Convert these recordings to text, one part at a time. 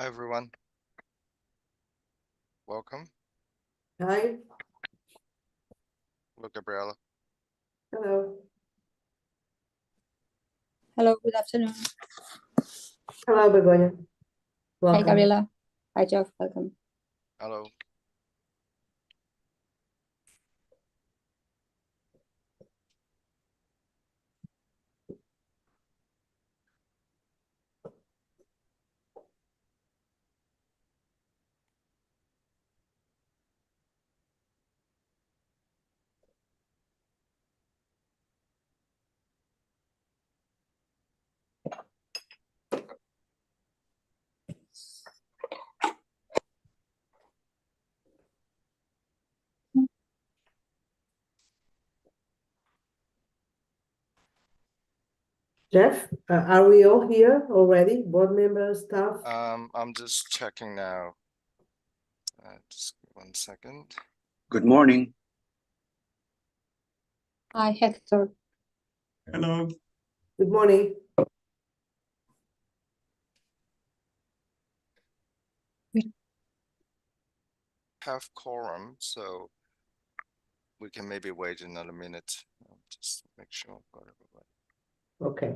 Hi, everyone. Welcome. Hi, Hello, Gabriella. hello. Hello, good afternoon. Hello, Begonia. Hi, Welcome. Gabriela. Hi, Jeff. Welcome. Hello. Jeff, are we all here already? Board members, staff? I'm just checking now. Just 1 second. Good morning. Hi, Hector. Hello. Good morning. Have quorum, so we can maybe wait another minute. Just make sure I've got everybody. Okay.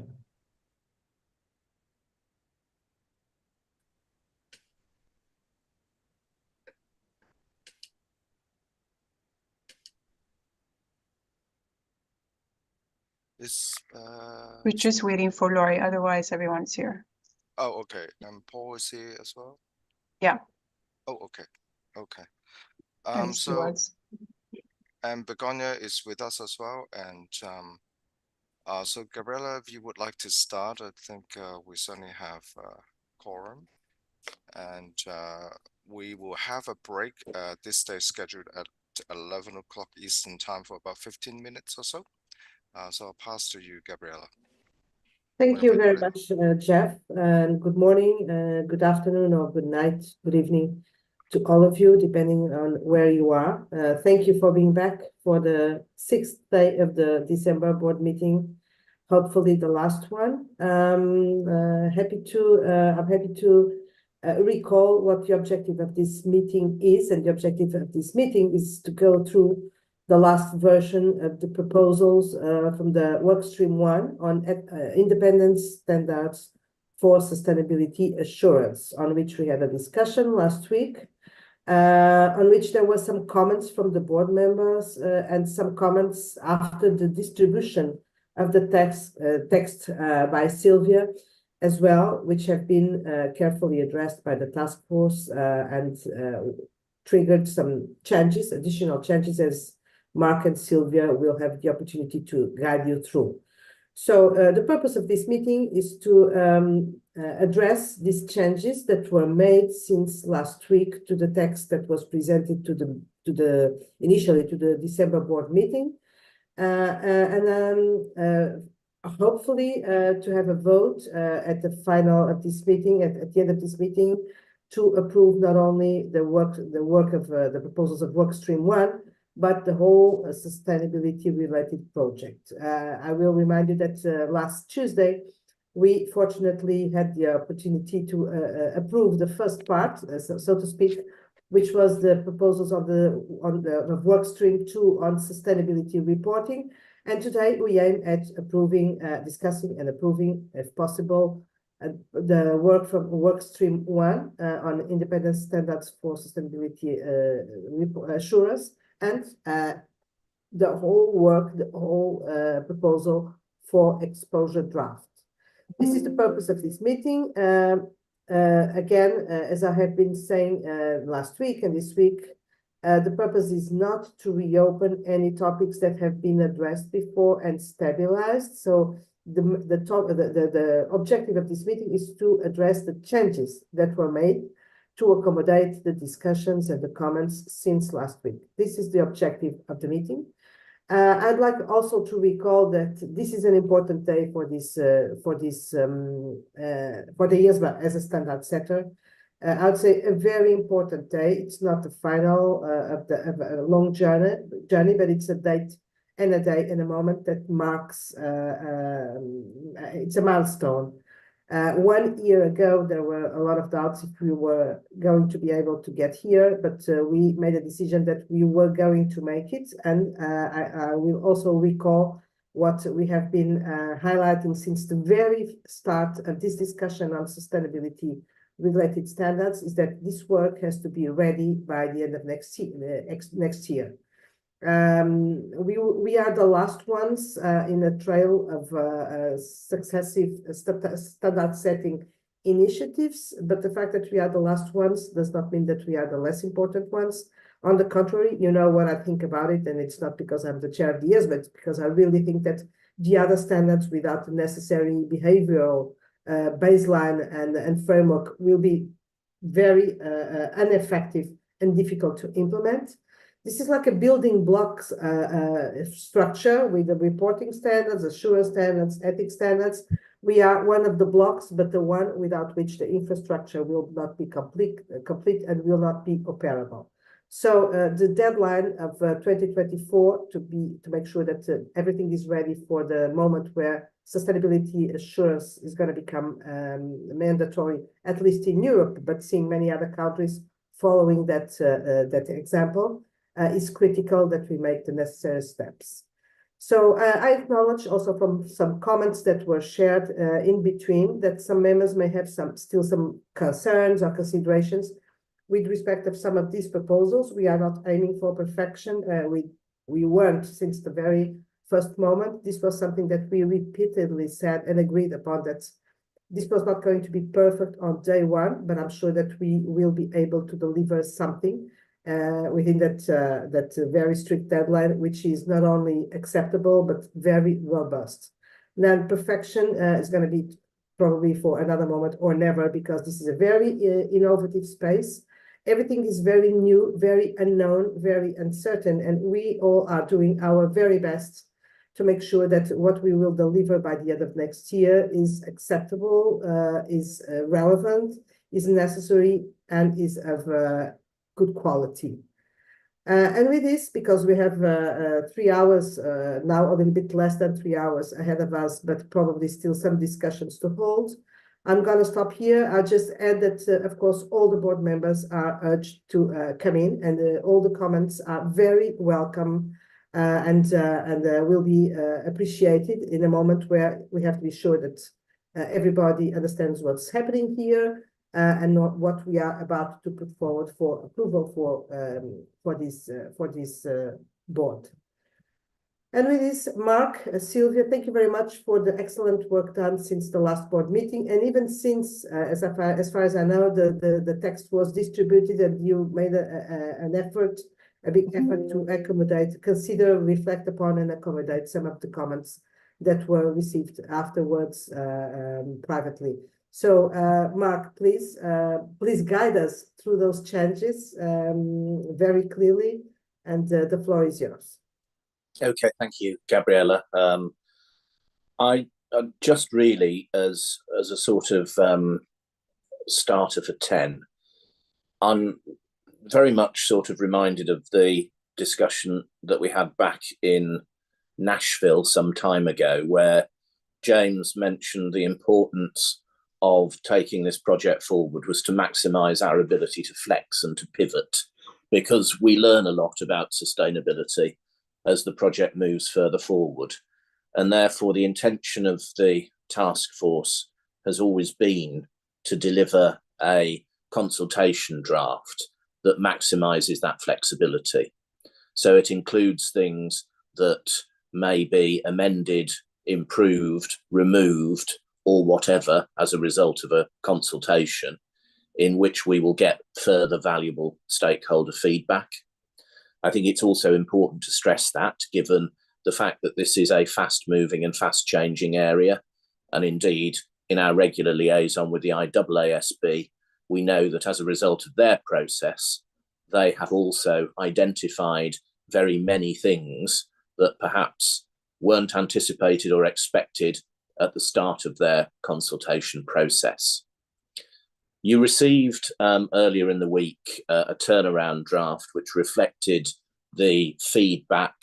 We're just waiting for Lori, otherwise everyone's here. Oh, okay. And Paul is here as well? Yeah. Oh, okay. Okay. And Stuart's. And Begonia is with us as well. And so Gabriella, if you would like to start, I think we certainly have quorum. And we will have a break this day scheduled at 11 o'clock Eastern time for about 15 minutes or so. So I'll pass to you, Gabriella. Thank you very much, Jeff. And good morning, good afternoon, or good night, good evening to all of you, depending on where you are. Thank you for being back for the 6th day of the December board meeting. Hopefully the last one. I'm happy to recall what the objective of this meeting is, and the objective of this meeting is to go through the last version of the proposals from the workstream 1 on independent standards for sustainability assurance, on which we had a discussion last week, on which there were some comments from the board members and some comments after the distribution of the text by Sylvia as well, which have been carefully addressed by the task force and triggered some changes, additional changes, as Mark and Sylvia will have the opportunity to guide you through. So the purpose of this meeting is to address these changes that were made since last week to the text that was presented initially to the December board meeting, hopefully to have a vote at the final of this meeting, at the end of this meeting, to approve not only the work of the proposals of workstream 1, but the whole sustainability related project. I will remind you that last Tuesday, we fortunately had the opportunity to approve the first part, so to speak, which was the proposals of workstream 2 on sustainability reporting. And today we aim at approving, discussing and approving, if possible, the work from workstream 1 on independent standards for sustainability assurance, and the whole proposal for exposure draft. This is the purpose of this meeting. Again, as I have been saying last week and this week, the purpose is not to reopen any topics that have been addressed before and stabilized. So the objective of this meeting is to address the changes that were made to accommodate the discussions and the comments since last week. This is the objective of the meeting. I'd like also to recall that this is an important day for the IESBA as a standard setter. I would say a very important day. It's not the final of a long journey, but it's a date and a day and a moment that marks. It's a milestone. 1 year ago, there were a lot of doubts if we were going to be able to get here, but we made a decision that we were going to make it. And I will also recall what we have been highlighting since the very start of this discussion on sustainability related standards is that this work has to be ready by the end of next year. We are the last ones in a trail of successive standard setting initiatives, but the fact that we are the last ones does not mean that we are the less important ones. On the contrary, you know what I think about it, and it's not because I'm the chair of the IESBA, but it's because I really think that the other standards without the necessary behavioral baseline and framework will be very ineffective and difficult to implement. This is like a building blocks structure with the reporting standards, assurance standards, ethics standards. We are one of the blocks, but the one without which the infrastructure will not be complete and will not be operable. So the deadline of 2024 to make sure that everything is ready for the moment where sustainability assurance is going to become mandatory, at least in Europe, but seeing many other countries following that example. Is critical that we make the necessary steps. So I acknowledge also from some comments that were shared in between that some members may have still some concerns or considerations with respect of some of these proposals. We are not aiming for perfection. We weren't since the very first moment. This was something that we repeatedly said and agreed upon, that this was not going to be perfect on day one, but I'm sure that we will be able to deliver something within that very strict deadline, which is not only acceptable, but very robust. Now, perfection is going to be probably for another moment or never, because this is a very innovative space. Everything is very new, very unknown, very uncertain, and we all are doing our very best to make sure that what we will deliver by the end of next year is acceptable, is relevant, is necessary, and is of good quality. And with this, because we have 3 hours, now a little bit less than 3 hours ahead of us, but probably still some discussions to hold, I'm going to stop here. I'll just add that, of course, all the board members are urged to come in, and all the comments are very welcome and will be appreciated in a moment where we have to be sure that everybody understands what's happening here and not what we are about to put forward for approval for this board. And with this, Mark, Sylvia, thank you very much for the excellent work done since the last board meeting, and even since, as far as I know, the text was distributed, and you made a big effort to accommodate, consider, reflect upon, and accommodate some of the comments that were received afterwards privately. So, Mark, please guide us through those changes very clearly, and the floor is yours. Okay, thank you, Gabriella. I just really, as a sort of starter for 10, I'm very much sort of reminded of the discussion that we had back in Nashville some time ago, where James mentioned the importance of taking this project forward was to maximize our ability to flex and to pivot, because we learn a lot about sustainability as the project moves further forward. And therefore, the intention of the task force has always been to deliver a consultation draft that maximizes that flexibility. So it includes things that may be amended, improved, removed, or whatever as a result of a consultation, in which we will get further valuable stakeholder feedback. I think it's also important to stress that, given the fact that this is a fast-moving and fast-changing area, and indeed, in our regular liaison with the IESBA, we know that as a result of their process, they have also identified very many things that perhaps weren't anticipated or expected at the start of their consultation process. You received earlier in the week a turnaround draft which reflected the feedback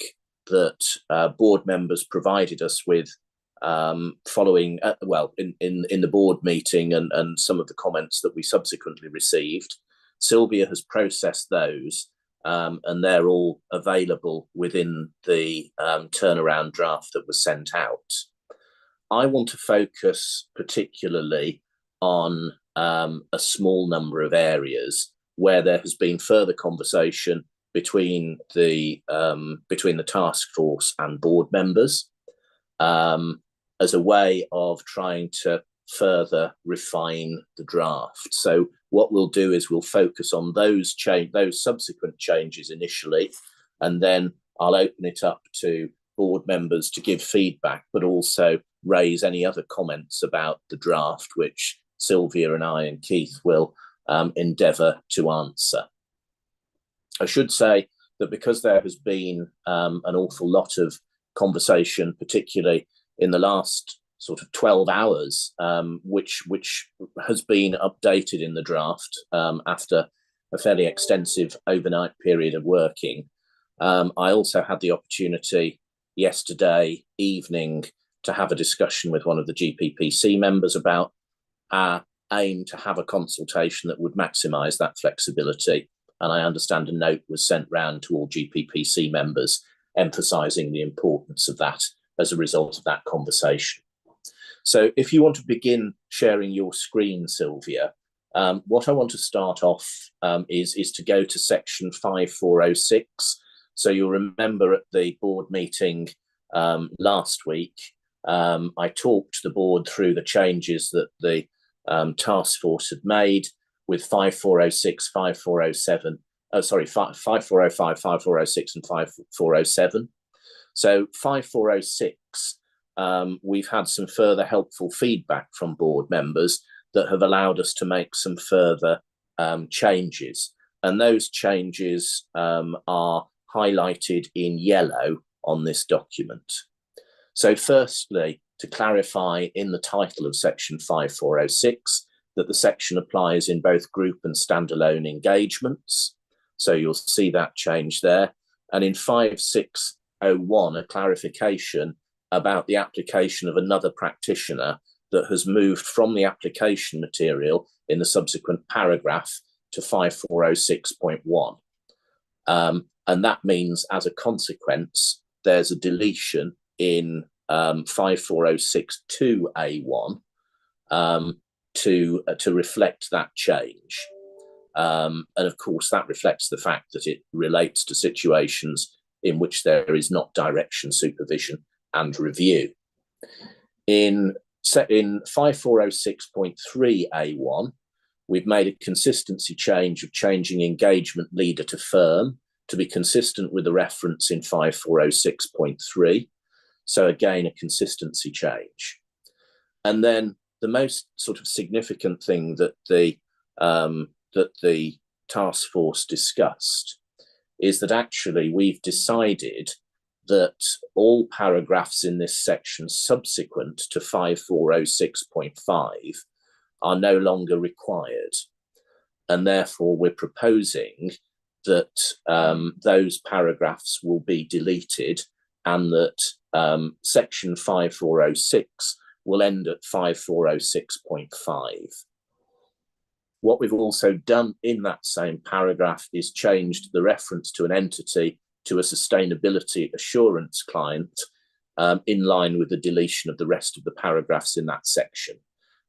that board members provided us with following, well, in the board meeting and some of the comments that we subsequently received. Sylvia has processed those, and they're all available within the turnaround draft that was sent out. I want to focus particularly on a small number of areas where there has been further conversation between the task force and board members, as a way of trying to further refine the draft. So what we'll do is we'll focus on those subsequent changes initially, and then I'll open it up to board members to give feedback, but also raise any other comments about the draft, which Sylvia and I and Keith will endeavour to answer. I should say that because there has been an awful lot of conversation, particularly in the last sort of 12 hours, which has been updated in the draft after a fairly extensive overnight period of working. I also had the opportunity yesterday evening to have a discussion with one of the GPPC members about our aim to have a consultation that would maximise that flexibility. And I understand a note was sent round to all GPPC members emphasising the importance of that as a result of that conversation. So if you want to begin sharing your screen, Sylvia, what I want to start off is to go to section 5406. So you'll remember at the board meeting last week, I talked the board through the changes that the task force had made with 5406, 5407, 5405, 5406 and 5407. So 5406, we've had some further helpful feedback from board members that have allowed us to make some further changes. And those changes are highlighted in yellow on this document. So firstly, to clarify in the title of section 5406 that the section applies in both group and standalone engagements. So you'll see that change there. And in 5601, a clarification about the application of another practitioner that has moved from the application material in the subsequent paragraph to 5406.1. And that means, as a consequence, there's a deletion in 5406.2a1 to reflect that change. And of course, that reflects the fact that it relates to situations in which there is not direction, supervision, and review. In 5406.3a1, we've made a consistency change of changing engagement leader to firm to be consistent with the reference in 5406.3. So again, a consistency change. And then the most sort of significant thing that the task force discussed is that actually we've decided that all paragraphs in this section subsequent to 5406.5 are no longer required. And therefore we're proposing that those paragraphs will be deleted and that section 5406 will end at 5406.5. What we've also done in that same paragraph is changed the reference to an entity to a sustainability assurance client in line with the deletion of the rest of the paragraphs in that section.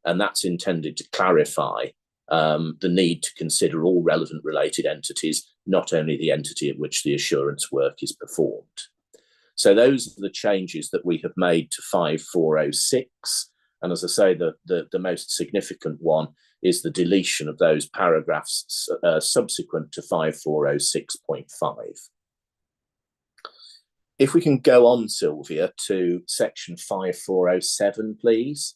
And that's intended to clarify the need to consider all relevant related entities, not only the entity at which the assurance work is performed. So those are the changes that we have made to 5406. And as I say, the most significant one is the deletion of those paragraphs subsequent to 5406.5. If we can go on, Sylvia, to section 5407, please.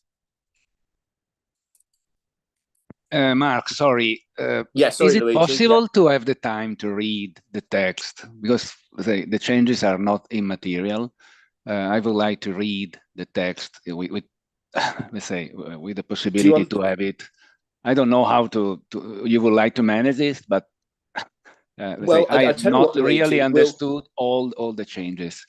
Mark, sorry. Yes, sorry, is it Luigi. possible to have the time to read the text? Because the changes are not immaterial. I would like to read the text with let's say, with the possibility to have it. I don't know how to you would like to manage this, but well, I have not really understood all the changes.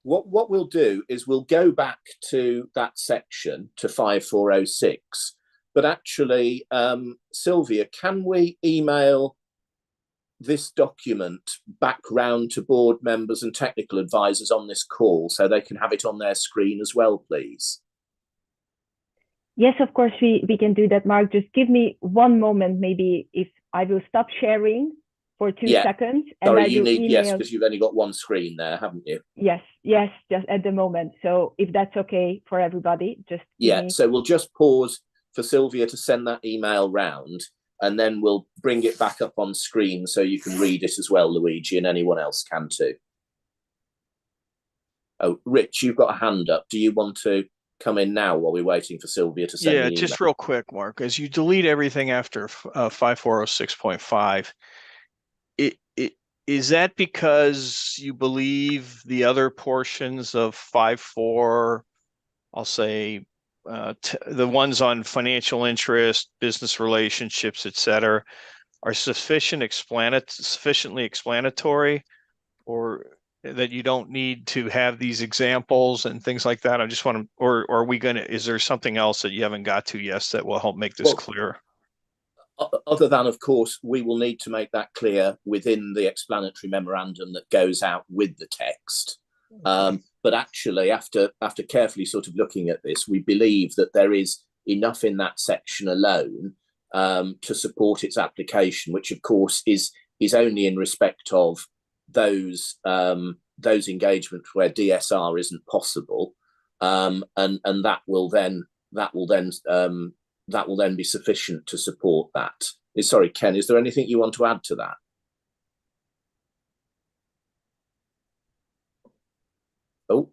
what we'll do is we'll go back to that section to 5406. But actually, Sylvia, can we email this document back round to board members and technical advisors on this call so they can have it on their screen as well, please? Yes, of course, we can do that, Mark. Just give me one moment, maybe, if I will stop sharing for 2 seconds. And sorry, I you will need, email... yes, because you've only got one screen there, haven't you? Yes, just at the moment. So if that's okay for everybody, just... So we'll just pause for Sylvia to send that email round, and then we'll bring it back up on screen so you can read it as well, Luigi, and anyone else can too. Oh, Rich, you've got a hand up. Do you want to come in now while we're waiting for Sylvia to send the email? Just real quick, Mark, as you delete everything after 5406.5, is that because you believe the other portions of 54, I'll say, the ones on financial interest, business relationships, etc., are sufficiently explanatory, or that you don't need to have these examples and things like that? I just want to, or are we going to, is there something else that you haven't got to yet that will help make this clear? Other than, of course, we will need to make that clear within the explanatory memorandum that goes out with the text. But actually, after carefully sort of looking at this, we believe that there is enough in that section alone to support its application, which of course is only in respect of those engagements where DSR isn't possible, and that will then be sufficient to support that. Sorry, Ken, is there anything you want to add to that? Oh,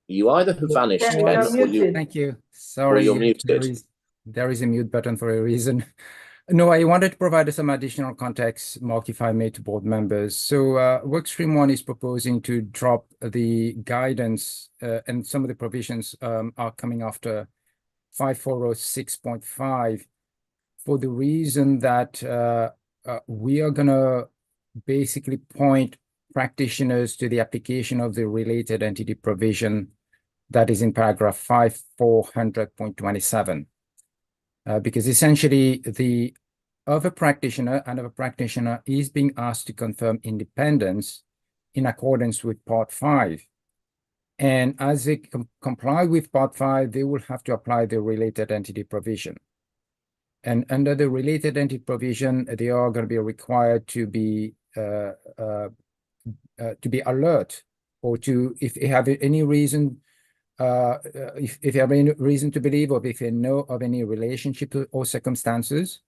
you either have vanished, Ken, Ken, you're or muted. Thank you. Sorry, you're muted. There is a mute button for a reason. No, I wanted to provide some additional context, Mark, if I may, to board members. So Workstream 1 is proposing to drop the guidance, and some of the provisions are coming after 5406.5 for the reason that we are going to basically point practitioners to the application of the related entity provision that is in paragraph 5400.27. Because essentially the other practitioner is being asked to confirm independence in accordance with Part 5. And as they comply with Part 5, they will have to apply the related entity provision. And under the related entity provision, they are going to be required to be alert, or to, if they have any reason, if they have any reason to believe, or if they know of any relationship or circumstances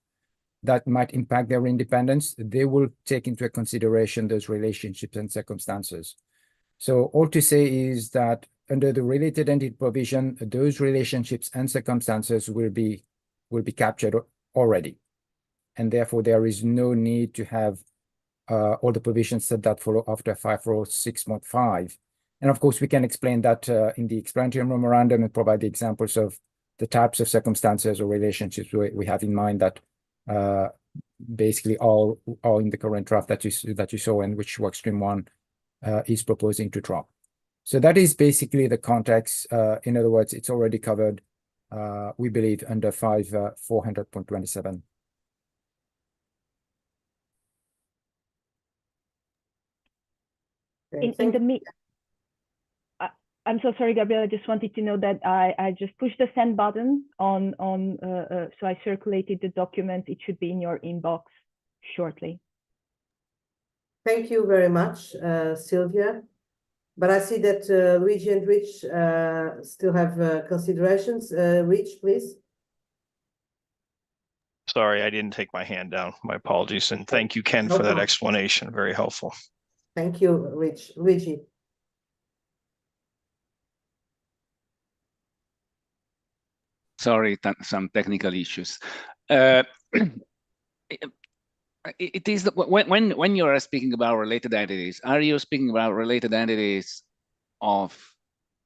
that might impact their independence, they will take into consideration those relationships and circumstances. So all to say is that under the related entity provision, those relationships and circumstances will be captured already. And therefore, there is no need to have all the provisions that follow after 5406.5. And of course, we can explain that in the explanatory memorandum and provide the examples of the types of circumstances or relationships we have in mind that basically all in the current draft that you saw, and which Workstream 1 is proposing to drop. So that is basically the context. In other words, it's already covered, we believe, under 5400.27. I'm so sorry, Gabriela. I just wanted to know that I just pushed the send button so I circulated the document. It should be in your inbox shortly. Thank you very much, Sylvia. But I see that Luigi and Rich still have considerations. Rich, please. Sorry, I didn't take my hand down. My apologies. And thank you, Ken, for that explanation. Very helpful. Thank you, Rich. Luigi. Sorry, some technical issues. It is when you are speaking about related entities, are you speaking about related entities of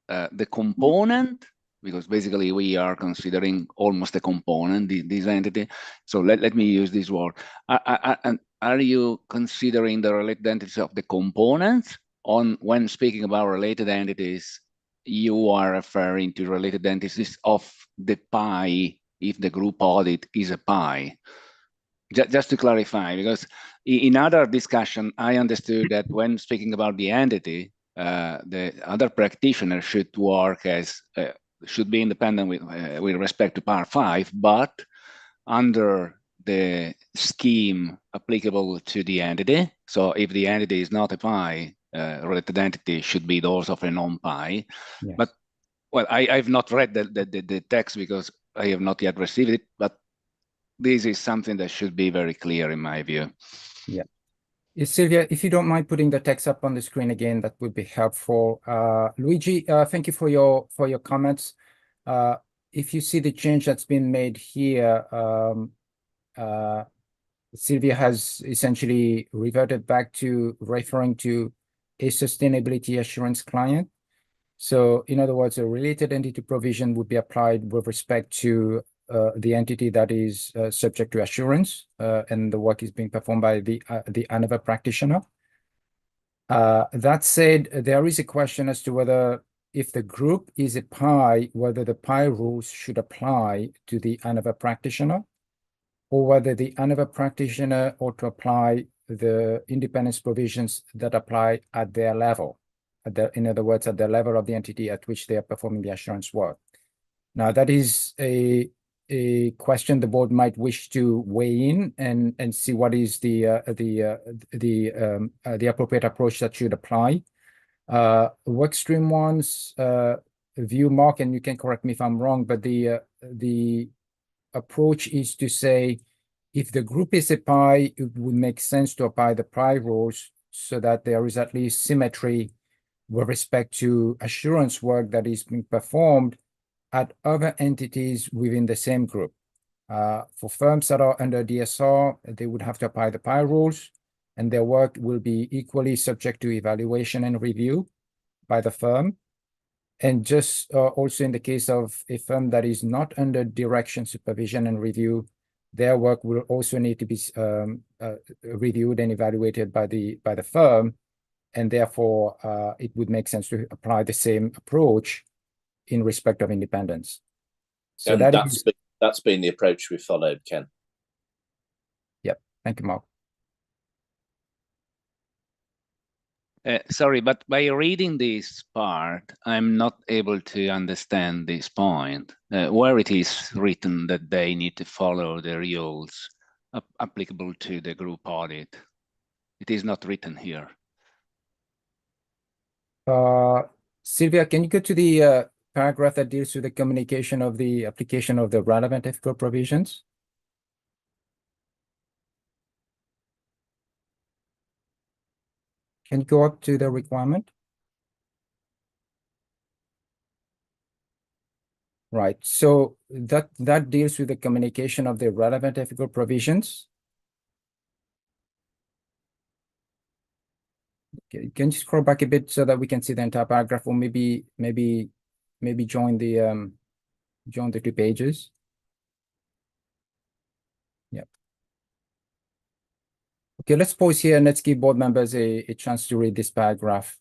the component? Because basically we are considering almost a component, this entity. So let me use this word. Are you considering the related entities of the components when speaking about related entities, you are referring to related entities of the pie if the group audit is a pie. Just to clarify, because in other discussion, I understood that when speaking about the entity, the other practitioner should work as should be independent with respect to Part 5, but under the scheme applicable to the entity. So if the entity is not a pie, related entity should be those of a non-pie. Yes. But well, I've not read the text because I have not yet received it, but this is something that should be very clear in my view. Yeah. Sylvia, if you don't mind putting the text up on the screen again, that would be helpful. Luigi, thank you for your comments. If you see the change that's been made here, Sylvia has essentially reverted back to referring to a sustainability assurance client. So in other words, a related entity provision would be applied with respect to the entity that is subject to assurance, and the work is being performed by the ANOVA practitioner. That said, there is a question as to whether, if the group is a PI, whether the PI rules should apply to the ANOVA practitioner, or whether the ANOVA practitioner ought to apply the independence provisions that apply at their level. In other words, at the level of the entity at which they are performing the assurance work. Now, that is a question the board might wish to weigh in and see what is the appropriate approach that should apply. Workstream one's view, Mark, and you can correct me if I'm wrong, but the approach is to say, if the group is a PI, it would make sense to apply the PI rules so that there is at least symmetry with respect to assurance work that is being performed at other entities within the same group. For firms that are under DSR, they would have to apply the PI rules, and their work will be equally subject to evaluation and review by the firm. And just also in the case of a firm that is not under direction, supervision, and review, their work will also need to be reviewed and evaluated by the firm, and therefore it would make sense to apply the same approach in respect of independence. So and that's been the approach we followed, Ken. Yep. Thank you, Mark. Sorry, but by reading this part, I'm not able to understand this point, where it is written that they need to follow the rules applicable to the group audit. It is not written here. Sylvia, can you go to the paragraph that deals with the communication of the application of the relevant ethical provisions? Can you go up to the requirement? Right, so that deals with the communication of the relevant ethical provisions. Okay, can you scroll back a bit so that we can see the entire paragraph, or maybe join the 2 pages? Yep. Okay, let's pause here and let's give board members a chance to read this paragraph,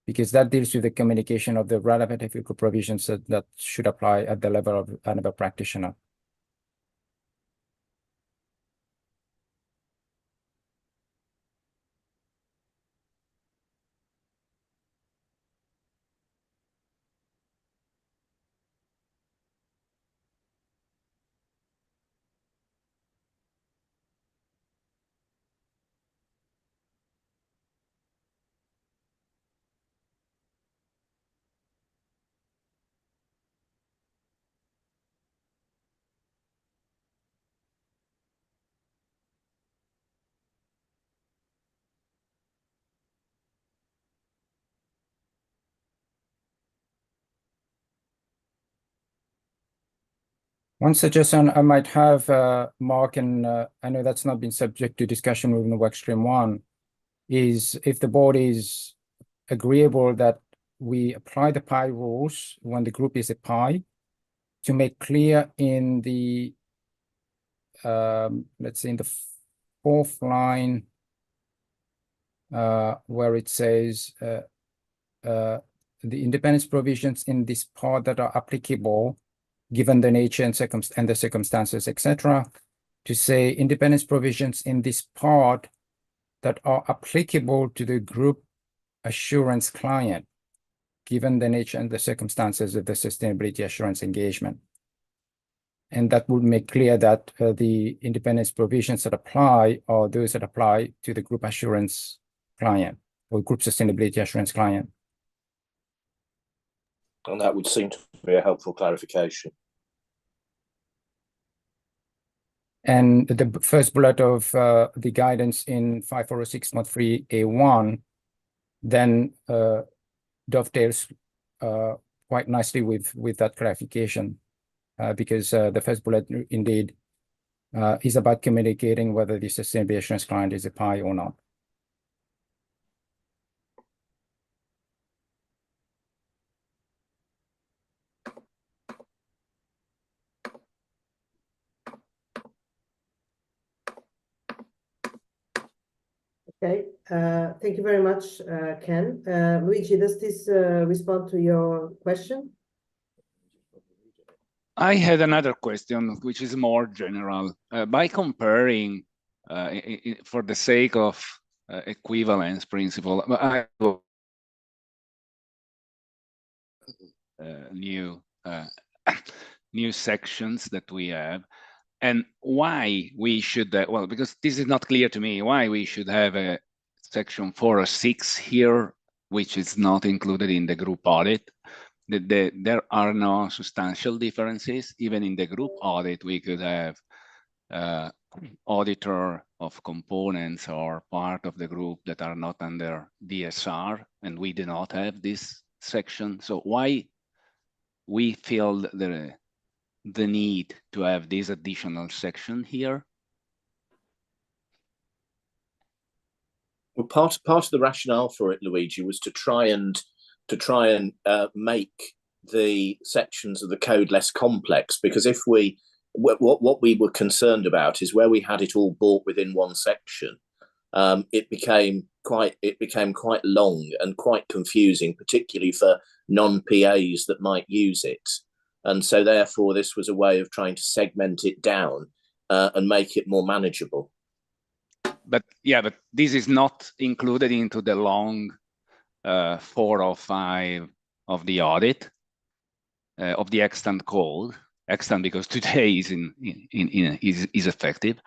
because that deals with the communication of the relevant ethical provisions that should apply at the level of another practitioner. One suggestion I might have, Mark, and I know that's not been subject to discussion within the workstream one, is if the board is agreeable that we apply the PI rules when the group is a PI, to make clear in the, let's say in the 4th line, where it says the independence provisions in this part that are applicable, given the nature and the circumstances, etc., to say independence provisions in this part that are applicable to the group assurance client, given the nature and the circumstances of the sustainability assurance engagement. And that would make clear that the independence provisions that apply are those that apply to the group assurance client or group sustainability assurance client. And that would seem to be a helpful clarification. And the first bullet of the guidance in 5406.3A1 then dovetails quite nicely with that clarification, because the first bullet indeed is about communicating whether the sustainability assurance client is a PI or not. Okay, thank you very much, Ken. Luigi, does this respond to your question? I had another question, which is more general. By comparing, for the sake of equivalence principle, I new new sections that we have, and why we should, well, because this is not clear to me, why we should have a section 406 here, which is not included in the group audit. There are no substantial differences. Even in the group audit, we could have auditor of components or part of the group that are not under DSR, and we do not have this section. So why we feel the need to have this additional section here? Well, part of the rationale for it, Luigi, was to try and make the sections of the code less complex, because if we what we were concerned about is where we had it all brought within one section, it became quite long and quite confusing, particularly for non-PAs that might use it. And so therefore this was a way of trying to segment it down and make it more manageable. But yeah, but this is not included into the long 4 or 5 of the audit of the extant code. Extant because today is is effective.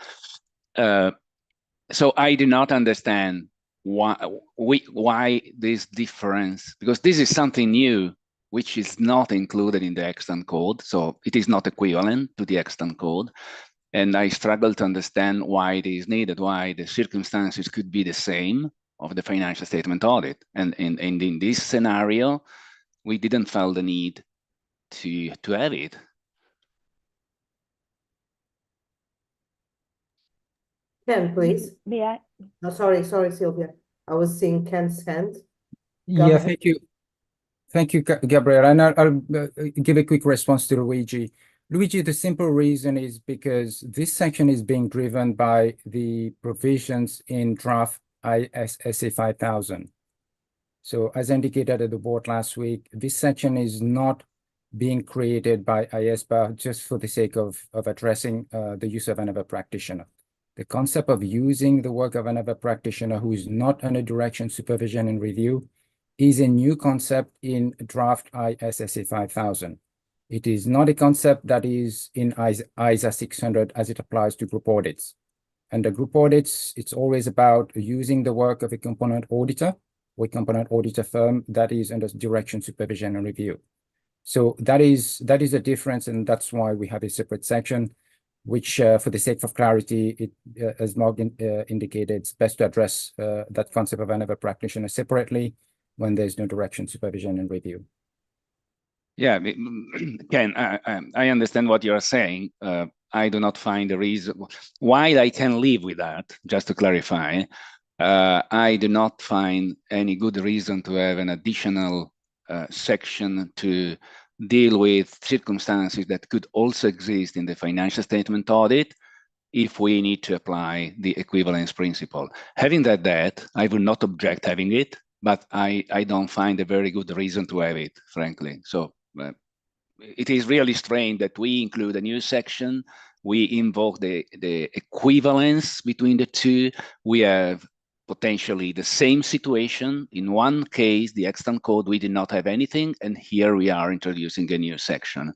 So I do not understand why this difference, because this is something new which is not included in the extant code, so it is not equivalent to the extant code. And I struggle to understand why it is needed, why the circumstances could be the same of the financial statement audit. And in this scenario, we didn't feel the need to have it. Ken, please. May I? No, sorry, Sylvia. I was seeing Ken's hand. Yeah, ahead. thank you. Thank you, Gabriel. And I'll give a quick response to Luigi. Luigi, the simple reason is because this section is being driven by the provisions in draft IESBA 5000. So as indicated at the board last week, this section is not being created by IESBA just for the sake of addressing the use of another practitioner. The concept of using the work of another practitioner who is not under direction, supervision, and review is a new concept in draft IESBA 5000. It is not a concept that is in ISA 600 as it applies to group audits. Under group audits, it's always about using the work of a component auditor or a component auditor firm that is under direction, supervision, and review. So that is a difference, and that's why we have a separate section, which for the sake of clarity, as Mark indicated, it's best to address that concept of another practitioner separately when there's no direction, supervision, and review. Yeah, Ken, I understand what you're saying. I do not find a reason. While I can live with that, just to clarify, I do not find any good reason to have an additional section to deal with circumstances that could also exist in the financial statement audit, if we need to apply the equivalence principle. Having said that, I would not object having it, but I don't find a very good reason to have it, frankly. So it is really strange that we include a new section, we invoke the equivalence between the two, we have potentially the same situation. In one case, the extant code, we did not have anything, and here we are introducing a new section.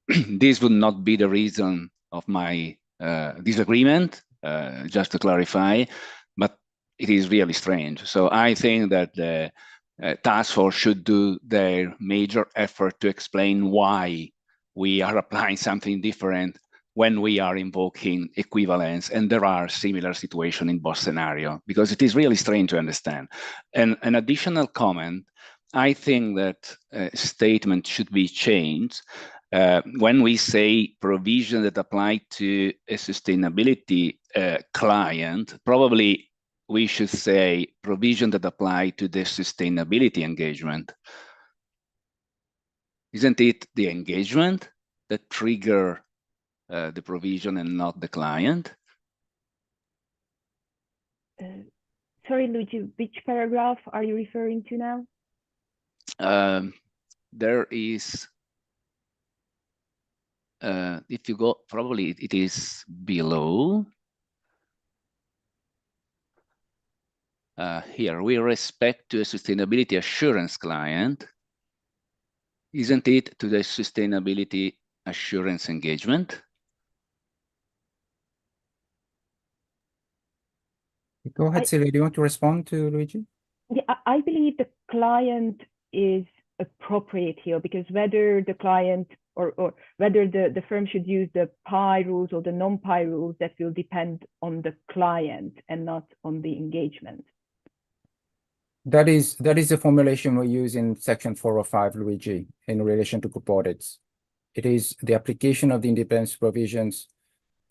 This would not be the reason of my disagreement, just to clarify, but it is really strange. So I think that the task force should do their major effort to explain why we are applying something different when we are invoking equivalence, and there are similar situations in both scenarios, because it is really strange to understand. And an additional comment, I think that statement should be changed. When we say provision that apply to a sustainability client, probably we should say provision that apply to the sustainability engagement. Isn't it the engagement that trigger the provision and not the client? Sorry, Luigi, which paragraph are you referring to now? There is, if you go, probably it is below. Here, with respect to a sustainability assurance client, isn't it to the sustainability assurance engagement? Go ahead, Silvia. Do you want to respond to Luigi? Yeah, I believe the client is appropriate here, because whether the client or whether the firm should use the PI rules or the non-PI rules, that will depend on the client and not on the engagement. That is the formulation we use in section 405, Luigi, in relation to group audits. It is the application of the independence provisions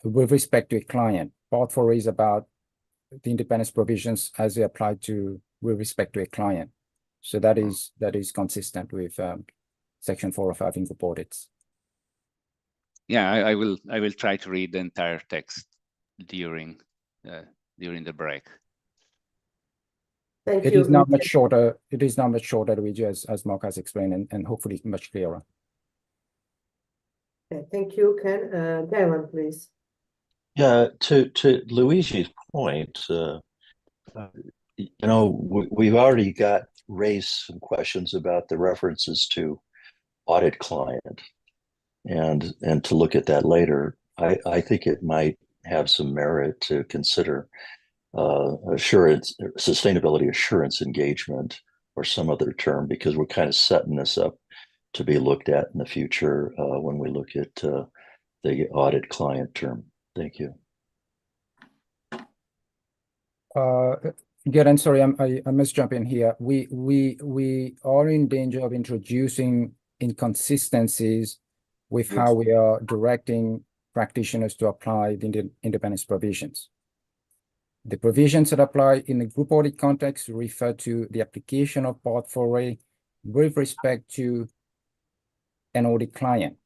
with respect to a client. Part 4 is about the independence provisions as they apply to with respect to a client. So that is consistent with section 405 in group audits. Yeah, I will try to read the entire text during the break. Thank It you. is now much shorter. It is now much shorter, Luigi, as Mark has explained, and hopefully much clearer. Okay, thank you, Ken. Gavin, please. Yeah, to Luigi's point, we've already raised some questions about the references to audit client, and to look at that later. I think it might have some merit to consider sustainability assurance engagement, or some other term, because we're kind of setting this up to be looked at in the future when we look at the audit client term. Thank you. Again, sorry, I must jump in here. We are in danger of introducing inconsistencies with how we are directing practitioners to apply the independence provisions. The provisions that apply in the group audit context refer to the application of Part 4A with respect to an audit client.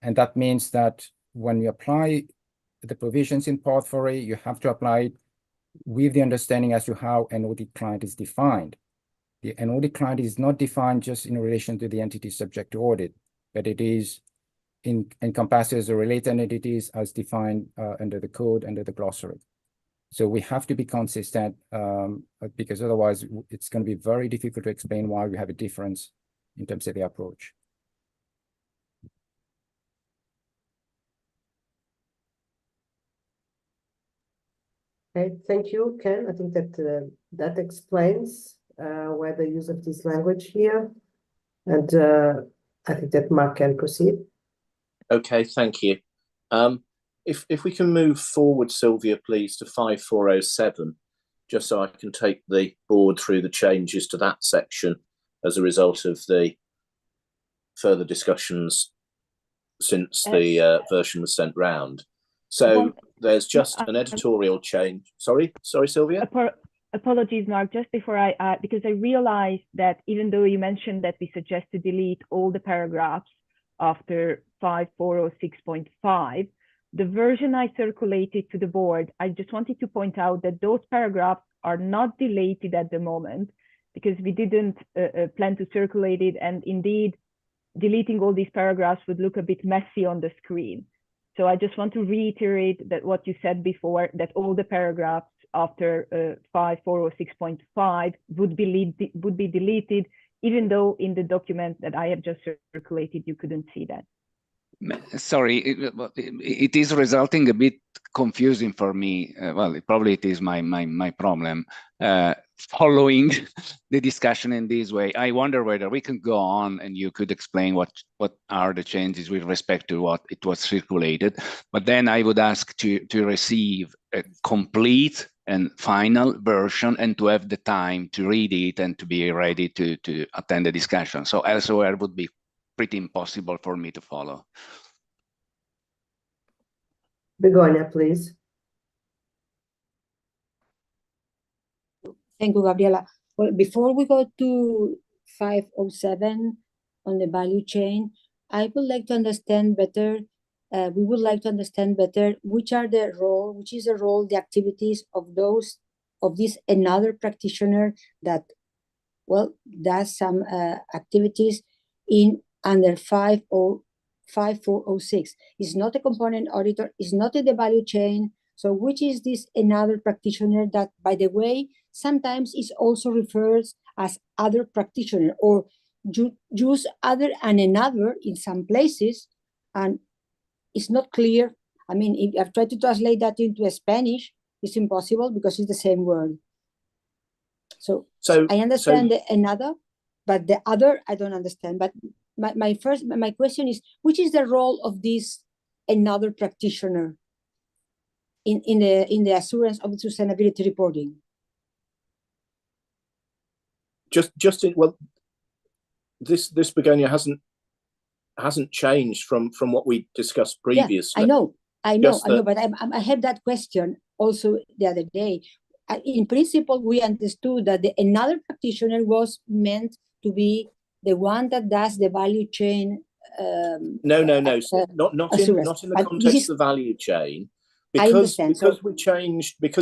And that means that when you apply the provisions in Part 4A, you have to apply it with the understanding as to how an audit client is defined. An audit client is not defined just in relation to the entity subject to audit, but it is encompasses the related entities as defined under the code, under the glossary. So we have to be consistent because otherwise it's going to be very difficult to explain why we have a difference in terms of the approach. Okay, thank you, Ken. I think that that explains why the use of this language here. And I think that Mark can proceed. Okay, thank you. If we can move forward, Sylvia, please, to 5407, just so I can take the board through the changes to that section as a result of the further discussions since the version was sent round. So there's just an editorial change. Sorry, Sylvia? Apologies, Mark, just before because I realized that even though you mentioned that we suggest to delete all the paragraphs after 5406.5, the version I circulated to the board, I just wanted to point out that those paragraphs are not deleted at the moment because we didn't plan to circulate it. And indeed, deleting all these paragraphs would look a bit messy on the screen. So I just want to reiterate that what you said before, that all the paragraphs after 5406.5 would be deleted, even though in the document that I have just circulated, you couldn't see that. Sorry, it is resulting a bit confusing for me. Well, it is my problem. Following the discussion in this way, I wonder whether we can go on and you could explain what are the changes with respect to what it was circulated. But then I would ask to receive a complete and final version and to have the time to read it and to be ready to attend the discussion. So elsewhere would be pretty impossible for me to follow. Begonia, please. Thank you, Gabriela. Well, before we go to 507 on the value chain, I would like to understand better, we would like to understand better which is the role, the activities of this another practitioner that, well, does some activities in under 5406. It's not a component auditor, it's not in the value chain. So which is this another practitioner that, by the way, sometimes is also referred as other practitioner, or use other and another in some places, and it's not clear. I mean, if I've tried to translate that into Spanish, it's impossible because it's the same word. So I understand the another, but the other I don't understand. But my question is, which is the role of this another practitioner in the assurance of the sustainability reporting? This Begonia hasn't changed from what we discussed previously. Yeah, I know, but I had that question also the other day. In principle, we understood that another practitioner was meant to be the one that does the value chain. No, not in the context of the value chain. Because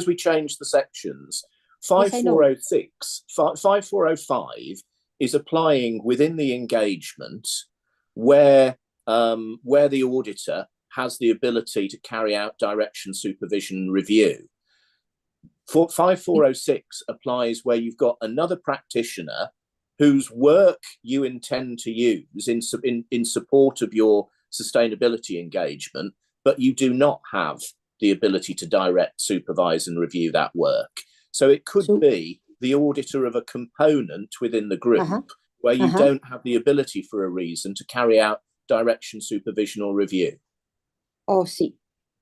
we changed the sections. 5406, 5405 is applying within the engagement where the auditor has the ability to carry out direction, supervision, and review. 5406 applies where you've got another practitioner whose work you intend to use in support of your sustainability engagement, but you do not have the ability to direct, supervise, and review that work. So it could be the auditor of a component within the group where you don't have the ability for a reason to carry out direction, supervision, or review. Oh, see.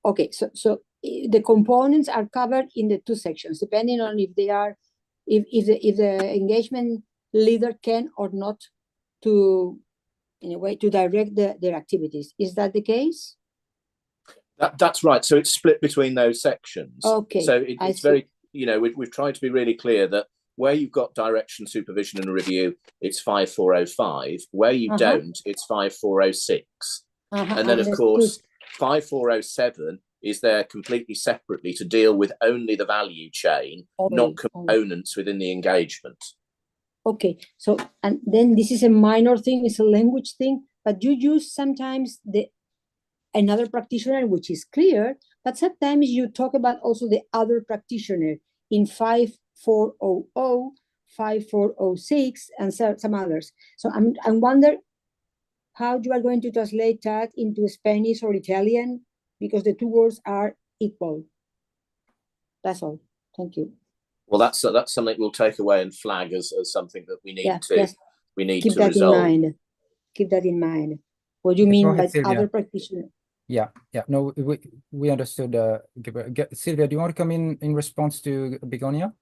Okay, so the components are covered in the two sections, depending on if they are, if the engagement leader can or not to, in a way, to direct their activities. Is that the case? That's right. So it's split between those sections. Okay. So it's very, we've tried to be really clear that where you've got direction, supervision, and review, it's 5405. Where you don't, it's 5406. And then, of course, 5407 is there completely separately to deal with only the value chain, not components within the engagement. Okay. So, and then this is a minor thing, it's a language thing, but you use sometimes another practitioner, which is clear, but sometimes you talk about also the other practitioner in 5400, 5406, and some others. So I wonder how you are going to translate that into Spanish or Italian, because the two words are equal. That's all. Thank you. Well, that's something we'll take away and flag as something that we need to keep that resolve. in mind. Keep that in mind. What do you mean by other practitioner? Yeah. No, we understood. Sylvia, do you want to come in response to Begonia?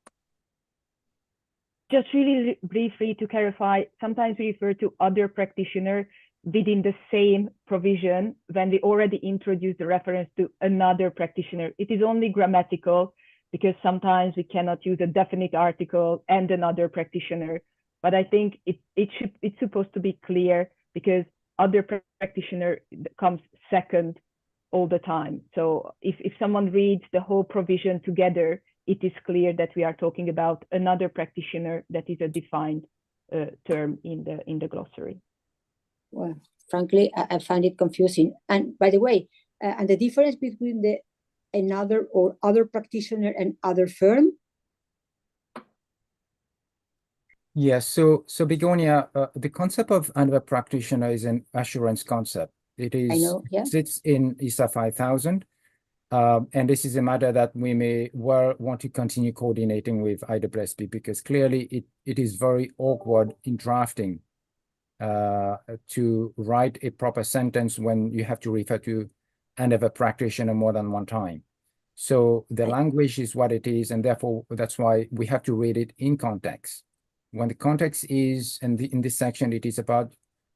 Just really briefly to clarify, sometimes we refer to other practitioner within the same provision when we already introduced the reference to another practitioner. It is only grammatical because sometimes we cannot use a definite article and another practitioner. But I think it's supposed to be clear because other practitioner comes second all the time. So if someone reads the whole provision together, it is clear that we are talking about another practitioner that is a defined term in the glossary. Well, frankly, I find it confusing. And by the way, and the difference between the another or other practitioner and other firm? Yes, so Begonia, the concept of another practitioner is an assurance concept. It is, I know, yeah. sits in ISA 5000. And this is a matter that we may well want to continue coordinating with IESBA, because clearly it is very awkward in drafting to write a proper sentence when you have to refer to another practitioner more than one time. So the language is what it is, and therefore that's why we have to read it in context. When the context is, in this section, it is about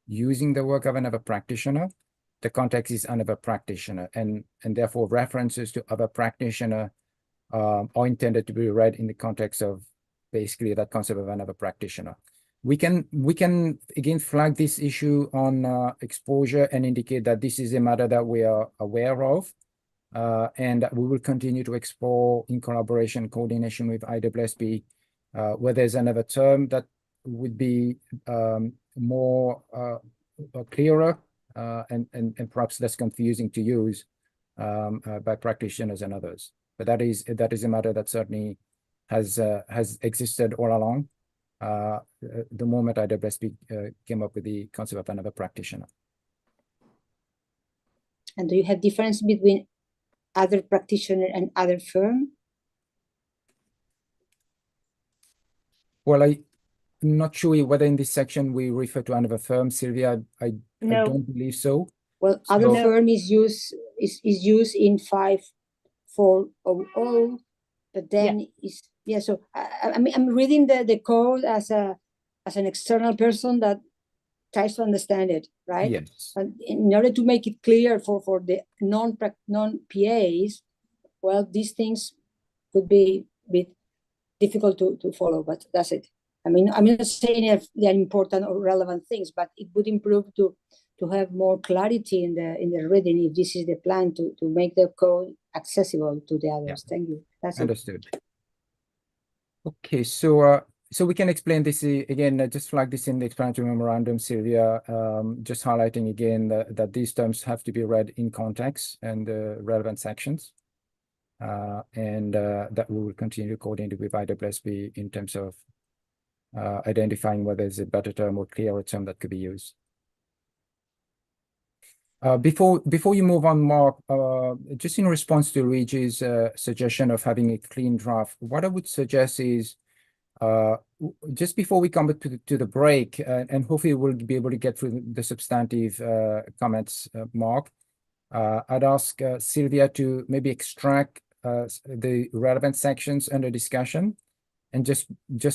using the work of another practitioner. The context is another practitioner, and therefore references to other practitioner are intended to be read in the context of basically that concept of another practitioner. We can again flag this issue on exposure and indicate that this is a matter that we are aware of, and that we will continue to explore in collaboration, coordination with IESBA, where there's another term that would be more clearer and perhaps less confusing to use by practitioners and others. But that is a matter that certainly has existed all along. The moment IESBA came up with the concept of another practitioner. And do you have difference between other practitioner and other firm? Well, I'm not sure whether in this section we refer to another firm, Sylvia. I don't believe so. Well, other firm is used in 5400, but then so I mean, I'm reading the code as an external person that tries to understand it, right? Yes. And in order to make it clear for the non-PAs, well, these things could be a bit difficult to follow, but that's it. I mean, I'm not saying they're important or relevant things, but it would improve to have more clarity in the reading if this is the plan to make the code accessible to the others. Thank you. That's understood. Okay, so we can explain this again. Just flag this in the explanatory memorandum, Sylvia. Just highlighting again that these terms have to be read in context and the relevant sections, and that we will continue to coordinate with IESBA in terms of identifying whether there's a better term or clearer term that could be used. Before you move on, Mark, just in response to Luigi's suggestion of having a clean draft, what I would suggest is just before we come to the break, and hopefully we'll be able to get through the substantive comments, Mark, I'd ask Sylvia to maybe extract the relevant sections under discussion and just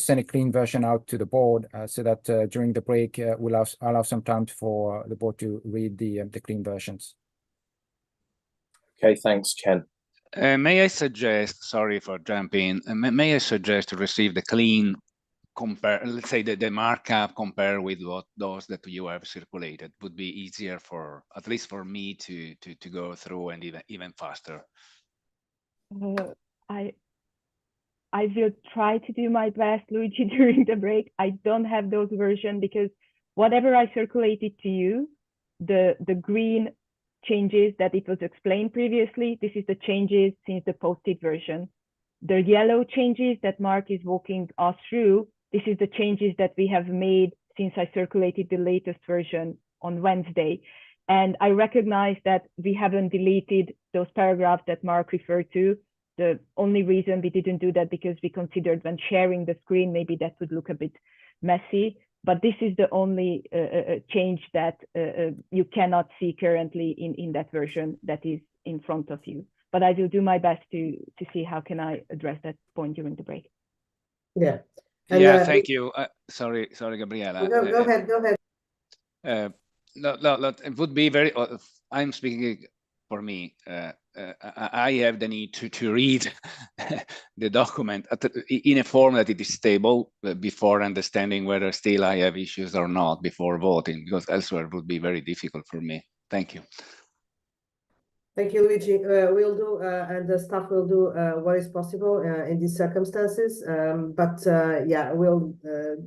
send a clean version out to the board so that during the break, we'll allow some time for the board to read the clean versions. Okay, thanks, Ken. May I suggest, sorry for jumping, may I suggest to receive the clean compare, let's say the markup compare with what those that you have circulated would be easier for, at least for me to go through and even faster. I will try to do my best, Luigi, during the break. I don't have those versions because whatever I circulated to you, the green changes that it was explained previously, this is the changes since the posted version. The yellow changes that Mark is walking us through, this is the changes that we have made since I circulated the latest version on Wednesday. And I recognize that we haven't deleted those paragraphs that Mark referred to. The only reason we didn't do that because we considered when sharing the screen, maybe that would look a bit messy. But this is the only change that you cannot see currently in that version that is in front of you. But I will do my best to see how can I address that point during the break. Yeah. And, yeah, thank you. Sorry, Gabriela. Go ahead. No, it would be very, I'm speaking for me. I have the need to read the document in a form that it is stable before understanding whether still I have issues or not before voting, because elsewhere it would be very difficult for me. Thank you. Thank you, Luigi. We'll do, and the staff will do what is possible in these circumstances. Yeah,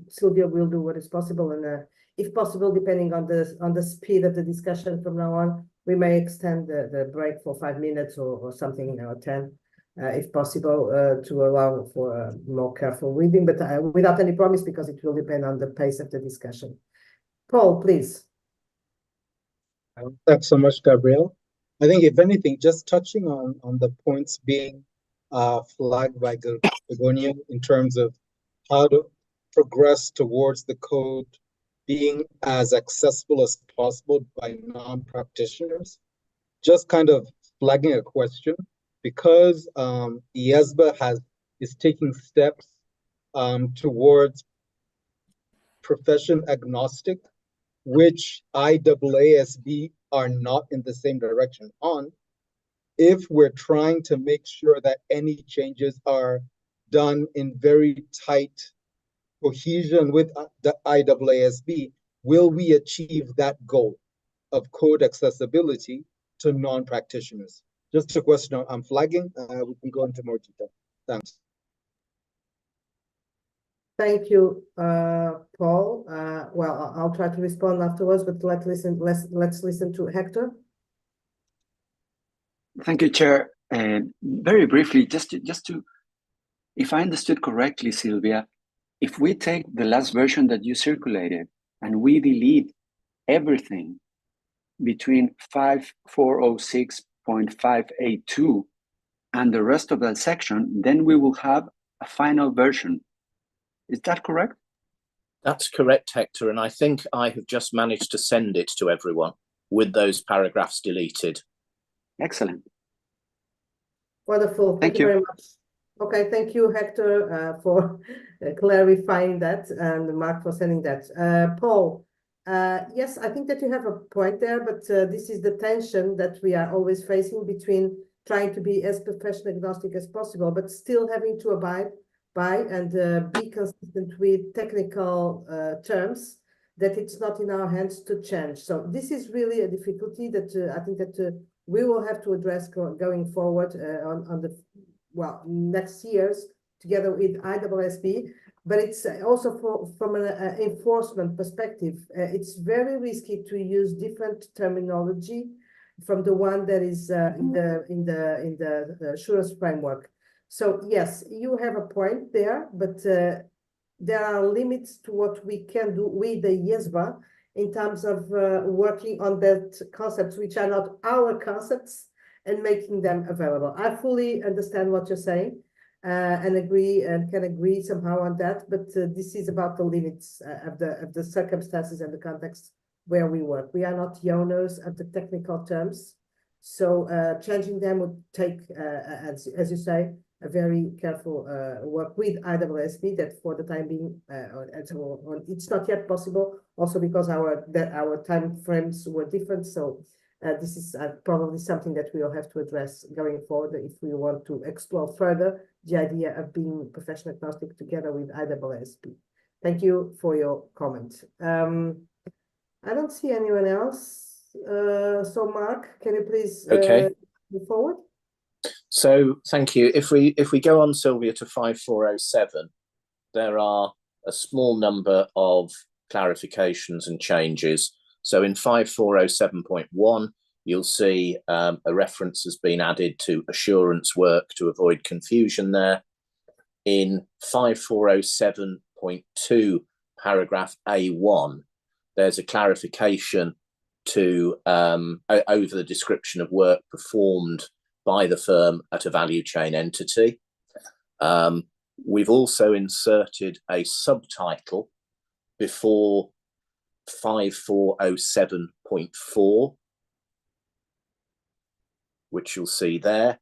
Sylvia will do what is possible, and if possible, depending on the speed of the discussion from now on, we may extend the break for 5 minutes or something, or 10, if possible, to allow for more careful reading, but without any promise, because it will depend on the pace of the discussion. Paul, please. Thanks so much, Gabriel. I think, if anything, just touching on the points being flagged by Begonia in terms of how to progress towards the code being as accessible as possible by non-practitioners. Just kind of flagging a question, because IESBA is taking steps towards profession agnostic, which IAASB are not in the same direction on. If we're trying to make sure that any changes are done in very tight cohesion with the IAASB, will we achieve that goal of code accessibility to non-practitioners? Just a question I'm flagging. We can go into more detail. Thanks. Thank you, Paul. Well, I'll try to respond afterwards, but let's listen to Hector. Thank you, Chair. Very briefly, just to, if I understood correctly, Sylvia, if we take the last version that you circulated and we delete everything between 5406.582 and the rest of that section, then we will have a final version. Is that correct? That's correct, Hector. And I think I have just managed to send it to everyone with those paragraphs deleted. Excellent. Wonderful. Thank you very much. Okay, thank you, Hector, for clarifying that, and Mark for sending that. Paul, yes, I think that you have a point there, but this is the tension that we are always facing between trying to be as profession agnostic as possible, but still having to abide by and be consistent with technical terms that it's not in our hands to change. So this is really a difficulty that I think that we will have to address going forward on the next years together with IAASB. But it's also from an enforcement perspective, it's very risky to use different terminology from the one that is in the assurance framework. So yes, you have a point there, but there are limits to what we can do with the IESBA in terms of working on that concepts which are not our concepts and making them available. I fully understand what you're saying and agree and can agree somehow on that, but this is about the limits of the circumstances and the context where we work. We are not the owners of the technical terms, so changing them would take, as you say, a very careful work with IAASB that for the time being, it's not yet possible, also because our time frames were different. So this is probably something that we will have to address going forward if we want to explore further the idea of being profession agnostic together with IAASB. Thank you for your comment. I don't see anyone else. So Mark, can you please move forward? So thank you. If we go on, Sylvia, to 5407, there are a small number of clarifications and changes. So in 5407.1, you'll see a reference has been added to assurance work to avoid confusion there. In 5407.2, paragraph A1, there's a clarification to over the description of work performed by the firm at a value chain entity. We've also inserted a subtitle before 5407.4, which you'll see there.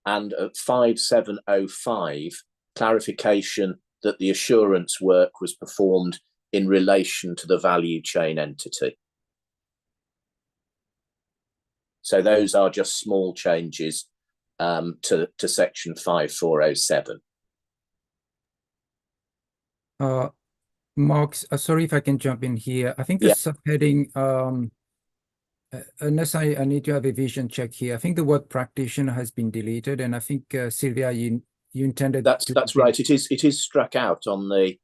And at 5705, clarification that the assurance work was performed in relation to the value chain entity. So those are just small changes to section 5407. Mark, sorry if I can jump in here. I think the subheading unless I need to have a vision check here. I think the word practitioner has been deleted, and I think Sylvia, you intended that's right. It is struck out on the.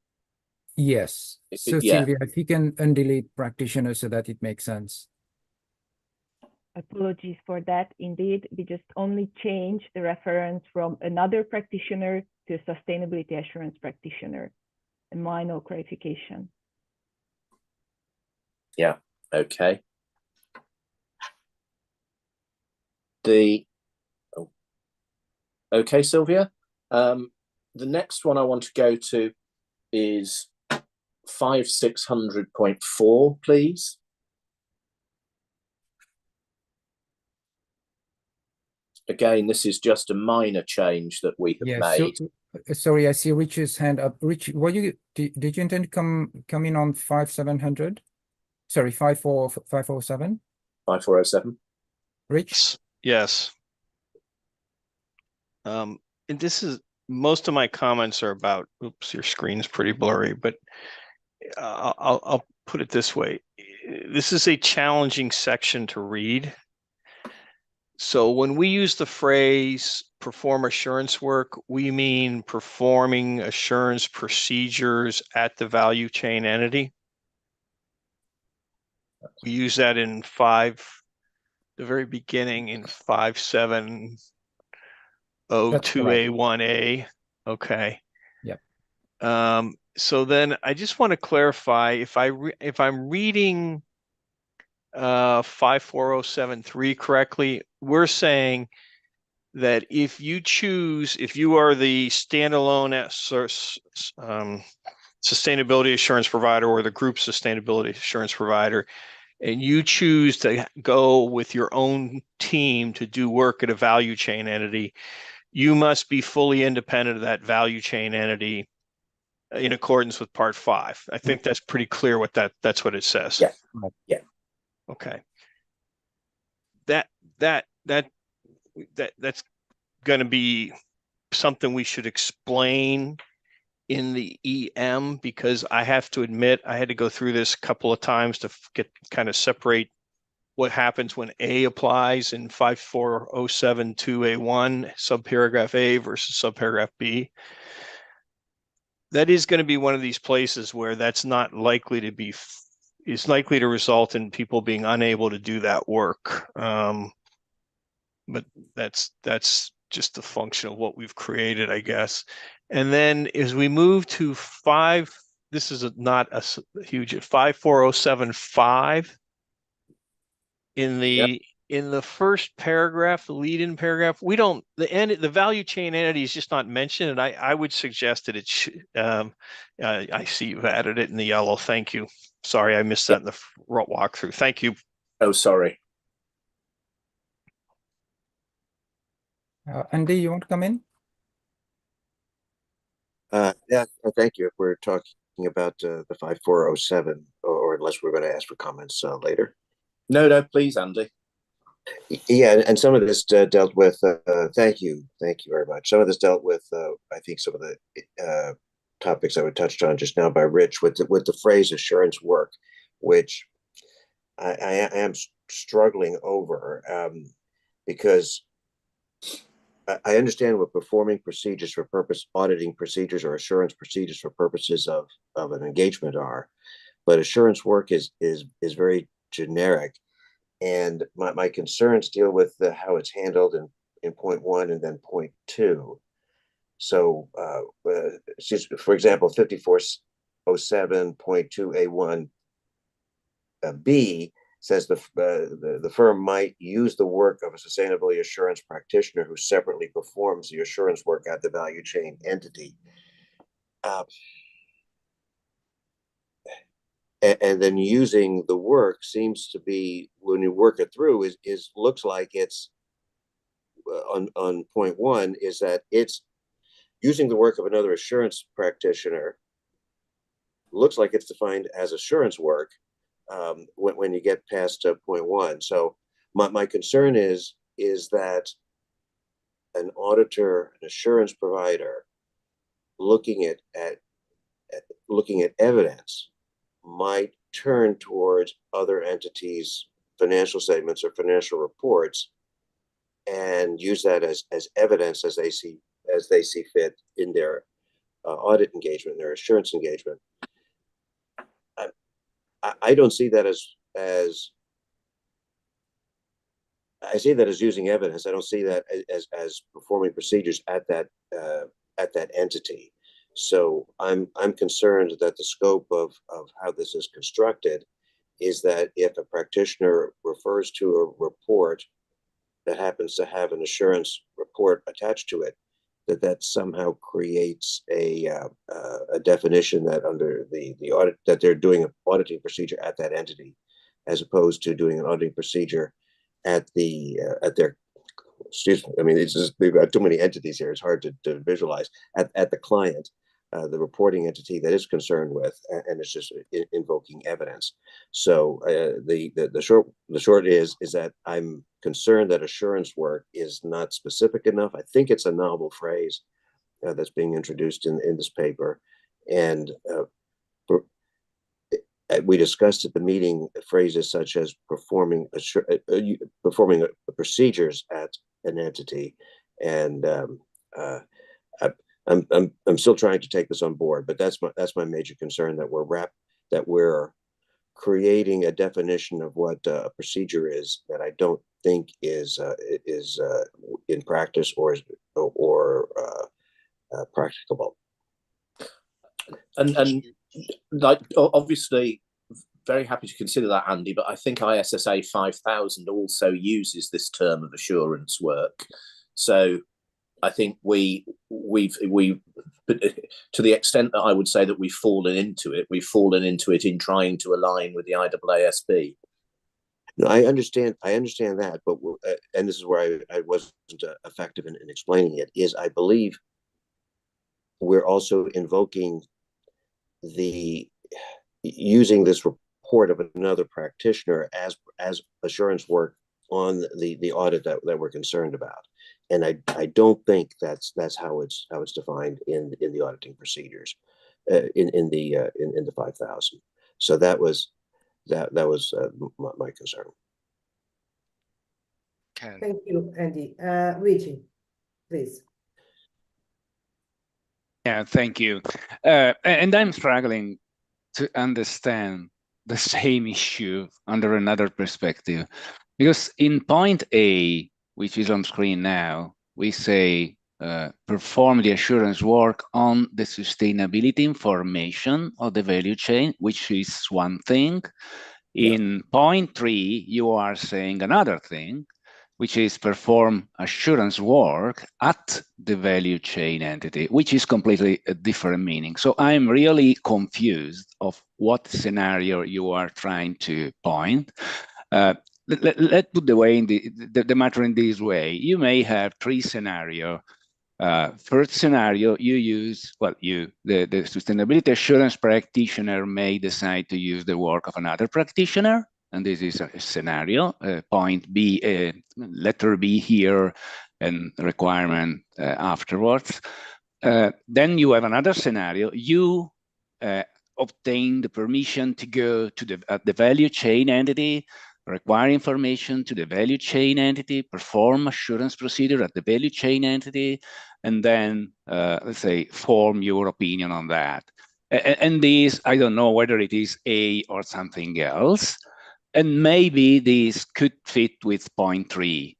Yes. So yeah. Sylvia, if you can undelete practitioner so that it makes sense. Apologies for that. Indeed, we just only changed the reference from another practitioner to a sustainability assurance practitioner. A minor clarification. Yeah. Okay. Okay, Sylvia. The next one I want to go to is 5600.4, please. Again, this is just a minor change that we have made. So, sorry, I see Rich's hand up. Rich, did you intend to come in on 5700? Sorry, 547? 5407. Rich? Yes. And this is, most of my comments are about, oops, your screen's pretty blurry, but I'll put it this way. This is a challenging section to read. So when we use the phrase perform assurance work, we mean performing assurance procedures at the value chain entity. We use that in the very beginning in 5702A1A. Okay. Yep. So then I just want to clarify, if I'm reading 54073 correctly, we're saying that if you are the standalone sustainability assurance provider or the group sustainability assurance provider, and you choose to go with your own team to do work at a value chain entity, you must be fully independent of that value chain entity in accordance with Part 5. I think that's pretty clear what that's what it says. Yeah. Yeah. Okay. That's going to be something we should explain in the EM, because I have to admit I had to go through this a couple of times to kind of separate what happens when A applies in 54072A1 subparagraph A versus subparagraph B. That is going to be one of these places where that's not likely to be, is likely to result in people being unable to do that work. But that's just the function of what we've created, I guess. And then as we move to this is not a huge, 54075 in the first paragraph, the lead-in paragraph, the value chain entity is just not mentioned, and I would suggest that it should. I see you've added it in the yellow. Thank you. Sorry, I missed that in the walkthrough. Thank you. Oh, sorry. Andy, you want to come in? Yeah, thank you. If we're talking about the 5407, or unless we're going to ask for comments later. No, please, Andy. Yeah, and some of this dealt with, thank you very much. Some of this dealt with, I think, some of the topics that were touched on just now by Rich with the phrase assurance work, which I am struggling over because I understand what performing procedures for purpose, auditing procedures or assurance procedures for purposes of an engagement are, but assurance work is very generic. And my concerns deal with how it's handled in point 1 and then point 2. So, for example, 5407.2A1 B says the firm might use the work of a sustainability assurance practitioner who separately performs the assurance work at the value chain entity. And then using the work seems to be, when you work it through, looks like it's on point 1 is that it's using the work of another assurance practitioner. Looks like it's defined as assurance work when you get past point 1. So my concern is that an auditor, an assurance provider, looking at evidence might turn towards other entities' financial statements or financial reports and use that as evidence as they see fit in their audit engagement, their assurance engagement. I don't see that as I see that as using evidence. I don't see that as performing procedures at that entity. So I'm concerned that the scope of how this is constructed is that if a practitioner refers to a report that happens to have an assurance report attached to it, that somehow creates a definition that under the audit that they're doing an auditing procedure at that entity, as opposed to doing an auditing procedure at their, excuse me, I mean, it's just, they've got too many entities here. It's hard to visualize at the client, the reporting entity that is concerned with, and it's just invoking evidence. So the short is that I'm concerned that assurance work is not specific enough. I think it's a novel phrase that's being introduced in this paper, and we discussed at the meeting phrases such as performing procedures at an entity, and I'm still trying to take this on board, but that's my major concern, that we're creating a definition of what a procedure is that I don't think is in practice or practicable. And like, obviously, very happy to consider that, Andy, but I think ISSA 5000 also uses this term of assurance work. So I think we've to the extent that I would say that we've fallen into it in trying to align with the IAASB. No, I understand that, but and this is where I wasn't effective in explaining it, is I believe we're also invoking using this report of another practitioner as assurance work on the audit that we're concerned about. And I don't think that's how it's defined in the auditing procedures in the 5000. So that was my concern. Thank you, Andy. Luigi, please. Yeah, thank you. And I'm struggling to understand the same issue under another perspective, because in point A, which is on screen now, we say perform the assurance work on the sustainability information of the value chain, which is one thing. In point 3, you are saying another thing, which is perform assurance work at the value chain entity, which is completely a different meaning. So I'm really confused of what scenario you are trying to point. Let's put the matter in this way. You may have 3 scenarios. First scenario, you use, the sustainability assurance practitioner may decide to use the work of another practitioner, and this is a scenario. Point B, letter B here, and requirement afterwards. Then you have another scenario. You obtain the permission to go to the value chain entity, require information to the value chain entity, perform assurance procedure at the value chain entity, and then, let's say, form your opinion on that. And this, I don't know whether it is A or something else. And maybe this could fit with point 3.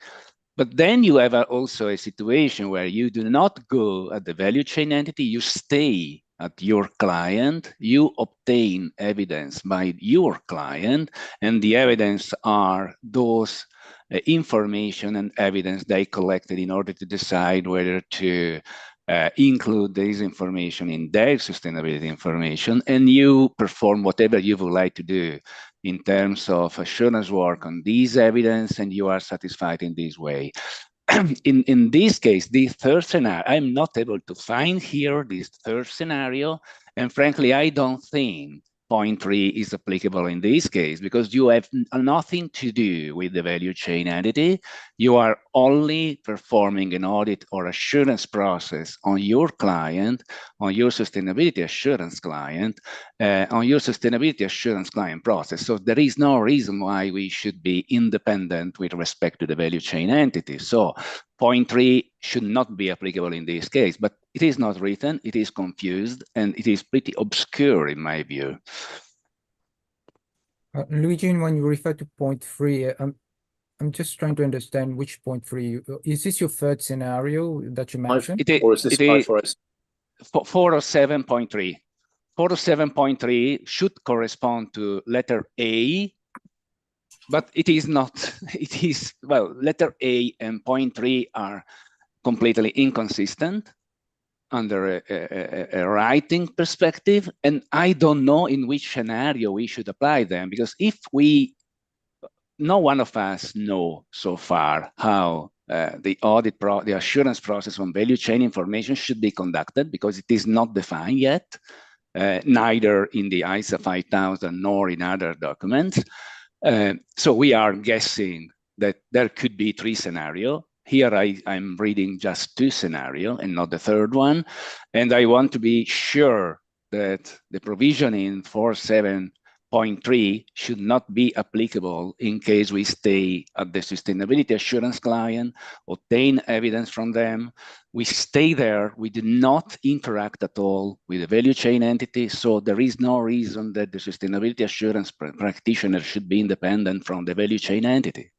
But then you have also a situation where you do not go at the value chain entity, you stay at your client, you obtain evidence by your client, and the evidence are those information and evidence they collected in order to decide whether to include this information in their sustainability information, and you perform whatever you would like to do in terms of assurance work on these evidence, and you are satisfied in this way. In this case, the third scenario, I'm not able to find here this third scenario, and frankly, I don't think point 3 is applicable in this case, because you have nothing to do with the value chain entity. You are only performing an audit or assurance process on your client, on your sustainability assurance client, on your sustainability assurance client process. So there is no reason why we should be independent with respect to the value chain entity. So point 3 should not be applicable in this case, but it is not written, it is confused, and it is pretty obscure in my view. Luigi, when you refer to point 3, I'm just trying to understand which point 3. Is this your third scenario that you mentioned? Or is this 407.3. 407.3 should correspond to letter A, but it is not. It is, well, letter A and point 3 are completely inconsistent under a writing perspective, and I don't know in which scenario we should apply them, because if no one of us know so far how the assurance process on value chain information should be conducted, because it is not defined yet, neither in the ISA 5000 nor in other documents. So we are guessing that there could be 3 scenarios. Here I'm reading just 2 scenarios and not the third one. And I want to be sure that the provision in 47.3 should not be applicable in case we stay at the sustainability assurance client, obtain evidence from them. We stay there, we do not interact at all with the value chain entity. So there is no reason that the sustainability assurance practitioner should be independent from the value chain entity.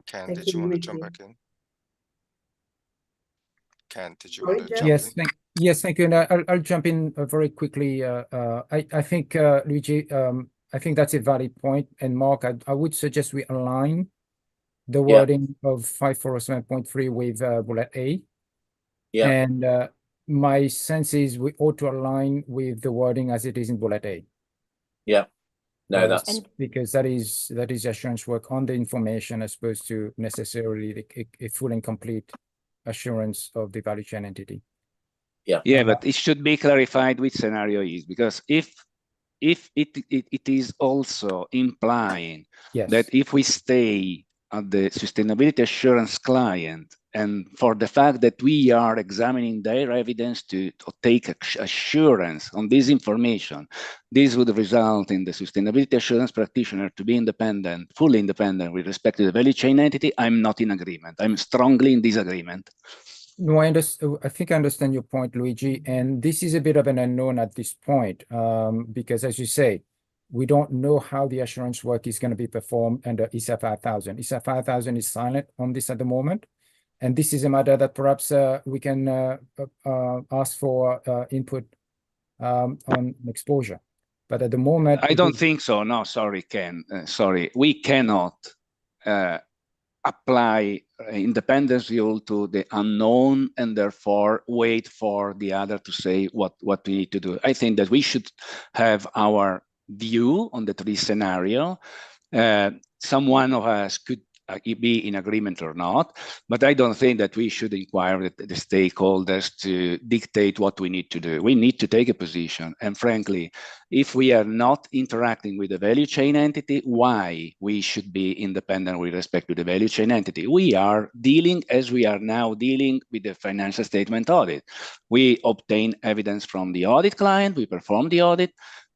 Ken, did you want to jump back in? Ken, did you Sorry, want to Jeff? jump in? Yes, thank you. And I'll jump in very quickly. I think, Luigi, I think that's a valid point. And Mark, I would suggest we align the wording of 5407.3 with bullet A. Yeah. And my sense is we ought to align with the wording as it is in bullet A. Yeah. No, that's because that is assurance work on the information as opposed to necessarily a full and complete assurance of the value chain entity. Yeah, but it should be clarified which scenario is, because if it is also implying that if we stay at the sustainability assurance client, and for the fact that we are examining their evidence to take assurance on this information, this would result in the sustainability assurance practitioner to be independent, fully independent with respect to the value chain entity. I'm not in agreement. I'm strongly in disagreement. No, I think I understand your point, Luigi, and this is a bit of an unknown at this point, because as you say, we don't know how the assurance work is going to be performed under ISA 5000. ISA 5000 is silent on this at the moment, and this is a matter that perhaps we can ask for input on exposure. But at the moment, I don't think so. No, sorry, Ken. Sorry, we cannot apply independence rule to the unknown and therefore wait for the other to say what we need to do. I think that we should have our view on the 3 scenario. Some one of us could be in agreement or not, but I don't think that we should inquire the stakeholders to dictate what we need to do. We need to take a position. And frankly, if we are not interacting with the value chain entity, why we should be independent with respect to the value chain entity? We are dealing, as we are now dealing, with the financial statement audit. We obtain evidence from the audit client, we perform the audit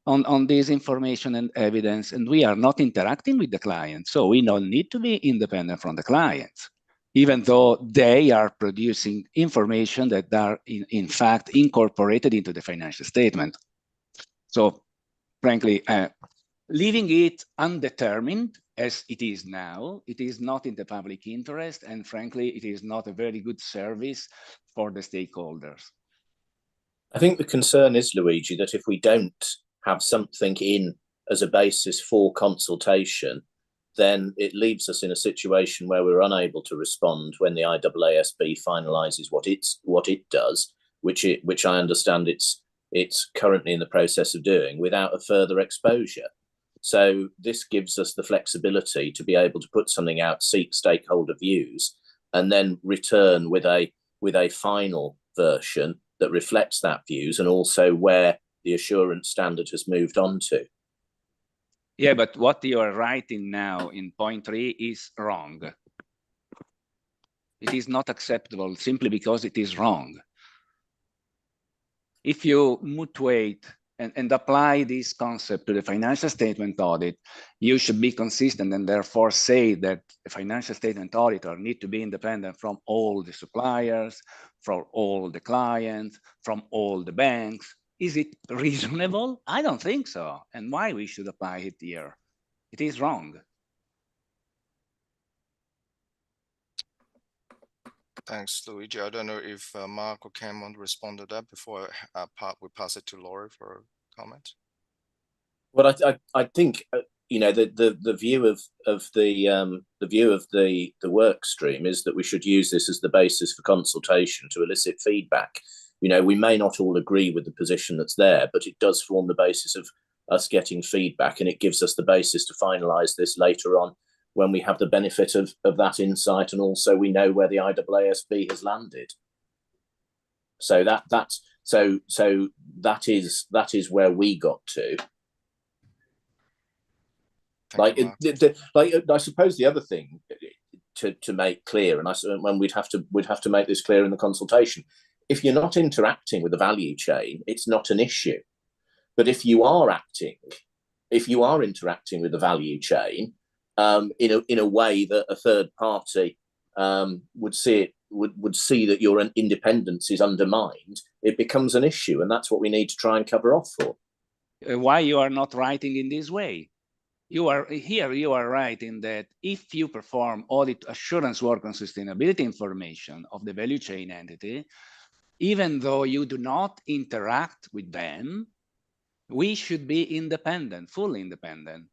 on this information and evidence, and we are not interacting with the client. So we don't need to be independent from the clients, even though they are producing information that are in fact incorporated into the financial statement. So frankly, leaving it undetermined as it is now, it is not in the public interest, and frankly, it is not a very good service for the stakeholders. I think the concern is, Luigi, that if we don't have something in as a basis for consultation, then it leaves us in a situation where we're unable to respond when the IASB finalises what it does, which I understand it's currently in the process of doing, without a further exposure. So this gives us the flexibility to be able to put something out, seek stakeholder views, and then return with a final version that reflects that views and also where the assurance standard has moved on to. Yeah, but what you are writing now in point 3 is wrong. It is not acceptable simply because it is wrong. If you mutuate and apply this concept to the financial statement audit, you should be consistent and therefore say that a financial statement auditor need to be independent from all the suppliers, from all the clients, from all the banks. Is it reasonable? I don't think so. And why we should apply it here? It is wrong. Thanks, Luigi. I don't know if Mark or Ken want to respond to that before we pass it to Laurie for a comment. Well, I think you know the view of the work stream is that we should use this as the basis for consultation to elicit feedback. You know, we may not all agree with the position that's there, but it does form the basis of us getting feedback, and it gives us the basis to finalise this later on when we have the benefit of that insight, and also we know where the IEESB has landed. So that is where we got to. Like I suppose the other thing to make clear, and when we'd have to make this clear in the consultation, if you're not interacting with the value chain, it's not an issue. But if you are interacting with the value chain in a way that a third party would see that your independence is undermined, it becomes an issue, and that's what we need to try and cover off for. Why you are not writing in this way? You are writing that if you perform audit assurance work on sustainability information of the value chain entity, even though you do not interact with them, we should be independent, fully independent.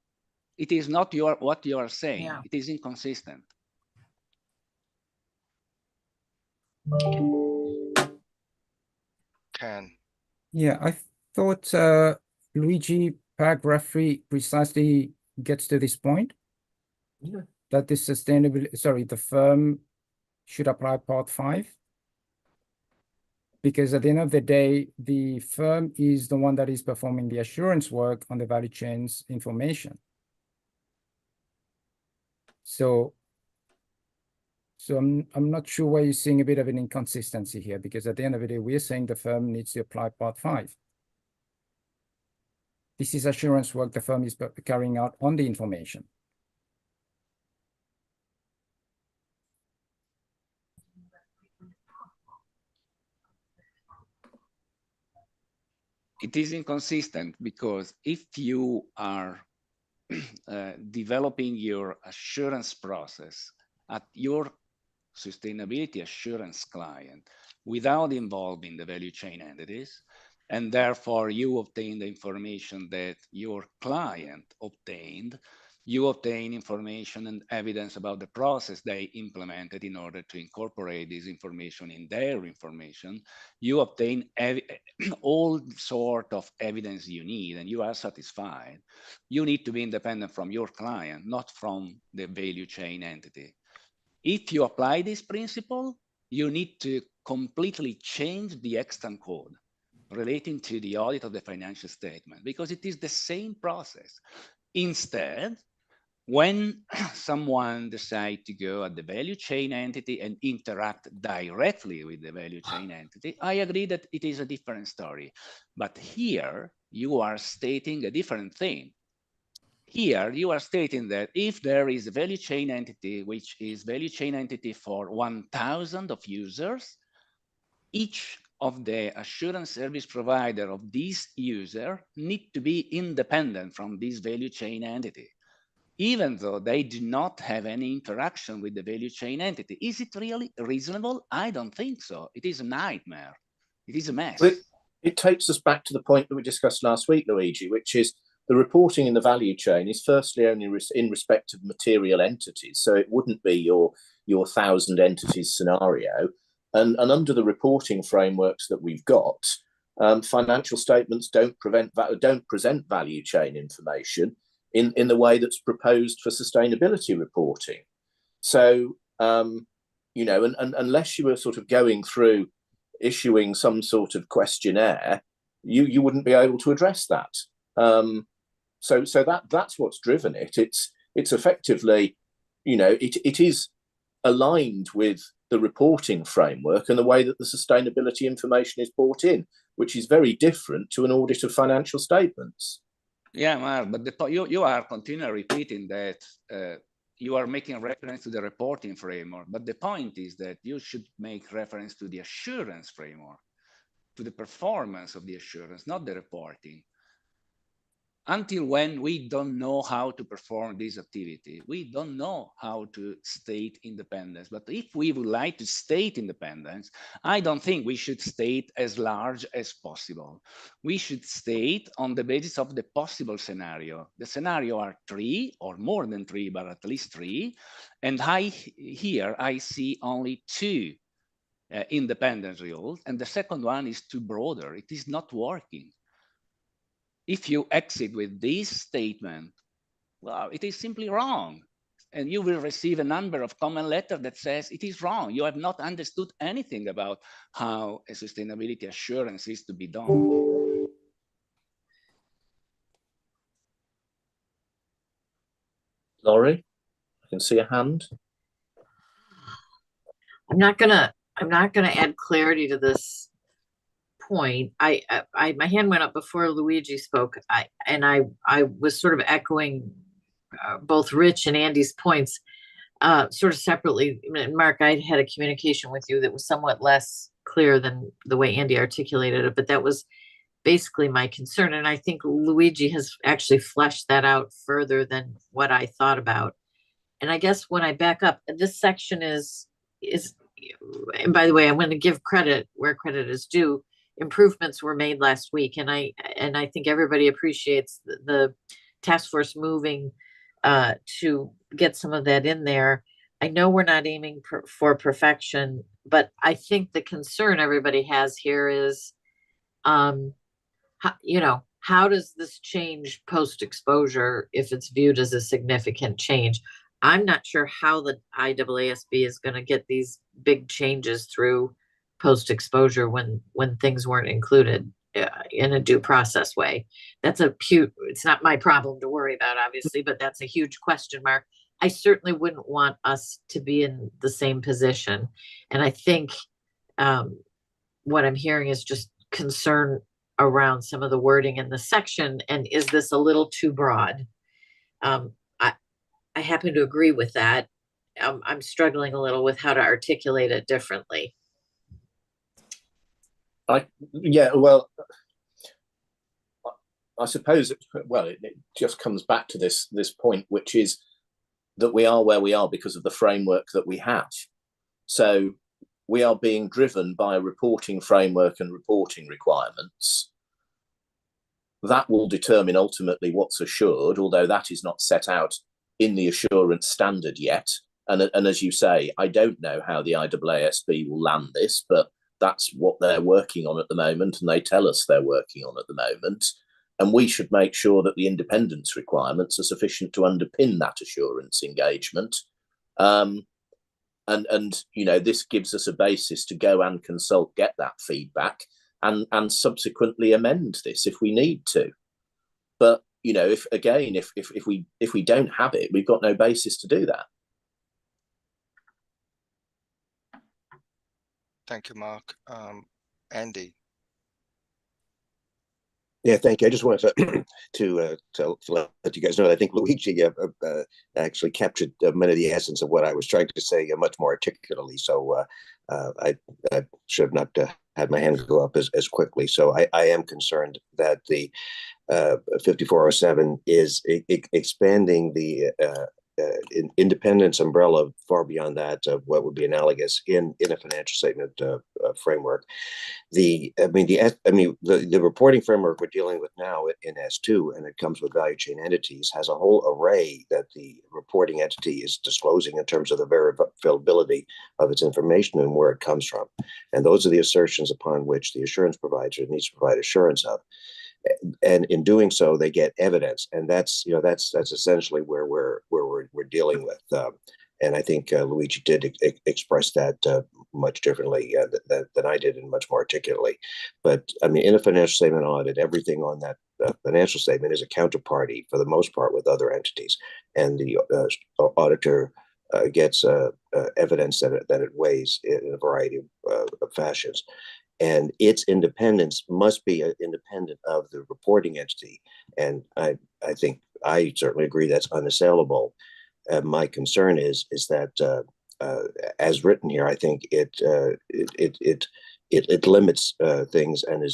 It is not what you are saying. Yeah. It is inconsistent. Ken. Yeah, I thought Luigi paragraph 3 precisely gets to this point. Yeah. That the firm should apply part 5. Because at the end of the day, the firm is the one that is performing the assurance work on the value chain's information. So I'm not sure why you're seeing a bit of an inconsistency here, because at the end of the day, we're saying the firm needs to apply part 5. This is assurance work the firm is carrying out on the information. It is inconsistent because if you are developing your assurance process at your sustainability assurance client without involving the value chain entities, and therefore you obtain the information that your client obtained, you obtain information and evidence about the process they implemented in order to incorporate this information in their information. You obtain all sort of evidence you need and you are satisfied. You need to be independent from your client, not from the value chain entity. If you apply this principle, you need to completely change the extant code relating to the audit of the financial statement, because it is the same process. Instead, when someone decides to go at the value chain entity and interact directly with the value chain entity, I agree that it is a different story. But here, you are stating a different thing. Here, you are stating that if there is a value chain entity, which is value chain entity for 1,000 of users, each of the assurance service provider of this user need to be independent from this value chain entity, even though they do not have any interaction with the value chain entity. Is it really reasonable? I don't think so. It is a nightmare. It is a mess. It takes us back to the point that we discussed last week, Luigi, which is the reporting in the value chain is firstly only in respect of material entities. So it wouldn't be your 1,000 entities scenario. And under the reporting frameworks that we've got, financial statements don't present value chain information in the way that's proposed for sustainability reporting. So, you know, and unless you were sort of going through issuing some sort of questionnaire, you wouldn't be able to address that. So that's what's driven it. It's effectively, it is aligned with the reporting framework and the way that the sustainability information is brought in, which is very different to an audit of financial statements. Yeah, Mark, but you are continually repeating that you are making reference to the reporting framework, but the point is that you should make reference to the assurance framework, to the performance of the assurance, not the reporting. Until when we don't know how to perform this activity, we don't know how to state independence. But if we would like to state independence, I don't think we should state as large as possible. We should state on the basis of the possible scenario. The scenario are 3 or more than 3, but at least 3. And here I see only 2 independence rules. And the second one is too broader. It is not working. If you exit with this statement, well, it is simply wrong. And you will receive a number of comment letters that says it is wrong. You have not understood anything about how a sustainability assurance is to be done. Laurie, I can see a hand. I'm not gonna add clarity to this point. I my hand went up before Luigi spoke. I was sort of echoing both Rich and Andy's points, sort of separately. Mark, I had a communication with you that was somewhat less clear than the way Andy articulated it, but that was basically my concern. And I think Luigi has actually fleshed that out further than what I thought about. And I guess when I back up, this section is, and by the way, I'm going to give credit where credit is due. Improvements were made last week, and I think everybody appreciates the task force moving to get some of that in there. I know we're not aiming for perfection, but I think the concern everybody has here is, how does this change post-exposure if it's viewed as a significant change? I'm not sure how the IAASB is going to get these big changes through post-exposure when things weren't included in a due process way. It's not my problem to worry about, obviously, but that's a huge question mark. I certainly wouldn't want us to be in the same position. And I think what I'm hearing is just concern around some of the wording in the section. And is this a little too broad? I happen to agree with that. I'm struggling a little with how to articulate it differently. I suppose it just comes back to this point, which is that we are where we are because of the framework that we have. So we are being driven by a reporting framework and reporting requirements. That will determine ultimately what's assured, although that is not set out in the assurance standard yet. And as you say, I don't know how the IAASB will land this, but that's what they're working on at the moment, and they tell us they're working on at the moment. And we should make sure that the independence requirements are sufficient to underpin that assurance engagement. And this gives us a basis to go and consult, get that feedback, and subsequently amend this if we need to. But if we don't have it, we've got no basis to do that. Thank you, Mark. Andy. Yeah, thank you. I just wanted to let you guys know that I think Luigi actually captured many of the essence of what I was trying to say much more articulately. So I should have not had my hand go up as quickly. So I am concerned that the 5407 is expanding the independence umbrella far beyond that of what would be analogous in a financial statement framework. The reporting framework we're dealing with now in S2, and it comes with value chain entities, has a whole array that the reporting entity is disclosing in terms of the verifiability of its information and where it comes from. And those are the assertions upon which the assurance provider needs to provide assurance of. And in doing so, they get evidence, and that's essentially where we're dealing with. And I think Luigi did express that much differently than I did, and much more articulately. But I mean, in a financial statement audit, everything on that financial statement is a counterparty for the most part with other entities, and the auditor gets evidence that it weighs in a variety of fashions. And its independence must be independent of the reporting entity. And I think I certainly agree that's unassailable. My concern is that as written here, I think it limits things and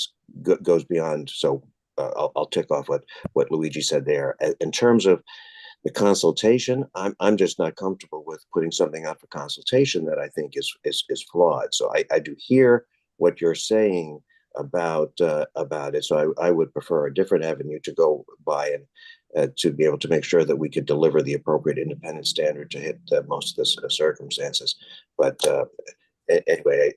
goes beyond. So I'll tick off what Luigi said there. In terms of the consultation, I'm just not comfortable with putting something out for consultation that I think is flawed. So I do hear what you're saying about it. So I would prefer a different avenue to go by and to be able to make sure that we could deliver the appropriate independent standard to hit most of the circumstances. But anyway,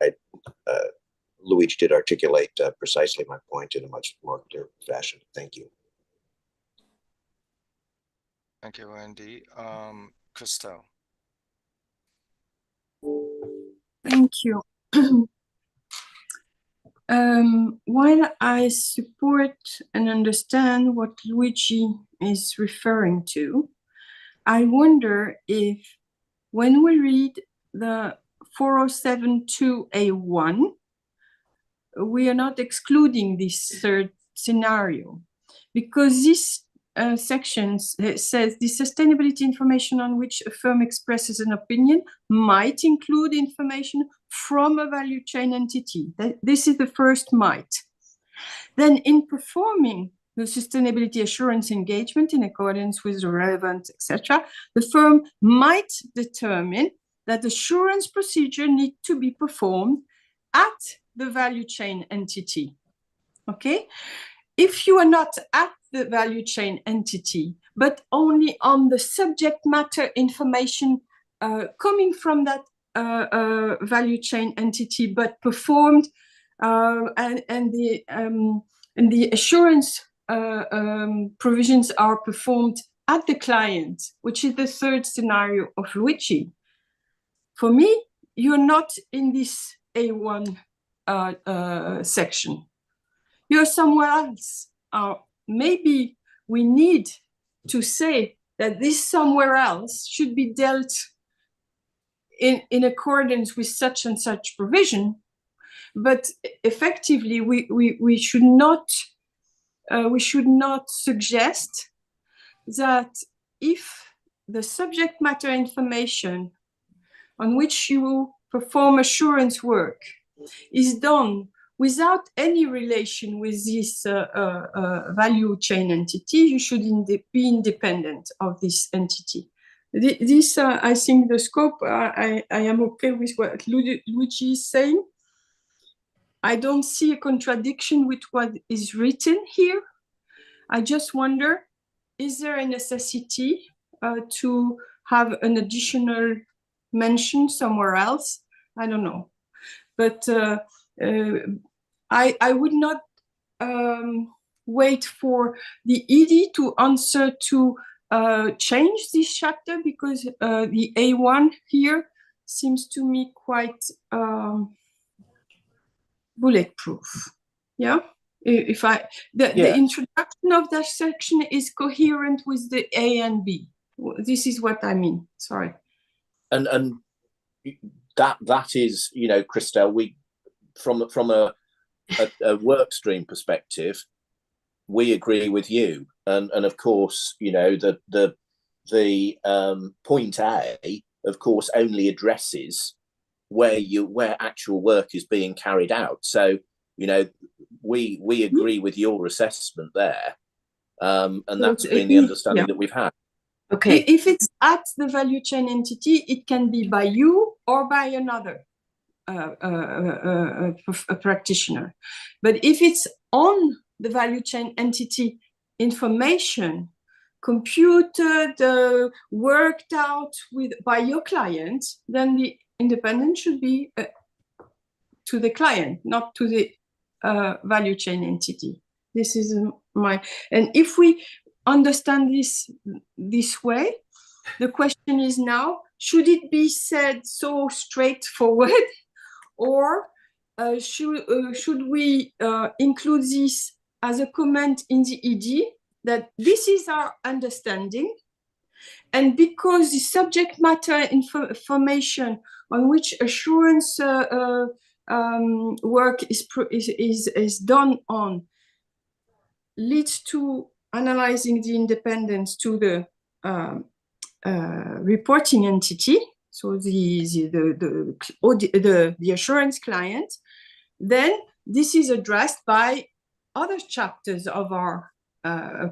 Luigi did articulate precisely my point in a much more clear fashion. Thank you. Thank you, Andy. Christelle. Thank you. While I support and understand what Luigi is referring to, I wonder if when we read the 4072A1, we are not excluding this third scenario, because this section says the sustainability information on which a firm expresses an opinion might include information from a value chain entity. This is the first might. Then in performing the sustainability assurance engagement in accordance with the relevant, etc., the firm might determine that assurance procedure need to be performed at the value chain entity. Okay? If you are not at the value chain entity, but only on the subject matter information coming from that value chain entity, but performed and the assurance provisions are performed at the client, which is the third scenario of Luigi. For me, you're not in this A1 section. You're somewhere else. Maybe we need to say that this somewhere else should be dealt in accordance with such and such provision, but effectively we should not suggest that if the subject matter information on which you perform assurance work is done without any relation with this value chain entity, you should be independent of this entity. This, I think the scope, I am okay with what Luigi is saying. I don't see a contradiction with what is written here. I just wonder, is there a necessity to have an additional mention somewhere else? I don't know. But I would not wait for the ED to answer to change this chapter, because the A1 here seems to me quite bulletproof. Yeah. The introduction of that section is coherent with the A and B. This is what I mean. Sorry. And that is, you know, Christelle, we from a work stream perspective, we agree with you, and of course, you know, the point A, of course, only addresses where actual work is being carried out. So, you know, we agree with your assessment there, and that's been the understanding that we've had. Okay. If it's at the value chain entity, it can be by you or by another a practitioner. But if it's on the value chain entity information, computed, worked out by your client, then the independence should be to the client, not to the value chain entity. This is and if we understand this way, the question is now, should it be said so straightforward, or should we include this as a comment in the ED that this is our understanding. And because the subject matter information on which assurance work is done on leads to analyzing the independence to the reporting entity, so the assurance client, then this is addressed by other chapters of our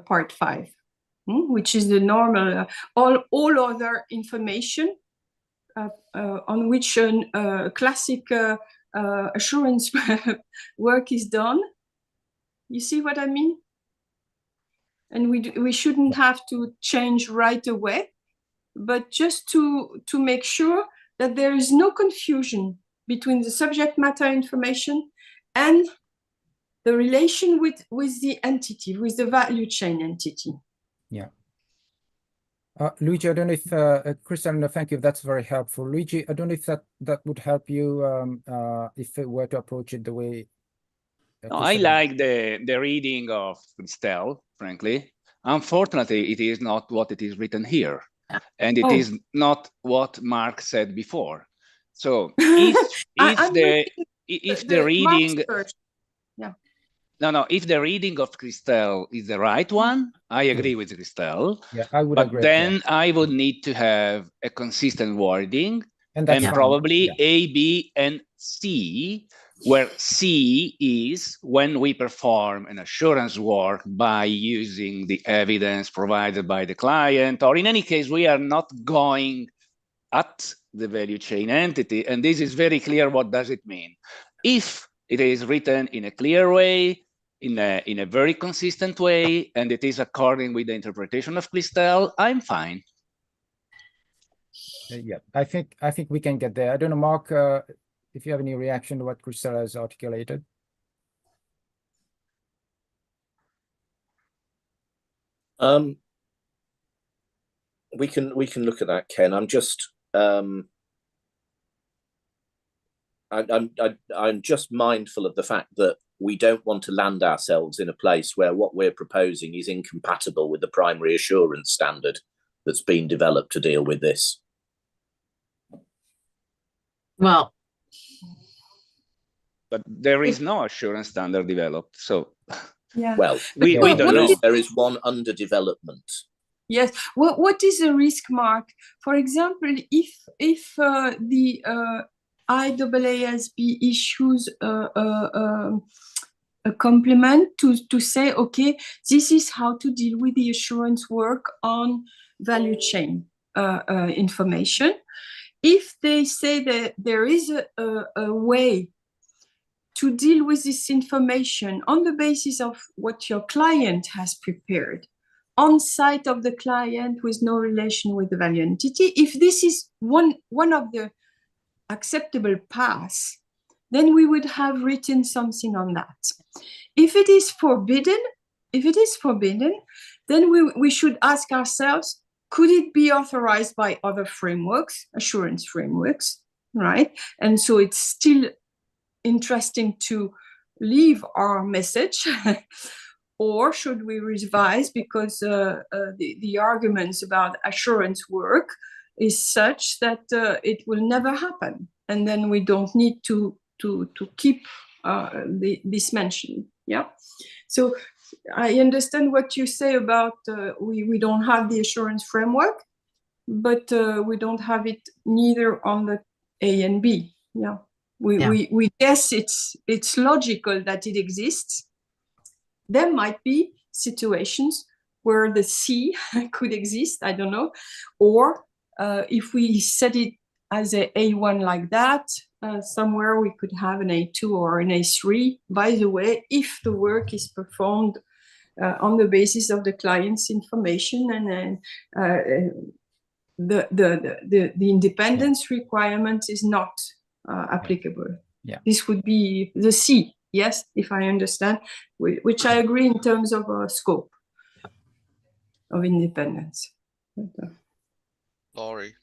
part 5, which is the normal, all other information on which classic assurance work is done. You see what I mean? And we shouldn't have to change right away, but just to make sure that there is no confusion between the subject matter information and the relation with the entity, with the value chain entity. Yeah. Luigi, I don't know if Crystal, no, thank you. That's very helpful. Luigi, I don't know if that would help you if it were to approach it the way. No, I like the reading of Christelle, frankly. Unfortunately, it is not what it is written here, and it is not what Mark said before. So if the reading, yeah. No, if the reading of Christelle is the right one, I agree with Christelle. Yeah, I would but agree. Then I would need to have a consistent wording, and that's probably A, B, and C, where C is when we perform an assurance work by using the evidence provided by the client, or in any case, we are not going at the value chain entity. And this is very clear. What does it mean? If it is written in a clear way, in a very consistent way, and it is according with the interpretation of Christelle, I'm fine. Yeah, I think we can get there. I don't know, Mark, if you have any reaction to what Christelle has articulated. We can look at that, Ken. I'm just I'm just mindful of the fact that we don't want to land ourselves in a place where what we're proposing is incompatible with the primary assurance standard that's been developed to deal with this. Well, but there is no assurance standard developed, so yeah. Well, we don't know. There is one under development. Yes. What is a risk, Mark? For example, if the IESBA issues a complement to say, okay, this is how to deal with the assurance work on value chain information. If they say that there is a way to deal with this information on the basis of what your client has prepared, on site of the client with no relation with the value entity, if this is one of the acceptable paths, then we would have written something on that. If it is forbidden, then we should ask ourselves, could it be authorized by other frameworks, assurance frameworks, right? And so it's still interesting to leave our message, or should we revise because the arguments about assurance work is such that it will never happen, and then we don't need to keep this mention. Yeah. So I understand what you say about we don't have the assurance framework, but we don't have it neither on the A and B. Yeah. We guess it's logical that it exists. There might be situations where the C could exist, I don't know, or if we set it as a A1 like that, somewhere we could have an A2 or an A3, by the way, if the work is performed on the basis of the client's information and the independence requirement is not applicable. Yeah. This would be the C, yes, if I understand, which I agree in terms of scope of independence. Laurie.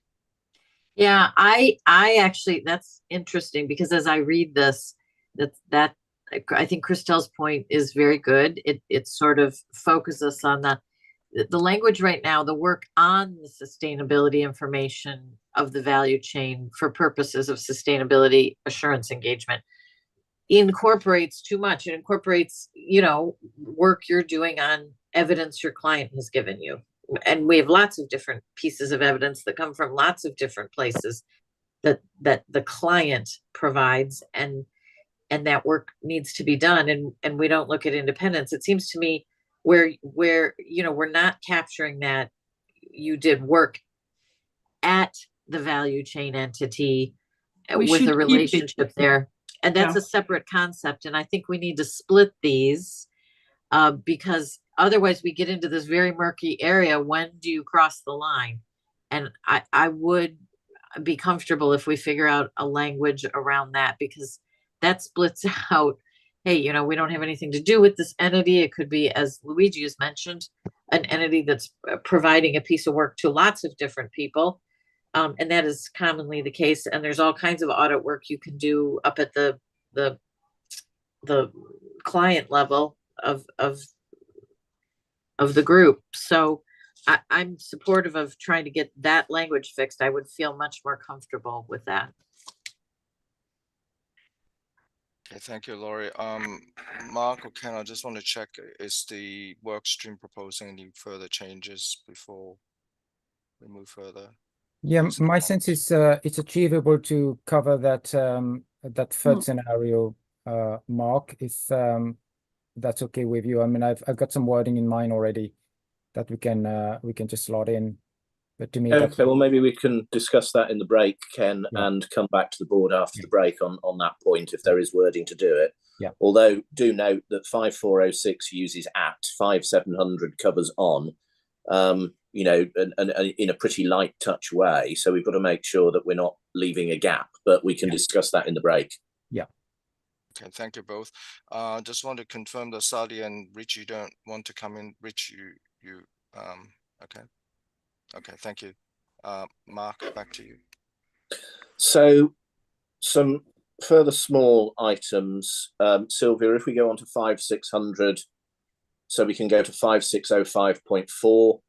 Yeah, I actually, that's interesting because as I read this, that I think Christelle's point is very good. It sort of focuses on the language right now, the work on the sustainability information of the value chain for purposes of sustainability assurance engagement incorporates too much. It incorporates, work you're doing on evidence your client has given you. And we have lots of different pieces of evidence that come from lots of different places that the client provides, and that work needs to be done. And we don't look at independence. It seems to me where we're not capturing that you did work at the value chain entity with a relationship there. And that's a separate concept. And I think we need to split these because otherwise we get into this very murky area. When do you cross the line? And I would be comfortable if we figure out a language around that, because that splits out, hey, we don't have anything to do with this entity. It could be, as Luigi has mentioned, an entity that's providing a piece of work to lots of different people. And that is commonly the case. And there's all kinds of audit work you can do up at the client level of the group. So I'm supportive of trying to get that language fixed. I would feel much more comfortable with that. Okay, thank you, Laurie. Mark or Ken, I just want to check, is the work stream proposing any further changes before we move further? Yeah, my sense is it's achievable to cover that that third scenario, Mark, if that's okay with you. I mean, I've got some wording in mind already that we can just slot in. But to me, okay, well, maybe we can discuss that in the break, Ken, Yeah. and come back to the board after the break on that point if there is wording to do it. Yeah. Although, do note that 5406 uses at, 5700 covers on, and in a pretty light touch way. So we've got to make sure that we're not leaving a gap, but we can discuss that in the break. Yeah. Okay, thank you both. Just want to confirm that Sally and Rich, you don't want to come in. Rich, you okay. Okay, thank you. Mark, back to you. So some further small items. Sylvia, if we go on to 5600, so we can go to 5605.4.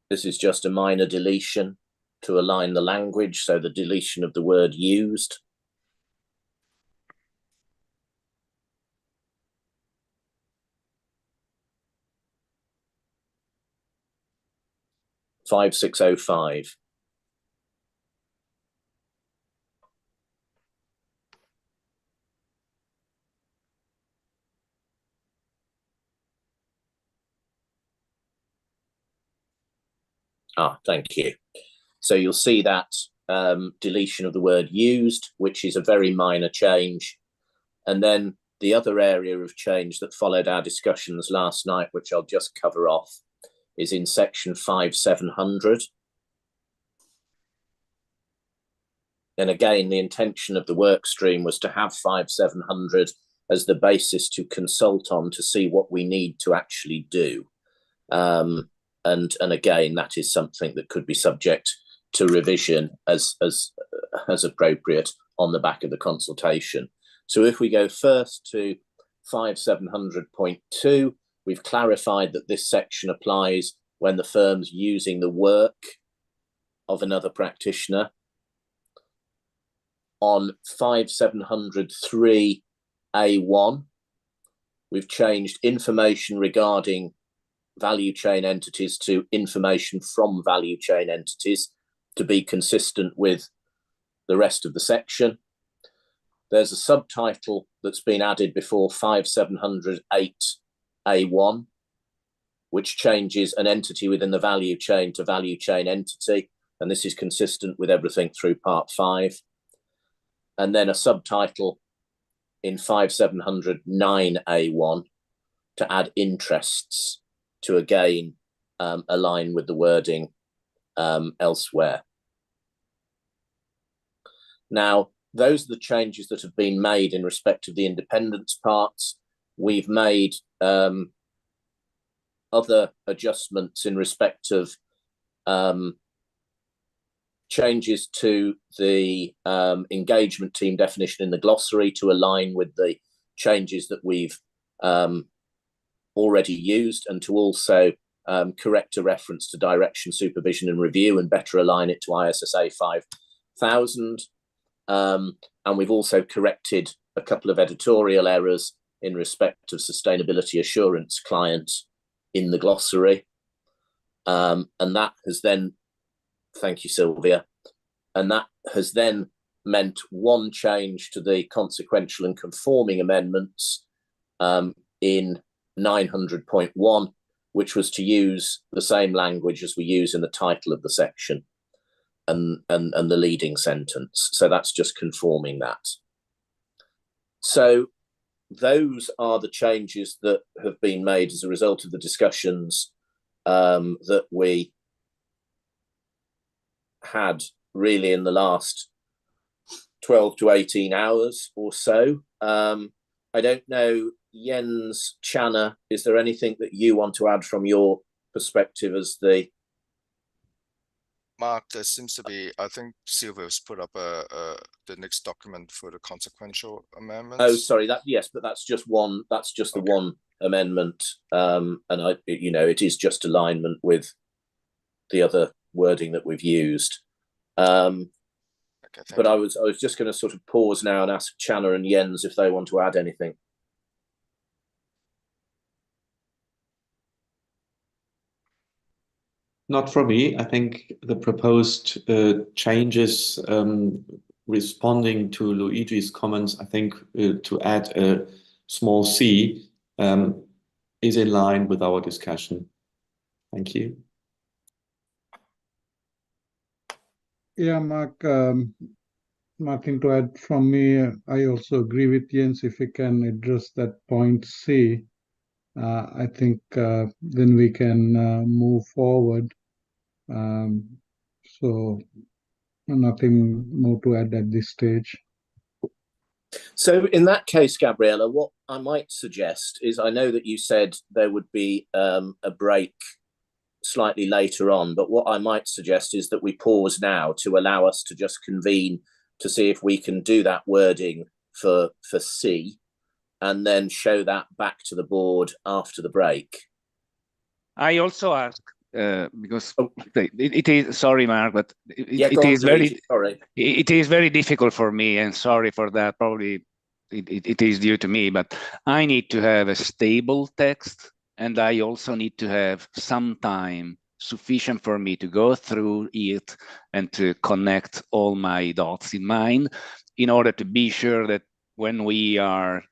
This is just a minor deletion to align the language, so the deletion of the word used. Five, 5605. Thank you. So you'll see that deletion of the word used, which is a very minor change. And then the other area of change that followed our discussions last night, which I'll just cover off, is in section 5700. And again, the intention of the work stream was to have 5700 as the basis to consult on to see what we need to actually do. And again, that is something that could be subject to revision as appropriate on the back of the consultation. So if we go first to 5700.2, we've clarified that this section applies when the firm's using the work of another practitioner. On 5703A1, we've changed information regarding value chain entities to information from value chain entities to be consistent with the rest of the section. There's a subtitle that's been added before 5708A1, which changes an entity within the value chain to value chain entity. And this is consistent with everything through part 5. And then a subtitle in 5709A1 to add interests to again align with the wording elsewhere. Now, those are the changes that have been made in respect of the independence parts. We've made other adjustments in respect of changes to the engagement team definition in the glossary to align with the changes that we've already used, and to also correct a reference to direction, supervision and review and better align it to ISSA 5000. And we've also corrected a couple of editorial errors in respect of sustainability assurance client in the glossary. And that has then, thank you, Sylvia, and that has then meant one change to the consequential and conforming amendments in 900.1, which was to use the same language as we use in the title of the section and the leading sentence. So that's just conforming that. So those are the changes that have been made as a result of the discussions that we had really in the last 12 to 18 hours or so. I don't know, Jens, Channa, is there anything that you want to add from your perspective as the... Mark, there seems to be, I think Sylvia's put up the next document for the consequential amendments. Oh, sorry, yes, but that's just one, that's just the one amendment. And it is just alignment with the other wording that we've used. But I was just going to sort of pause now and ask Channa and Jens if they want to add anything. Not for me. I think the proposed changes responding to Luigi's comments, I think to add a small c is in line with our discussion. Thank you. Yeah, Mark, nothing to add from me. I also agree with Jens. If we can address that point C, I think then we can move forward. So nothing more to add at this stage. So in that case, Gabriella, what I might suggest is, I know that you said there would be a break slightly later on, but what I might suggest is that we pause now to allow us to just convene to see if we can do that wording for C, and then show that back to the board after the break. I also ask because it is, sorry, Mark, but it is very difficult for me, and sorry for that. Probably it is due to me, but I need to have a stable text, and I also need to have some time sufficient for me to go through it and to connect all my dots in mind, in order to be sure that when we are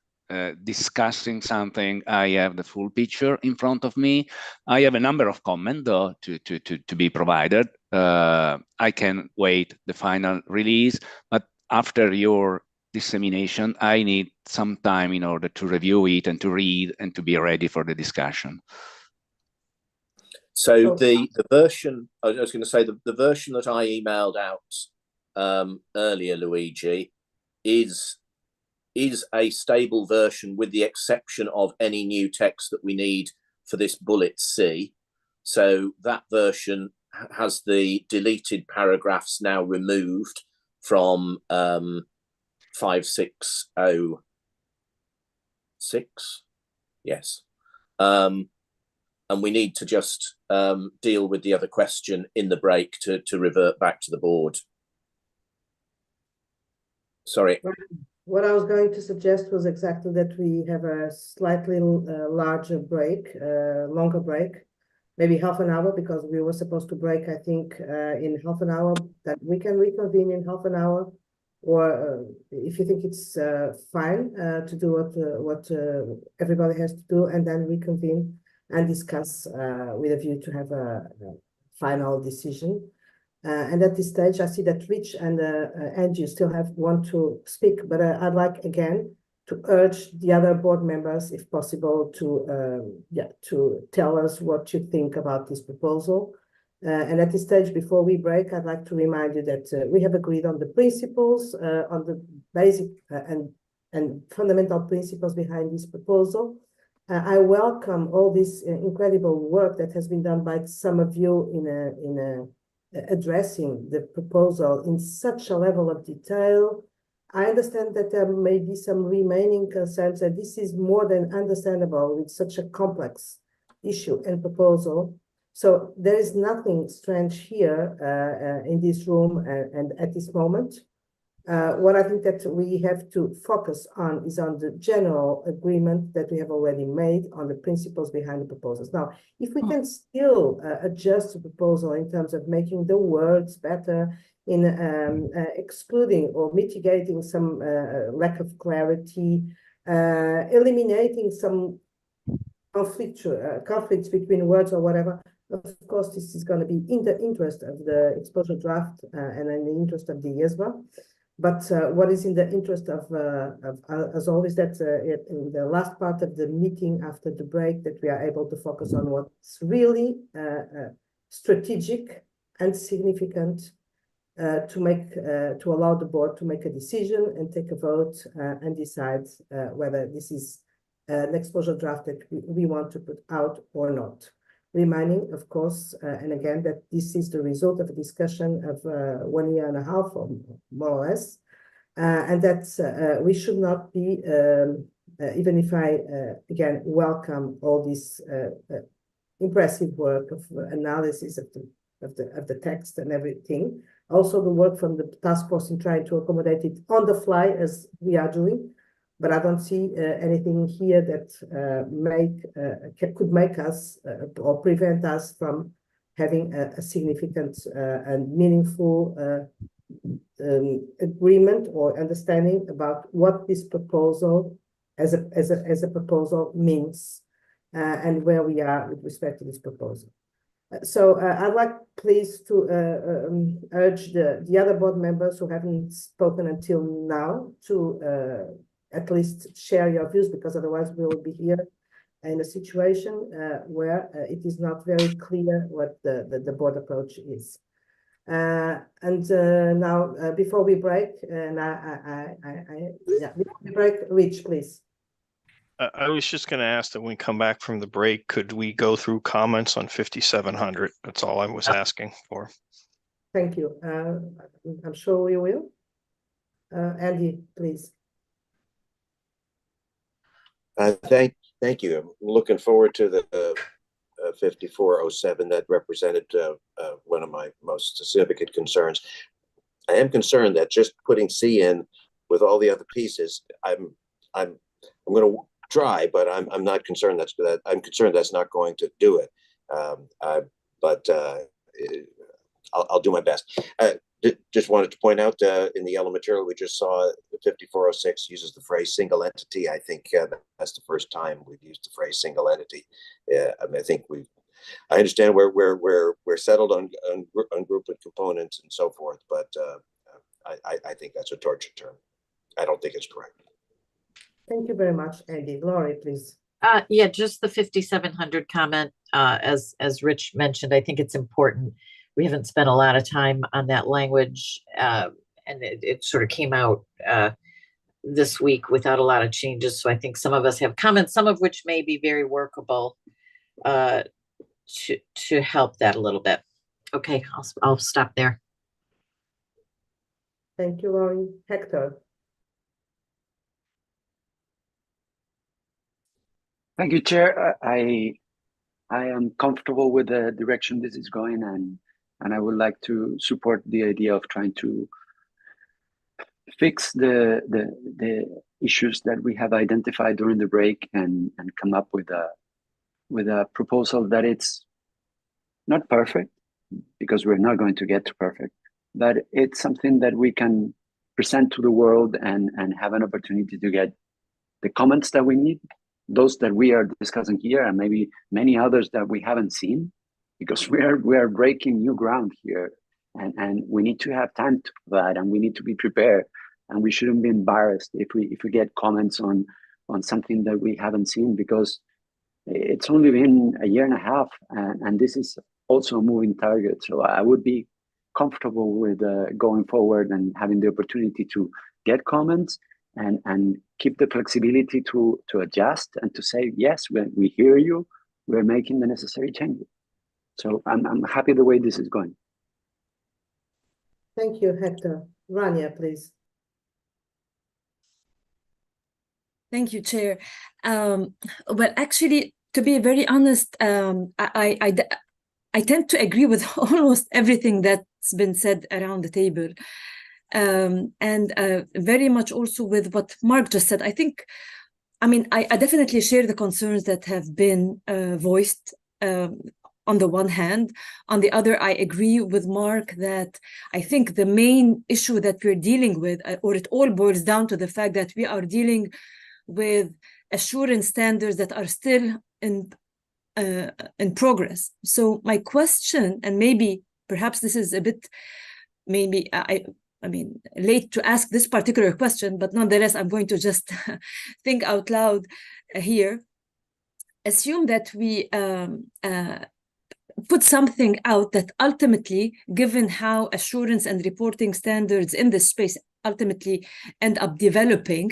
discussing something, I have the full picture in front of me. I have a number of comments though to be provided. I can wait the final release, but after your dissemination, I need some time in order to review it and to read and to be ready for the discussion. So the version, I was going to say, the version that I emailed out earlier, Luigi, is a stable version with the exception of any new text that we need for this bullet C. So that version has the deleted paragraphs now removed from 5606. Yes. And we need to just deal with the other question in the break to revert back to the board. Sorry. What I was going to suggest was exactly that we have a slightly larger break, longer break, maybe half an hour, because we were supposed to break, I think, in half an hour, that we can reconvene in half an hour. Or if you think it's fine to do what everybody has to do, and then reconvene and discuss with a view to have a final decision. And at this stage, I see that Rich and Angie still want to speak, but I'd like again to urge the other board members, if possible, to tell us what you think about this proposal. And at this stage, before we break, I'd like to remind you that we have agreed on the principles, on the basic and fundamental principles behind this proposal. I welcome all this incredible work that has been done by some of you addressing the proposal in such a level of detail. I understand that there may be some remaining concerns, and this is more than understandable with such a complex issue and proposal. So there is nothing strange here in this room and at this moment. What I think that we have to focus on is on the general agreement that we have already made on the principles behind the proposals. Now, if we can still adjust the proposal in terms of making the words better, in excluding or mitigating some lack of clarity, eliminating some conflicts between words or whatever, of course, this is going to be in the interest of the exposure draft and in the interest of the IESBA. But what is in the interest of as always, that in the last part of the meeting after the break, that we are able to focus on what's really strategic and significant to allow the board to make a decision and take a vote and decide whether this is an exposure draft that we want to put out or not. Reminding, of course, and again, that this is the result of a discussion of 1 year and a half, or more or less, and that we should not be, even if I, again, welcome all this impressive work of analysis of the text and everything, also the work from the task force in trying to accommodate it on the fly as we are doing. But I don't see anything here that could make us or prevent us from having a significant and meaningful agreement or understanding about what this proposal as a proposal means and where we are with respect to this proposal. So I'd like, please, to urge the other board members who haven't spoken until now to at least share your views, because otherwise we will be here in a situation where it is not very clear what the board approach is. Now, before we break, Rich, please. I was just going to ask that when we come back from the break, could we go through comments on 5700? That's all I was asking for. Thank you. I'm sure we will. Andy, please. Thank you. I'm looking forward to the 5407 that represented one of my most significant concerns. I am concerned that just putting C in with all the other pieces, I'm going to try, but I'm not concerned I'm concerned that's not going to do it. I'll do my best. Just wanted to point out in the yellow material we just saw, the 5406 uses the phrase single entity. I think that's the first time we've used the phrase single entity. I mean, I understand we're settled on group and components and so forth, but I think that's a tortured term. I don't think it's correct. Thank you very much, Andy. Laurie, please. Yeah, just the 5700 comment, as Rich mentioned, I think it's important. We haven't spent a lot of time on that language, and it sort of came out this week without a lot of changes. So I think some of us have comments, some of which may be very workable to help that a little bit. Okay, I'll stop there. Thank you, Laurie. Hector. Thank you, Chair. I am comfortable with the direction this is going, and I would like to support the idea of trying to fix the issues that we have identified during the break and come up with a proposal that it's not perfect, because we're not going to get to perfect, but it's something that we can present to the world and have an opportunity to get the comments that we need, those that we are discussing here, and maybe many others that we haven't seen, because we are breaking new ground here, and we need to have time to that, and we need to be prepared, and we shouldn't be embarrassed if we get comments on something that we haven't seen, because it's only been a year and a half, and this is also a moving target. So I would be comfortable with going forward and having the opportunity to get comments and keep the flexibility to adjust and to say, yes, we hear you, we're making the necessary changes. So I'm happy the way this is going. Thank you, Hector. Rania, please. Thank you, Chair. Well, actually, to be very honest, I tend to agree with almost everything that's been said around the table. And very much also with what Mark just said. I mean, I definitely share the concerns that have been voiced on the one hand. On the other, I agree with Mark that I think the main issue that we're dealing with, or it all boils down to the fact that we are dealing with assurance standards that are still in progress. So my question, and maybe perhaps this is a bit, maybe I mean, late to ask this particular question, but nonetheless, I'm going to just think out loud here. Assume that we put something out that ultimately, given how assurance and reporting standards in this space ultimately end up developing,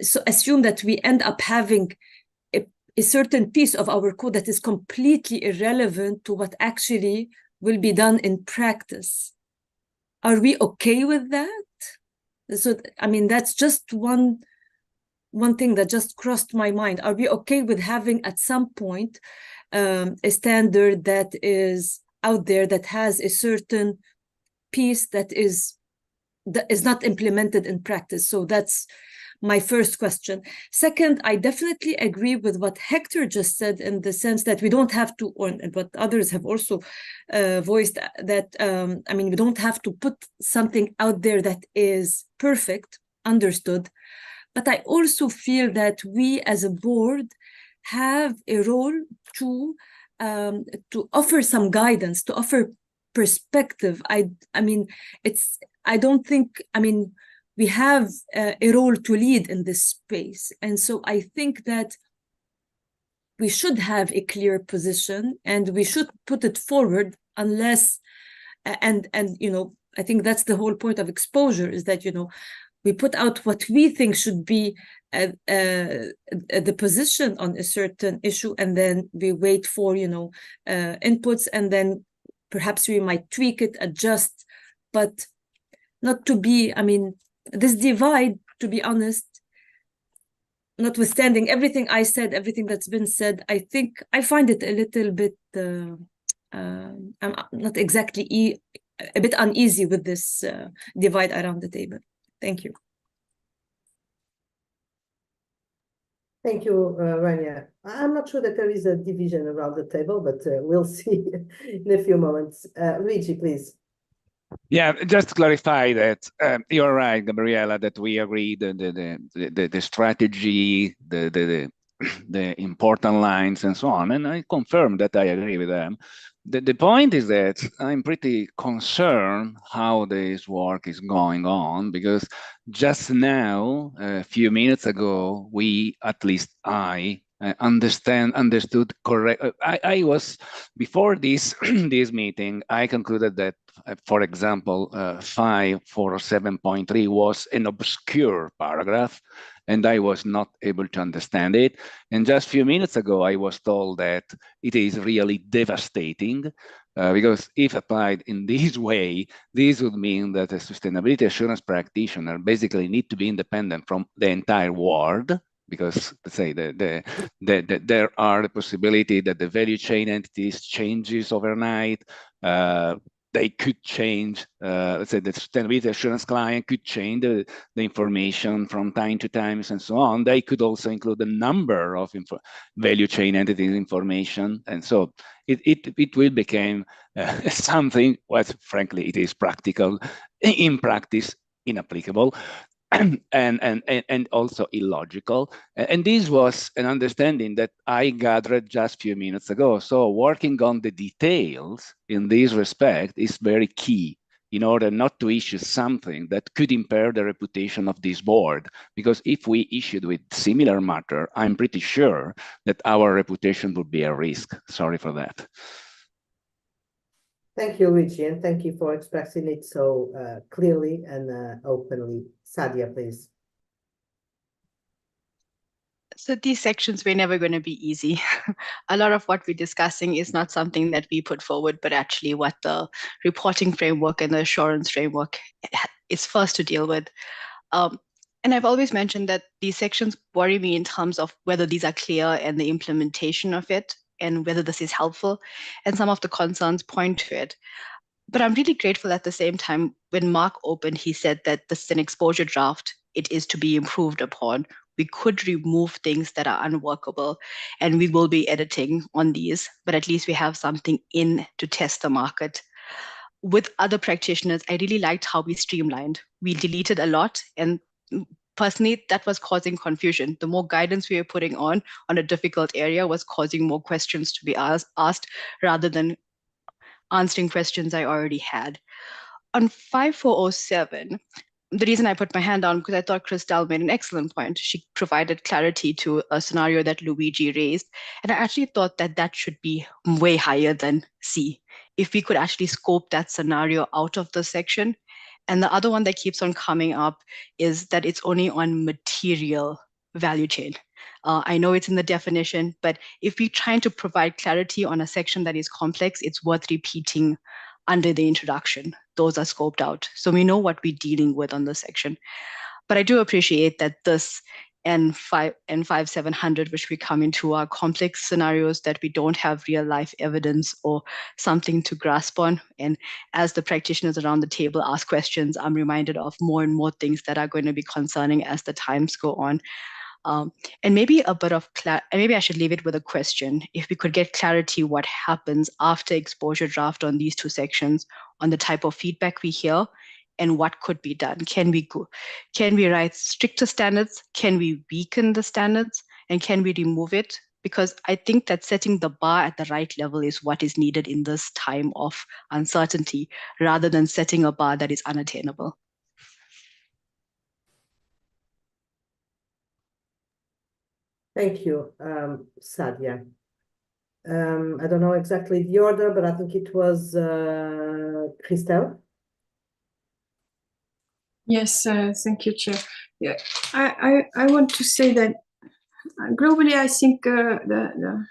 so assume that we end up having a certain piece of our code that is completely irrelevant to what actually will be done in practice. Are we okay with that? So, I mean, that's just one thing that just crossed my mind. Are we okay with having at some point a standard that is out there that has a certain piece that is not implemented in practice? So that's my first question. Second, I definitely agree with what Hector just said in the sense that we don't have to, or what others have also voiced, that, I mean, we don't have to put something out there that is perfect, understood. But I also feel that we as a board have a role to offer some guidance, to offer perspective. I mean, I don't think, I mean, we have a role to lead in this space. And so I think that we should have a clear position and we should put it forward unless, and you know, I think that's the whole point of exposure, is that, you know, we put out what we think should be the position on a certain issue, and then we wait for, you know, inputs, and then perhaps we might tweak it, adjust, but not to be, I mean, this divide, to be honest, notwithstanding everything I said, everything that's been said, I think I find it a little bit, I'm not exactly a bit uneasy with this divide around the table. Thank you. Thank you, Rania. I'm not sure that there is a division around the table, but we'll see in a few moments. Luigi, please. Yeah, just to clarify that you're right, Gabriela, that we agree the strategy, the important lines and so on, and I confirm that I agree with them. The point is that I'm pretty concerned how this work is going on, because just now, a few minutes ago, we, at least I, understood correct. I was, before this this meeting, I concluded that, for example, 547.3 was an obscure paragraph, and I was not able to understand it. And just a few minutes ago, I was told that it is really devastating, because if applied in this way, this would mean that a sustainability assurance practitioner basically need to be independent from the entire world, because let's say there are the possibility that the value chain entities changes overnight. They could change, let's say the sustainability assurance client could change the information from time to time and so on. They could also include the number of value chain entities information. And so it will become something what, frankly, it is practical, in practice, inapplicable. And also illogical. And this was an understanding that I gathered just a few minutes ago. So working on the details in this respect is very key in order not to issue something that could impair the reputation of this board. Because if we issued with similar matter, I'm pretty sure that our reputation would be at risk. Sorry for that. Thank you, Luigi, and thank you for expressing it so clearly and openly. Sadia, please. So these sections were never going to be easy. A lot of what we're discussing is not something that we put forward, but actually what the reporting framework and the assurance framework is first to deal with. And I've always mentioned that these sections worry me in terms of whether these are clear and the implementation of it and whether this is helpful. And some of the concerns point to it. But I'm really grateful at the same time, when Mark opened, he said that this is an exposure draft. It is to be improved upon. We could remove things that are unworkable, and we will be editing on these, but at least we have something in to test the market. With other practitioners, I really liked how we streamlined. We deleted a lot, and personally, that was causing confusion. The more guidance we were putting on a difficult area was causing more questions to be asked rather than answering questions I already had. On 5407, the reason I put my hand down because I thought Christelle made an excellent point. She provided clarity to a scenario that Luigi raised. And I actually thought that that should be way higher than C. If we could actually scope that scenario out of the section. And the other one that keeps on coming up is that it's only on material value chain. I know it's in the definition, but if we're trying to provide clarity on a section that is complex, it's worth repeating under the introduction. Those are scoped out. So we know what we're dealing with on the section. But I do appreciate that this and 5700, which we come into, are complex scenarios that we don't have real life evidence or something to grasp on. And as the practitioners around the table ask questions, I'm reminded of more and more things that are going to be concerning as the times go on. And maybe a bit of maybe I should leave it with a question. If we could get clarity what happens after exposure draft on these two sections, on the type of feedback we hear and what could be done. Can we write stricter standards? Can we weaken the standards? And can we remove it? Because I think that setting the bar at the right level is what is needed in this time of uncertainty, rather than setting a bar that is unattainable. Thank you, Sadia. I don't know exactly the order, but I think it was Christelle. Yes, thank you, Chair. Yeah, I want to say that globally, I think the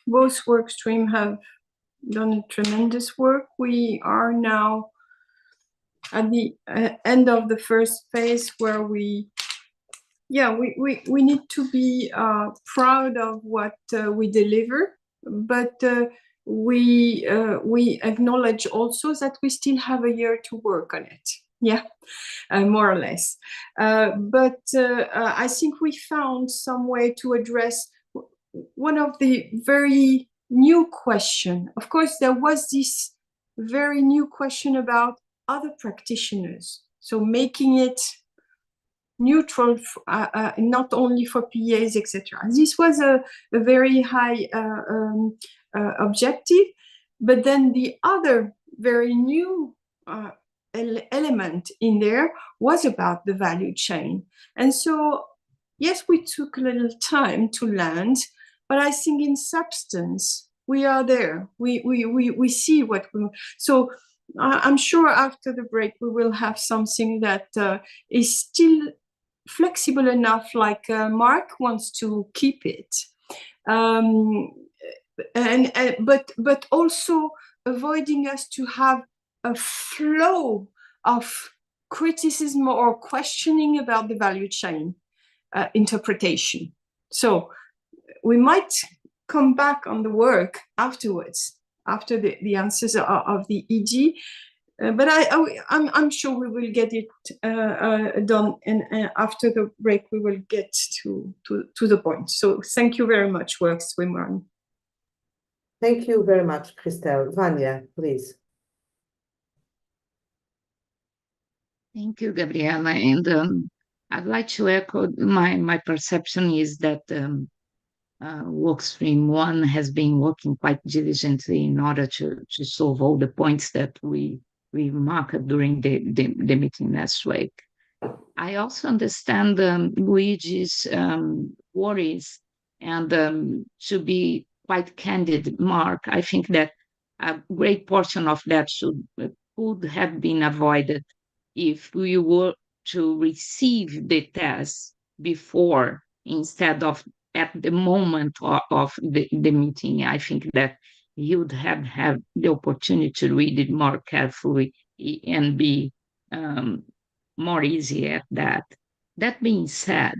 both work stream have done tremendous work. We are now at the end of the first phase where we need to be proud of what we deliver, but we acknowledge also that we still have a year to work on it. Yeah, more or less. But I think we found some way to address one of the very new question. Of course, there was this very new question about other practitioners. So making it neutral, not only for PAs, etc. This was a very high objective, but then the other very new element in there was about the value chain. And so, yes, we took a little time to land, but I think in substance, we are there. We see what we, so I'm sure after the break, we will have something that is still flexible enough, like Mark wants to keep it, but also avoiding us to have a flow of criticism or questioning about the value chain interpretation. So we might come back on the work afterwards, after the answers of the EG. But I'm sure we will get it done, and after the break we will get to the point. So thank you very much, Work Stream. Thank you very much, Christelle. Vanya, please. Thank you, Gabriela. And I'd like to echo my perception is that Workstream 1 has been working quite diligently in order to solve all the points that we marked during the meeting last week. I also understand Luigi's worries, and to be quite candid, Mark, I think that a great portion of that could have been avoided if we were to receive the test before instead of at the moment of the meeting. I think that he would have had the opportunity to read it more carefully and be more easy at that. That being said,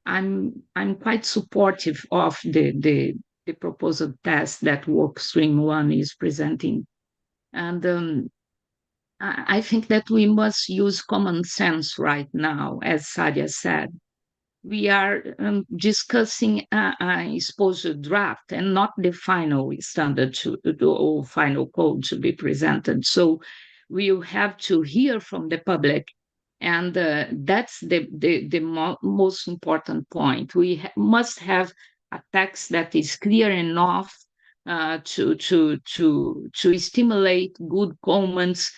I'm quite supportive of the proposed test that Workstream 1 is presenting. And I think that we must use common sense right now, as Sadia said. We are discussing a exposure draft and not the final standard or final code to be presented. So we'll have to hear from the public, and that's the most important point. We must have a text that is clear enough to stimulate good comments,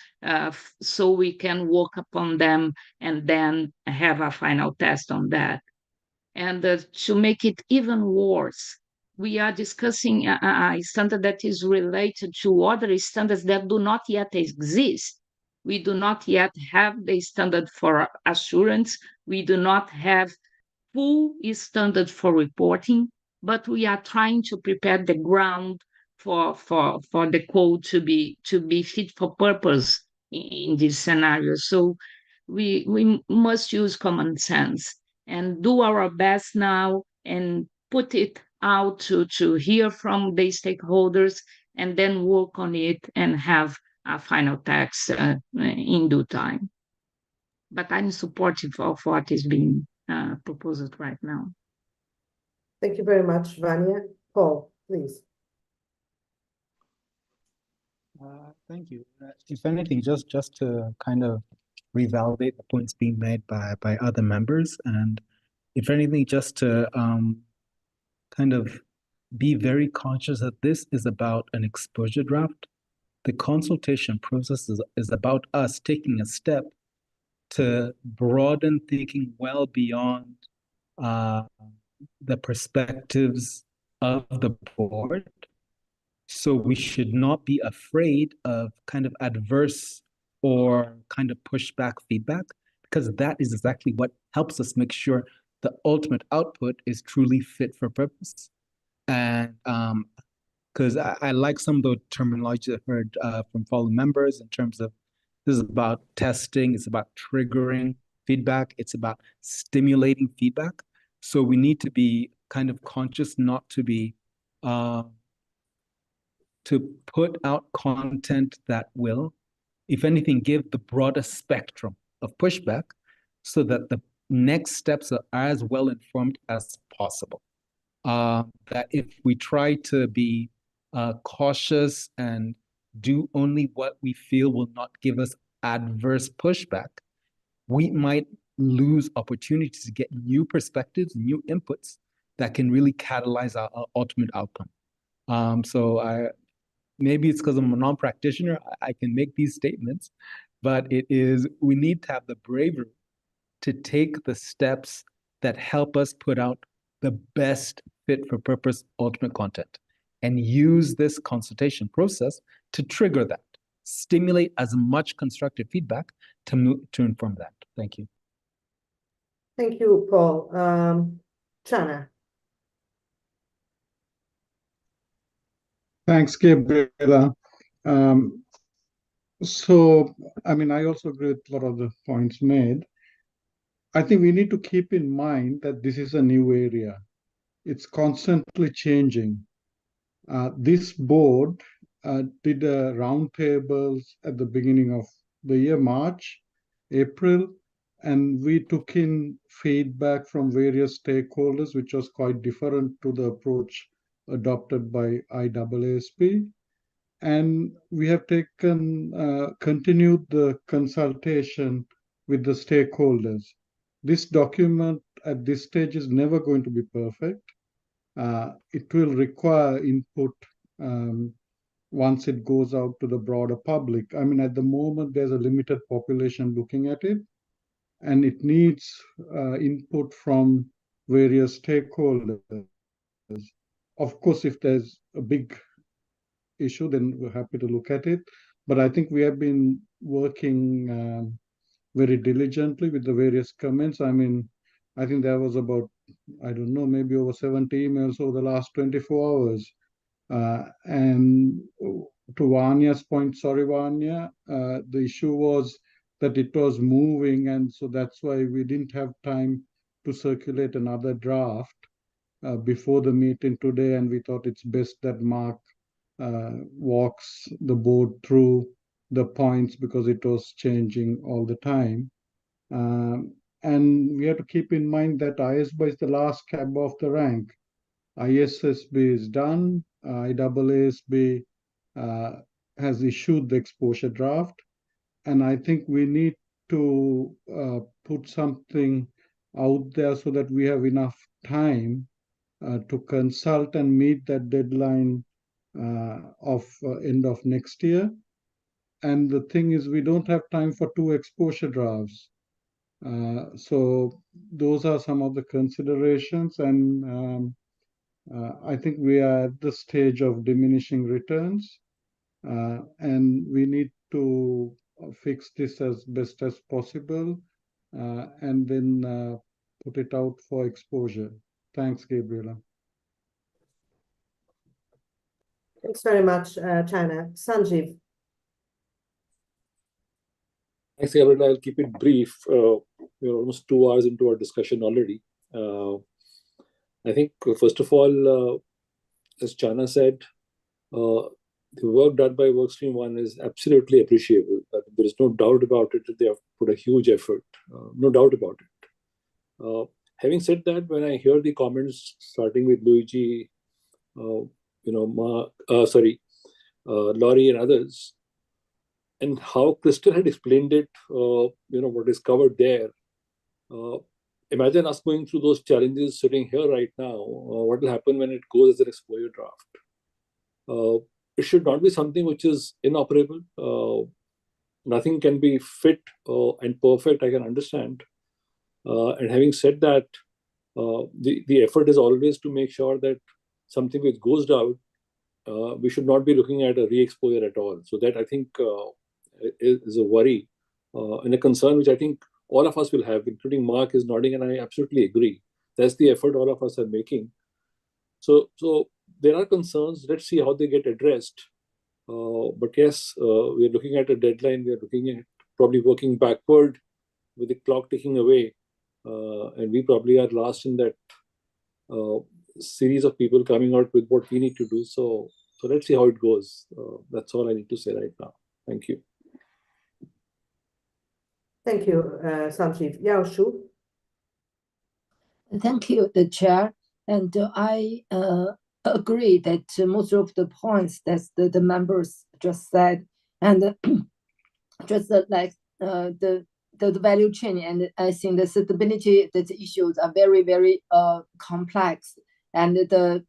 so we can work upon them and then have a final test on that. And to make it even worse, we are discussing a standard that is related to other standards that do not yet exist. We do not yet have the standard for assurance. We do not have full standard for reporting, but we are trying to prepare the ground for the code to be fit for purpose in this scenario. So we must use common sense and do our best now and put it out to hear from the stakeholders and then work on it and have a final text in due time. But I'm supportive of what is being proposed right now. Thank you very much, Vanya. Paul, please. Thank you. If anything, just to kind of revalidate the points being made by other members, and if anything, just to kind of be very conscious that this is about an exposure draft. The consultation process is about us taking a step to broaden thinking well beyond the perspectives of the board. So we should not be afraid of kind of adverse or kind of pushback feedback, because that is exactly what helps us make sure the ultimate output is truly fit for purpose. And because I like some of the terminology I've heard from fellow members in terms of this is about testing, it's about triggering feedback, it's about stimulating feedback. So we need to be kind of conscious not to be to put out content that will, if anything, give the broadest spectrum of pushback so that the next steps are as well informed as possible. That if we try to be cautious and do only what we feel will not give us adverse pushback, we might lose opportunities to get new perspectives, new inputs that can really catalyze our ultimate outcome. So maybe it's because I'm a non-practitioner, I can make these statements, but we need to have the bravery to take the steps that help us put out the best fit for purpose ultimate content and use this consultation process to trigger that, stimulate as much constructive feedback to inform that. Thank you. Thank you, Paul. Chana. Thanks, Gabriela. So, I mean, I also agree with a lot of the points made. I think we need to keep in mind that this is a new area. It's constantly changing. This board did a roundtables at the beginning of the year, March, April, and we took in feedback from various stakeholders, which was quite different to the approach adopted by IESB. And we have continued the consultation with the stakeholders. This document at this stage is never going to be perfect. It will require input once it goes out to the broader public. I mean, at the moment, there's a limited population looking at it, and it needs input from various stakeholders. Of course, if there's a big issue, then we're happy to look at it. But I think we have been working very diligently with the various comments. I mean, I think there was about I don't know, maybe over 70 emails over the last 24 hours. And to Vanya's point, sorry, Vanya, the issue was that it was moving, and so that's why we didn't have time to circulate another draft before the meeting today, and we thought it's best that Mark walks the board through the points because it was changing all the time. And we have to keep in mind that IESBA is the last cab off the rank. IESBA is done. IEESB has issued the exposure draft. And I think we need to put something out there so that we have enough time to consult and meet that deadline of end of next year. And the thing is, we don't have time for 2 exposure drafts. So those are some of the considerations, and I think we are at the stage of diminishing returns, and we need to fix this as best as possible, and then put it out for exposure. Thanks, Gabriela. Thanks very much, China. Sanjeev. Thanks, Gabriela. I'll keep it brief. We're almost 2 hours into our discussion already. I think, first of all, as Chana said, the work done by Workstream 1 is absolutely appreciable. There is no doubt about it that they have put a huge effort. No doubt about it. Having said that, when I hear the comments starting with Luigi, Laurie and others, and how Crystal had explained it, what is covered there. Imagine us going through those challenges sitting here right now. What will happen when it goes as an exposure draft? It should not be something which is inoperable. Nothing can be fit and perfect, I can understand. And having said that, the effort is always to make sure that something which goes out, we should not be looking at a re-exposure at all. So that, I think, is a worry and a concern which I think all of us will have, including Mark is nodding, and I absolutely agree. That's the effort all of us are making. So there are concerns. Let's see how they get addressed. But yes, we're looking at a deadline. We're looking at probably working backward with the clock ticking away. And we probably are last in that series of people coming out with what we need to do. So let's see how it goes. That's all I need to say right now. Thank you. Thank you, Sanjeev. Yao Shu. Thank you, the chair. And I agree that most of the points that the members just said, and just like the value chain, and I think the sustainability, the issues are very, very complex, and the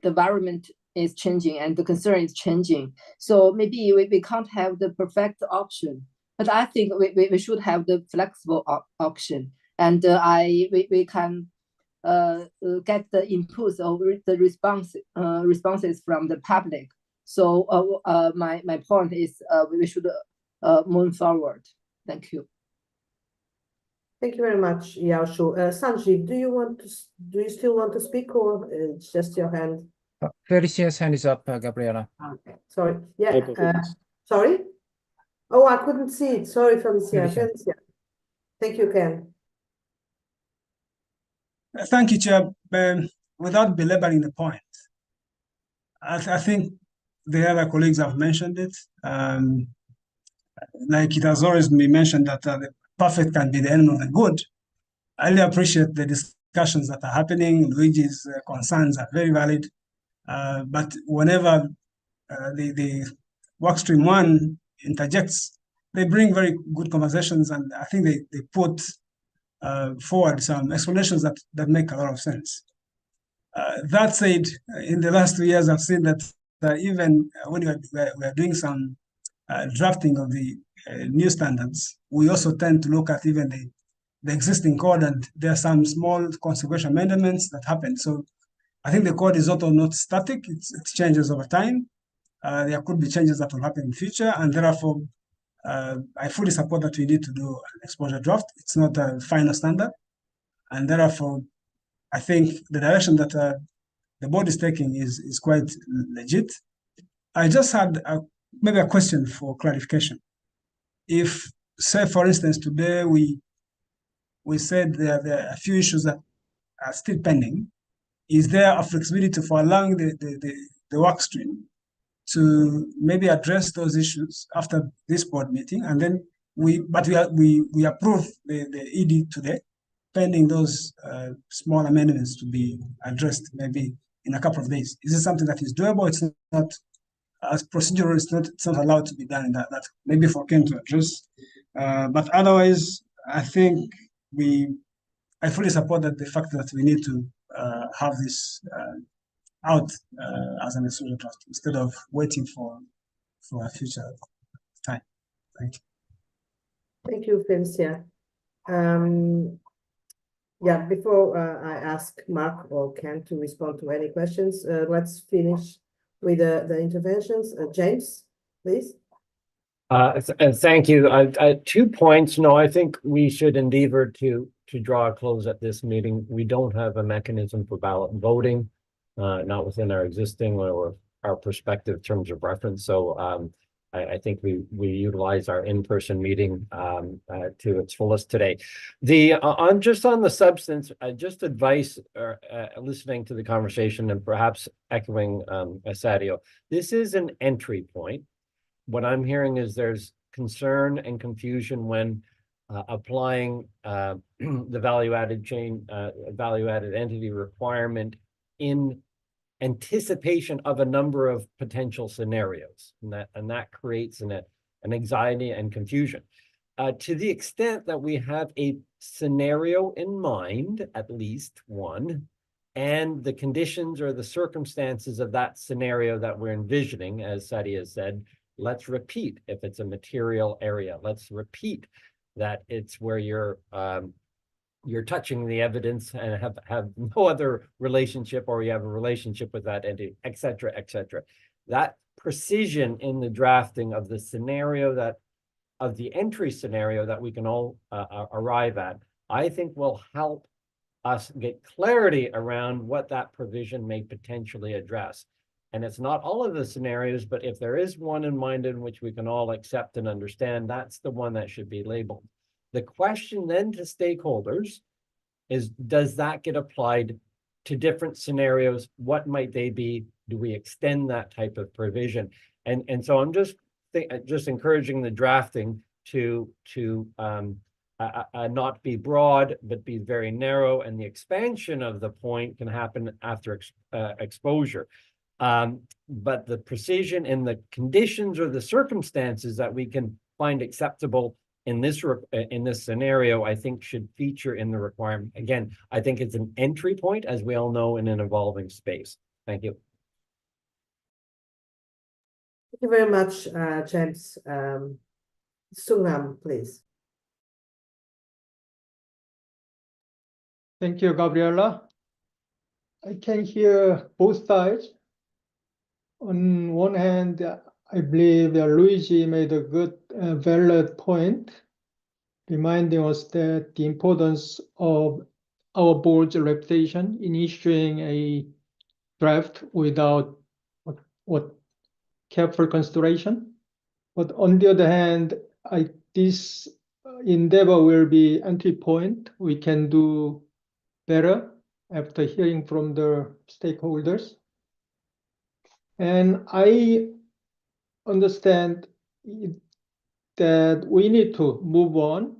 environment is changing and the concern is changing. So maybe we can't have the perfect option, but I think we should have the flexible option, and we can get the inputs or the responses from the public. So my point is we should move forward. Thank you. Thank you very much, Yao Shu. Sanjeev, do you still want to speak, or it's just your hand? Felicia's hand is up, Gabriela. Okay. Sorry. Yeah. Sorry. Oh, I couldn't see it. Sorry, Felicia. Felicia. Thank you, Ken. Thank you, Chair. Without belaboring the point, I think the other colleagues have mentioned it. Like it has always been mentioned that the perfect can be the enemy of the good. I really appreciate the discussions that are happening. Luigi's concerns are very valid. But whenever the Workstream 1 interjects, they bring very good conversations, and I think they put forward some explanations that make a lot of sense. That said, in the last 2 years, I've seen that even when we are doing some drafting of the new standards, we also tend to look at even the existing code, and there are some small configuration amendments that happen. So I think the code is also not static, it changes over time. There could be changes that will happen in the future, and therefore, I fully support that we need to do an exposure draft. It's not a final standard, and therefore, I think the direction that the board is taking is quite legit. I just had maybe a question for clarification. If, say, for instance, today we said there are a few issues that are still pending, is there a flexibility for allowing the work stream to maybe address those issues after this board meeting, and then we approve the ED today, pending those small amendments to be addressed maybe in a couple of days? Is it something that is doable? It's not as procedural. It's not allowed to be done in that maybe for Ken to address. But otherwise, I think I fully support the fact that we need to have this out as an exclusion draft instead of waiting for a future time. Thank you. Thank you, Felicia. Yeah, before I ask Mark or Ken to respond to any questions, let's finish with the interventions. James, please. Thank you. 2 points. No, I think we should endeavor to draw a close at this meeting. We don't have a mechanism for ballot voting, not within our existing or our prospective terms of reference. So I think we utilize our in-person meeting to its fullest today. On the substance, just advice or listening to the conversation and perhaps echoing Sadio, this is an entry point. What I'm hearing is there's concern and confusion when applying the value-added entity requirement in anticipation of a number of potential scenarios, and that creates an anxiety and confusion. To the extent that we have a scenario in mind, at least one, and the conditions or the circumstances of that scenario that we're envisioning, as Sadia said, let's repeat if it's a material area. Let's repeat that it's where you're touching the evidence and have no other relationship, or you have a relationship with that entity, et cetera, et cetera. That precision in the drafting of the scenario of the entry scenario that we can all arrive at, I think will help us get clarity around what that provision may potentially address. And it's not all of the scenarios, but if there is one in mind in which we can all accept and understand, that's the one that should be labeled. The question then to stakeholders is, does that get applied to different scenarios? What might they be? Do we extend that type of provision? And so I'm just encouraging the drafting to not be broad, but be very narrow, and the expansion of the point can happen after exposure. But the precision in the conditions or the circumstances that we can find acceptable in this scenario, I think should feature in the requirement. Again, I think it's an entry point, as we all know, in an evolving space. Thank you. Thank you very much, James. Sungnam, please. Thank you, Gabriela. I can hear both sides. On one hand, I believe that Luigi made a good, valid point, reminding us that the importance of our board's reputation in issuing a draft without what careful consideration. But on the other hand, this endeavor will be entry point. We can do better after hearing from the stakeholders. And I understand that we need to move on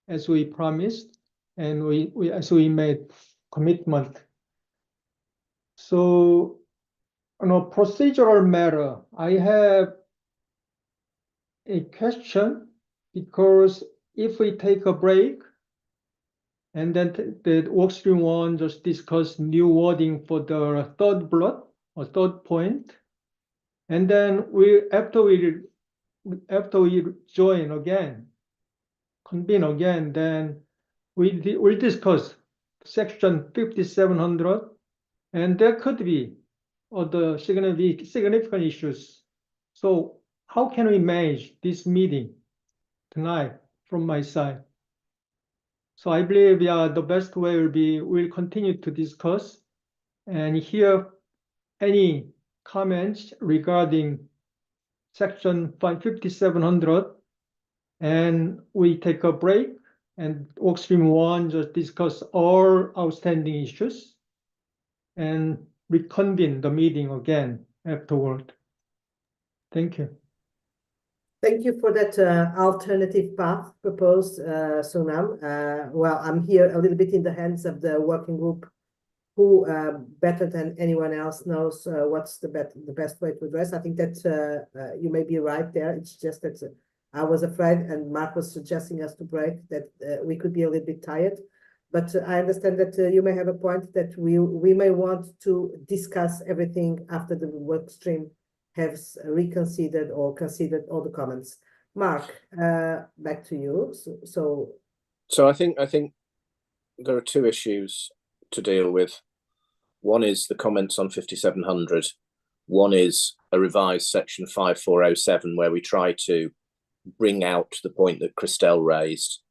as we promised, and as we made commitment. So on a procedural matter, I have a question, because if we take a break and then the workstream 1 just discuss new wording for the third block or third point, and then after we join again, convene again, then we'll discuss section 5700, and there could be other significant issues. So how can we manage this meeting tonight from my side? So I believe, yeah, the best way will be we'll continue to discuss and hear any comments regarding section 5700, and we take a break and workstream 1 just discuss all outstanding issues and reconvene the meeting again afterward. Thank you. Thank you for that alternative path proposed, Sonam. Well, I'm here a little bit in the hands of the working group, who better than anyone else knows what's the best way to address. I think that you may be right there. It's just that I was afraid, and Mark was suggesting us to break, that we could be a little bit tired. But I understand that you may have a point that we may want to discuss everything after the work stream has reconsidered or considered all the comments. Mark, back to you. So I think there are two issues to deal with. One is the comments on 5700. One is a revised section 5407, where we try to bring out the point that Christelle raised.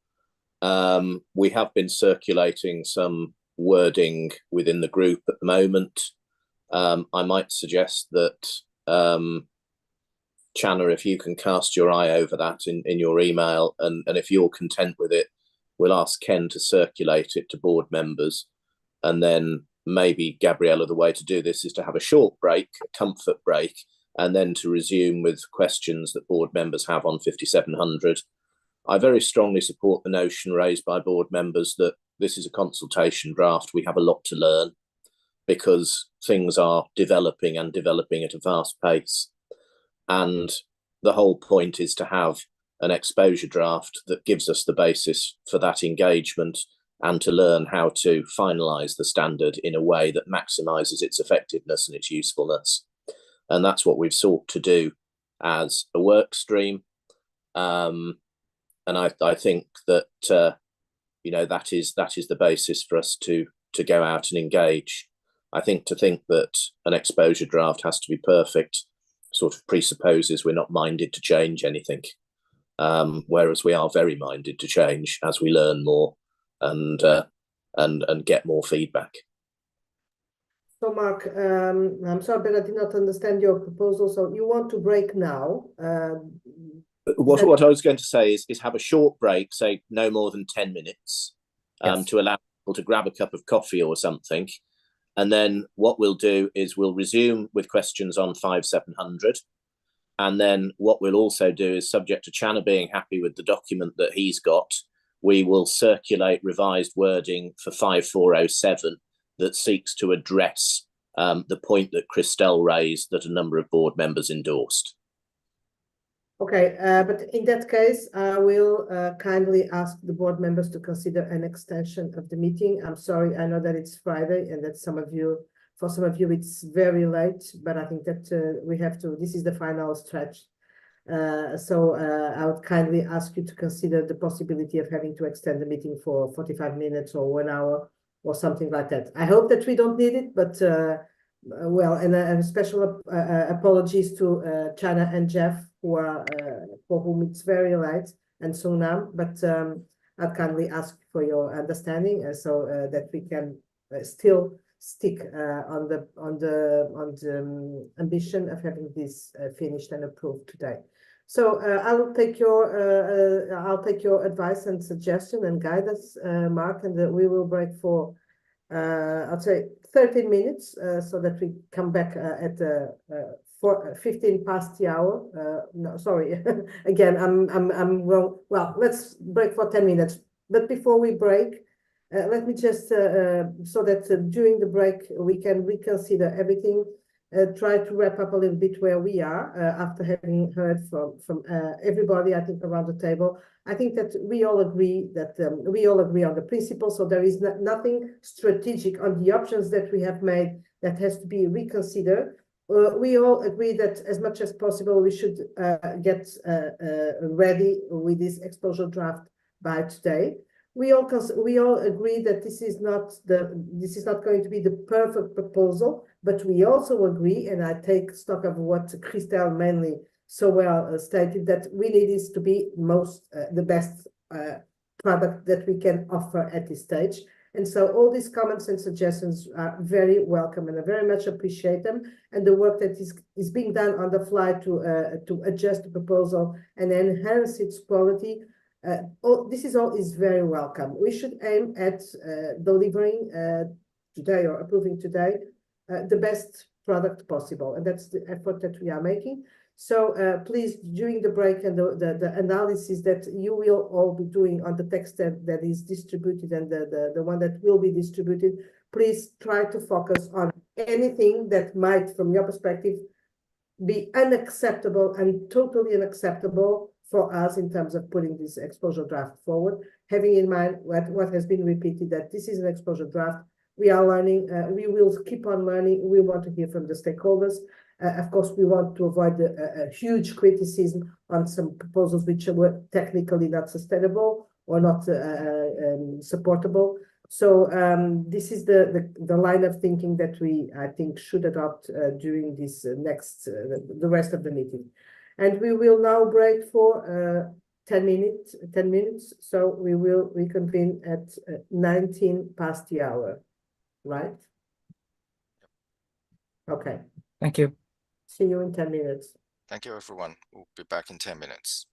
We have been circulating some wording within the group at the moment. I might suggest that Channa, if you can cast your eye over that in your email, and if you're content with it, we'll ask Ken to circulate it to board members. And then maybe, Gabriella, the way to do this is to have a short break, a comfort break, and then to resume with questions that board members have on 5700. I very strongly support the notion raised by board members that this is a consultation draft. We have a lot to learn, because things are developing and developing at a fast pace. And the whole point is to have an exposure draft that gives us the basis for that engagement, and to learn how to finalise the standard in a way that maximises its effectiveness and its usefulness. And that's what we've sought to do as a work stream. And I think that that is the basis for us to go out and engage. I think to think that an exposure draft has to be perfect sort of presupposes we're not minded to change anything, whereas we are very minded to change as we learn more and get more feedback. So, Mark, I'm sorry, but I did not understand your proposal. So you want to break now? What I was going to say is have a short break, say no more than 10 minutes, yes, to allow people to grab a cup of coffee or something. And then what we'll do is we'll resume with questions on 5700. And then what we'll also do is, subject to Channa being happy with the document that he's got, we will circulate revised wording for 5407 that seeks to address the point that Christelle raised that a number of board members endorsed. Okay, but in that case, I will kindly ask the board members to consider an extension of the meeting. I'm sorry, I know that it's Friday and that for some of you it's very late, but I think that we have to, this is the final stretch. So I would kindly ask you to consider the possibility of having to extend the meeting for 45 minutes or 1 hour or something like that. I hope that we don't need it, but well, and special apologies to Channa and Jeff, who are for whom it's very late, and Sonam, but I'd kindly ask for your understanding, so that we can still stick on the ambition of having this finished and approved today. So I'll take your advice and suggestion and guidance, Mark, and we will break for I'll say 13 minutes, so that we come back at 15 past the hour. No, sorry, again, I'm wrong. Well, let's break for 10 minutes. But before we break, let me just so that during the break we can reconsider everything. Try to wrap up a little bit where we are after having heard from everybody, I think, around the table. I think that we all agree on the principles, so there is nothing strategic on the options that we have made that has to be reconsidered. We all agree that as much as possible we should get ready with this exposure draft by today. We all agree that this is not going to be the perfect proposal, but we also agree, and I take stock of what Christelle mainly so well stated, that we need this to be the best product that we can offer at this stage. And so all these comments and suggestions are very welcome, and I very much appreciate them. And the work that is being done on the fly to adjust the proposal and enhance its quality, this is all is very welcome. We should aim at delivering today or approving today the best product possible, and that's the effort that we are making. So please, during the break and the analysis that you will all be doing on the text that is distributed and the one that will be distributed, please try to focus on anything that might, from your perspective, be unacceptable and totally unacceptable for us in terms of putting this exposure draft forward, having in mind what has been repeated, that this is an exposure draft. We are learning, we will keep on learning. We want to hear from the stakeholders. Of course, we want to avoid a huge criticism on some proposals which were technically not sustainable or not supportable. So this is the line of thinking that I think, should adopt during this the rest of the meeting. And we will now break for 10 minutes. So we will reconvene at 19 past the hour, right? Okay. Thank you. See you in 10 minutes. Thank you, everyone. We'll be back in 10 minutes.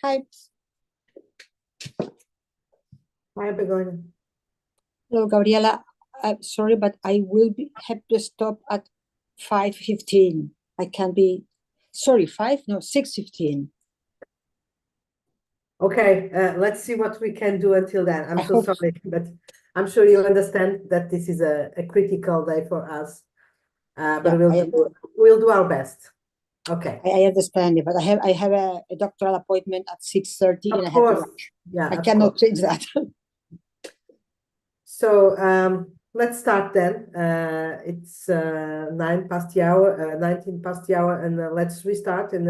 Hi. Hi, Begonia. Hello, Gabriela. I'm sorry, but I will have to stop at 5:15. I can be, sorry, 6:15. Okay, let's see what we can do until then. I'm I so hope sorry, but I'm sure you understand that this is a critical day for us. But Yeah, we'll do our best. Okay. I understand it, but I have a doctoral appointment at 6:30 and I Of have to course. rush. Yeah, I of cannot course. change that. So let's start then. It's 9 past the hour, 19 past the hour, and let's restart. And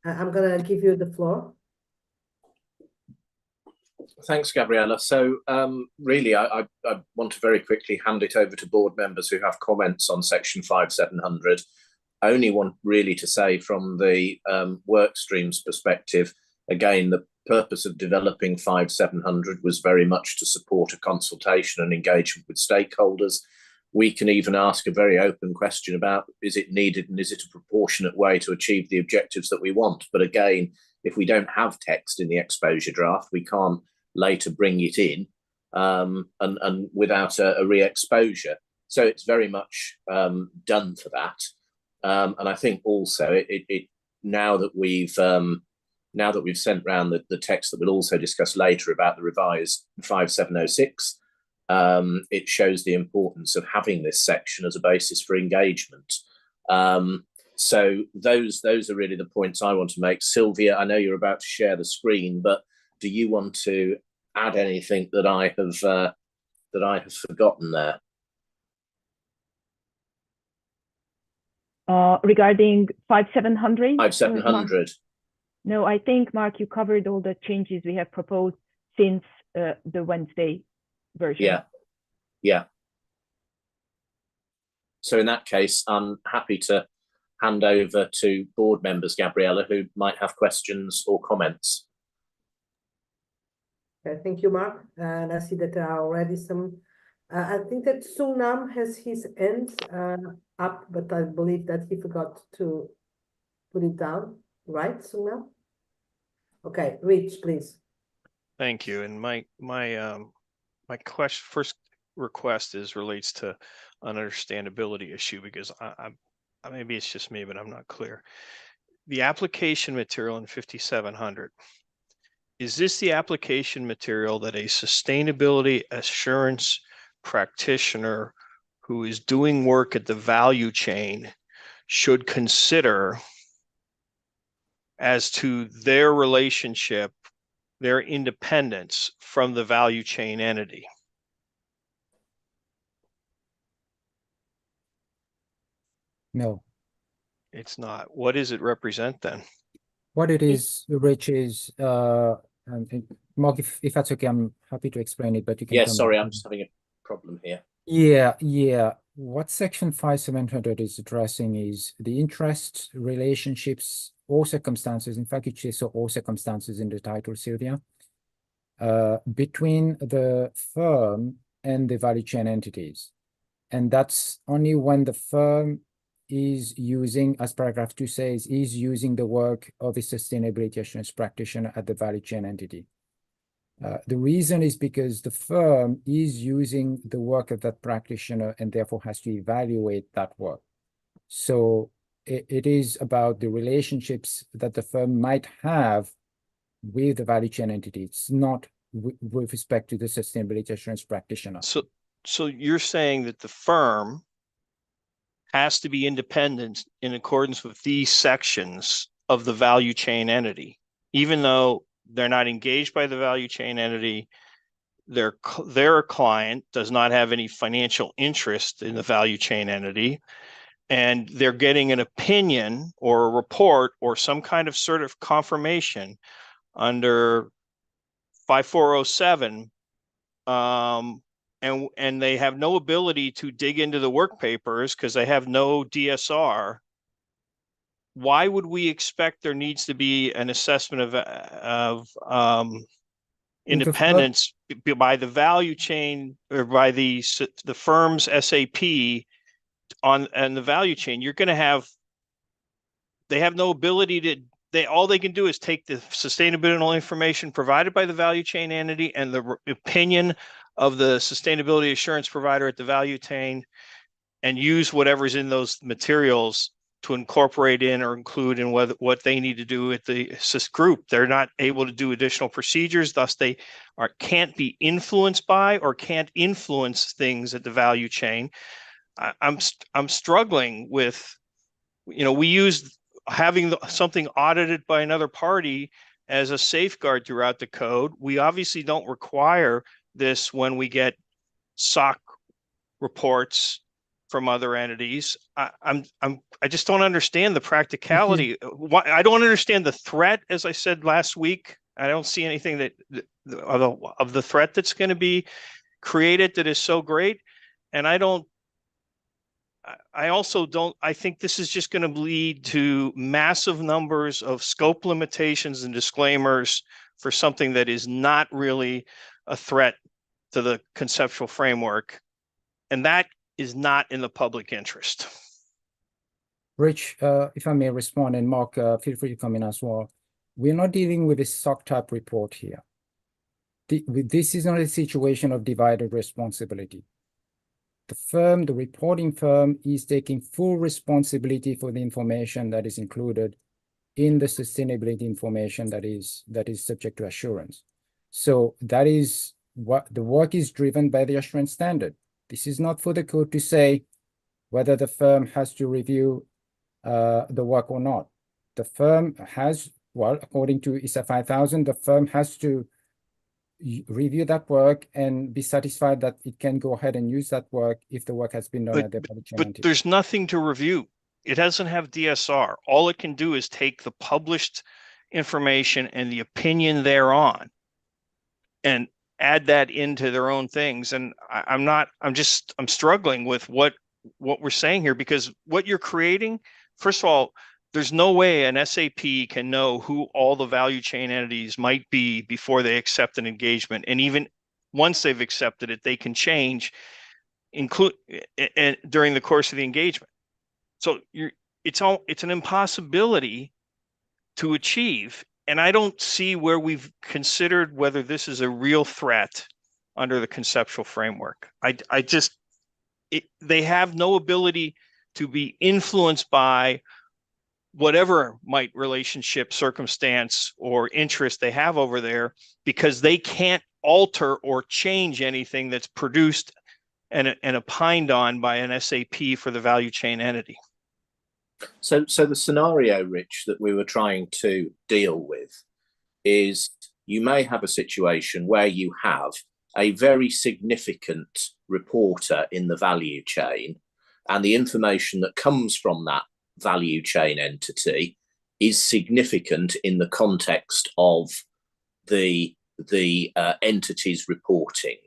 I'm gonna give you the floor. Thanks, Gabriella. So really, I want to very quickly hand it over to board members who have comments on section 5700. I only want really to say from the work streams perspective, again, the purpose of developing 5700 was very much to support a consultation and engagement with stakeholders. We can even ask a very open question about, is it needed and is it a proportionate way to achieve the objectives that we want? But again, if we don't have text in the exposure draft, we can't later bring it in and without a re-exposure. So it's very much done for that. And I think also now that we've sent round the text that we'll also discuss later about the revised 5706, it shows the importance of having this section as a basis for engagement. So those are really the points I want to make. Sylvia, I know you're about to share the screen, but do you want to add anything that I have forgotten there? Regarding 5700? 5700. No, I think, Mark, you covered all the changes we have proposed since the Wednesday version. Yeah. So in that case, I'm happy to hand over to board members, Gabriella, who might have questions or comments. Okay, thank you, Mark. And I see that there are already some. I think that Sungnam has his hand up, but I believe that he forgot to put it down. Right, Sungnam? Okay, Rich, please. Thank you. And my first request relates to an understandability issue, because I maybe it's just me, but I'm not clear. The application material in 5700, is this the application material that a sustainability assurance practitioner who is doing work at the value chain should consider as to their relationship, their independence from the value chain entity? No. It's not. What does it represent then? What it is, Rich, is Mark, if that's okay, I'm happy to explain it, but you can. Yeah, sorry, I'm just having a problem here. Yeah. What section 5700 is addressing is the interest, relationships, or circumstances. In fact, it says so all circumstances in the title, Sylvia, between the firm and the value chain entities. And that's only when the firm is using, as paragraph 2 says, is using the work of a sustainability assurance practitioner at the value chain entity. The reason is because the firm is using the work of that practitioner and therefore has to evaluate that work. So it is about the relationships that the firm might have with the value chain entity. It's not with respect to the sustainability assurance practitioner. So you're saying that the firm has to be independent in accordance with these sections of the value chain entity, even though they're not engaged by the value chain entity, their client does not have any financial interest in the value chain entity, and they're getting an opinion or a report or some kind of sort of confirmation under 5407, and they have no ability to dig into the work papers because they have no DSR. Why would we expect there needs to be an assessment of independence by the value chain or by the firm's SAP on the value chain? You're going to have, they have no ability all they can do is take the sustainability information provided by the value chain entity and the opinion of the sustainability assurance provider at the value chain and use whatever's in those materials to incorporate in or include in what they need to do at the group. They're not able to do additional procedures, thus they can't be influenced by or can't influence things at the value chain. I'm struggling with, we use having something audited by another party as a safeguard throughout the code. We obviously don't require this when we get SOC reports from other entities. I just don't understand the practicality. I don't understand the threat. As I said last week, I don't see anything of the threat that's going to be created that is so great. And I think this is just going to lead to massive numbers of scope limitations and disclaimers for something that is not really a threat to the conceptual framework. And that is not in the public interest. Rich, if I may respond, and Mark, feel free to come in as well. We're not dealing with a SOC type report here. This is not a situation of divided responsibility. The reporting firm is taking full responsibility for the information that is included in the sustainability information that is subject to assurance. So that is what the work is driven by the assurance standard. This is not for the code to say whether the firm has to review the work or not. The firm has, well, according to ISA 5000, the firm has to review that work and be satisfied that it can go ahead and use that work if the work has been done at the public But there's nothing to review. It doesn't have DSR. All it can do is take the published information and the opinion thereon and add that into their own things. And I'm struggling with what we're saying here, because what you're creating, first of all, there's no way an SAP can know who all the value chain entities might be before they accept an engagement. And even once they've accepted it, they can change during the course of the engagement. So it's an impossibility to achieve. And I don't see where we've considered whether this is a real threat under the conceptual framework. They have no ability to be influenced by whatever relationship, circumstance, or interest they have over there, because they can't alter or change anything that's produced and opined on by an SAP for the value chain entity. So the scenario, Rich, that we were trying to deal with is you may have a situation where you have a very significant reporter in the value chain, and the information that comes from that value chain entity is significant in the context of the entity's reporting.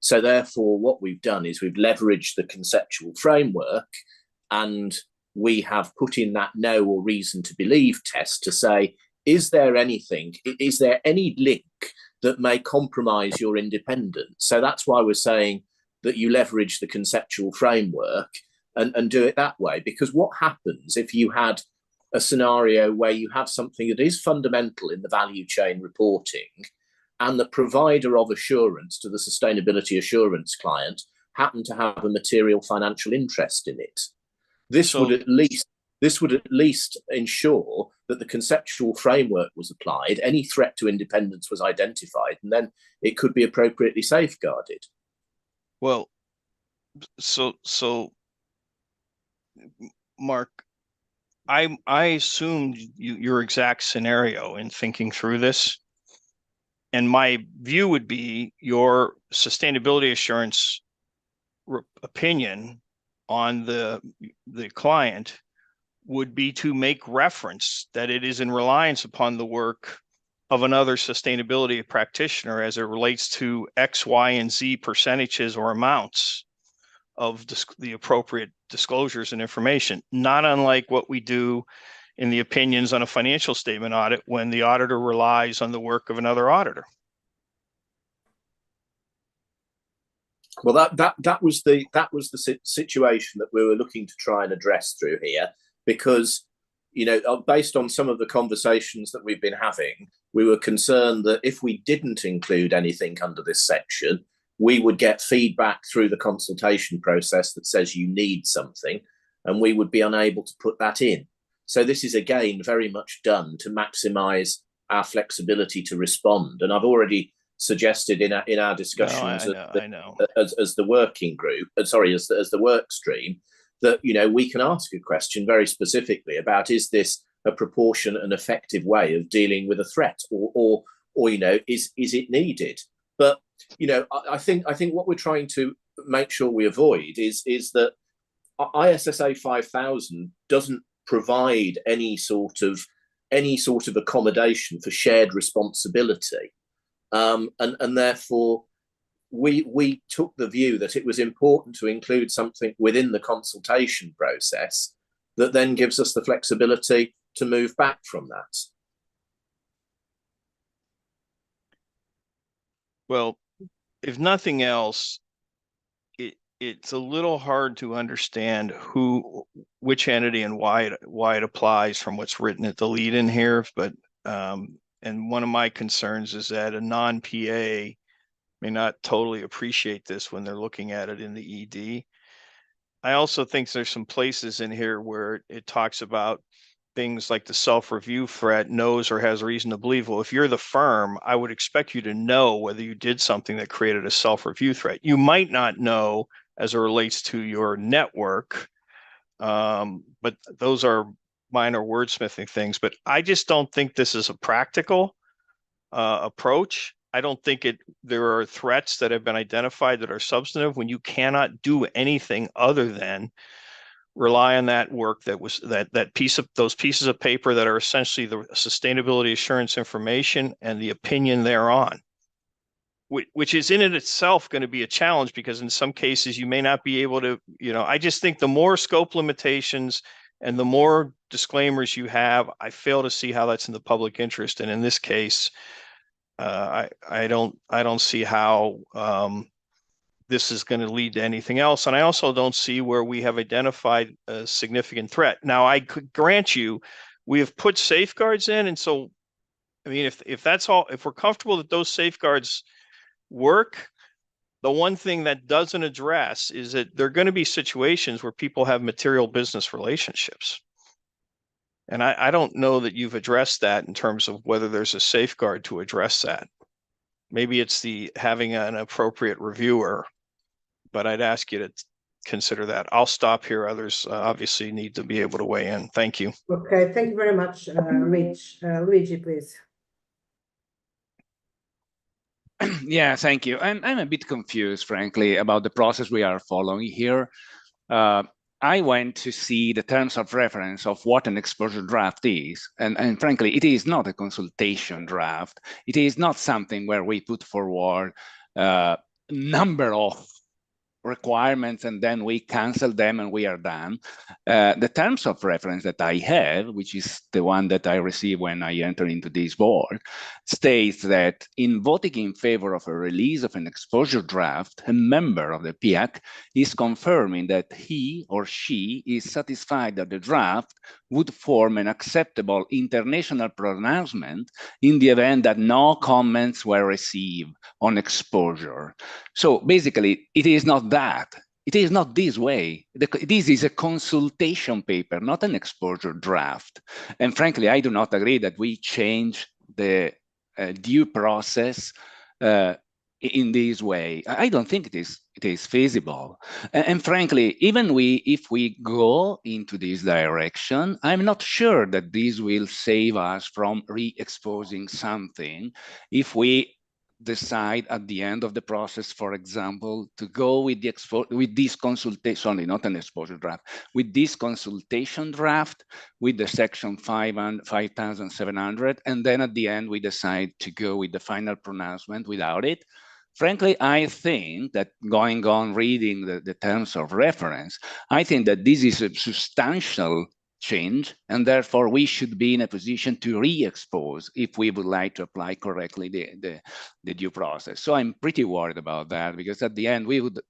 So therefore, what we've done is we've leveraged the conceptual framework, and we have put in that know or reason to believe test to say, is there any link that may compromise your independence? So that's why we're saying that you leverage the conceptual framework and do it that way. Because what happens if you had a scenario where you have something that is fundamental in the value chain reporting, and the provider of assurance to the sustainability assurance client happened to have a material financial interest in it? This would at least ensure that the conceptual framework was applied, any threat to independence was identified, and then it could be appropriately safeguarded. Well, so Mark, I assumed your exact scenario in thinking through this. And my view would be your sustainability assurance opinion on the client would be to make reference that it is in reliance upon the work of another sustainability practitioner as it relates to X, Y, and Z percentages or amounts of the appropriate disclosures and information, not unlike what we do in the opinions on a financial statement audit when the auditor relies on the work of another auditor. Well, that was the situation that we were looking to try and address through here, because based on some of the conversations that we've been having, we were concerned that if we didn't include anything under this section, we would get feedback through the consultation process that says you need something, and we would be unable to put that in. So this is, again, very much done to maximise our flexibility to respond. And I've already suggested in our discussions as the working group, as the work stream, that we can ask a question very specifically about, is this a proportionate and effective way of dealing with a threat, or is it needed? But I think what we're trying to make sure we avoid is that ISSA 5000 doesn't provide any sort of accommodation for shared responsibility, and therefore we took the view that it was important to include something within the consultation process that then gives us the flexibility to move back from that. Well, if nothing else, it's a little hard to understand which entity and why it applies from what's written at the lead in here. But and one of my concerns is that a non-PA may not totally appreciate this when they're looking at it in the ED. I also think there's some places in here where it talks about things like the self-review threat, knows or has reason to believe. Well, if you're the firm, I would expect you to know whether you did something that created a self-review threat. You might not know as it relates to your network, but those are minor wordsmithing things. But I just don't think this is a practical approach. I don't think there are threats that have been identified that are substantive when you cannot do anything other than rely on that work those pieces of paper that are essentially the sustainability assurance information and the opinion thereon, which is in itself going to be a challenge, because in some cases you may not be able to, I just think the more scope limitations and the more disclaimers you have, I fail to see how that's in the public interest. And in this case, I don't see how this is going to lead to anything else. And I also don't see where we have identified a significant threat. Now, I could grant you, we have put safeguards in. And so, I mean, if that's all, if we're comfortable that those safeguards work, the one thing that doesn't address is that there are going to be situations where people have material business relationships. And I don't know that you've addressed that in terms of whether there's a safeguard to address that. Maybe it's having an appropriate reviewer, but I'd ask you to consider that. I'll stop here. Others obviously need to be able to weigh in. Thank you. Okay, thank you very much, Rich. Luigi, please. Yeah, thank you. I'm a bit confused, frankly, about the process we are following here. I went to see the terms of reference of what an exposure draft is. And frankly, it is not a consultation draft. It is not something where we put forward a number of requirements and then we cancel them and we are done. The terms of reference that I have, which is the one that I received when I entered into this board, states that in voting in favor of a release of an exposure draft, a member of the PIAC is confirming that he or she is satisfied that the draft would form an acceptable international pronouncement in the event that no comments were received on exposure. So basically, it is not that. It is not this way. This is a consultation paper, not an exposure draft. And frankly, I do not agree that we change the due process in this way. I don't think it is feasible. And frankly, even if we go into this direction, I'm not sure that this will save us from re-exposing something if we decide at the end of the process, for example, to go with this consultation, sorry, not an exposure draft, with this consultation draft with the section 5700, and then at the end we decide to go with the final pronouncement without it. Frankly, I think that going on reading the terms of reference, I think that this is a substantial change, and therefore we should be in a position to re-expose if we would like to apply correctly the due process. So I'm pretty worried about that, because at the end we would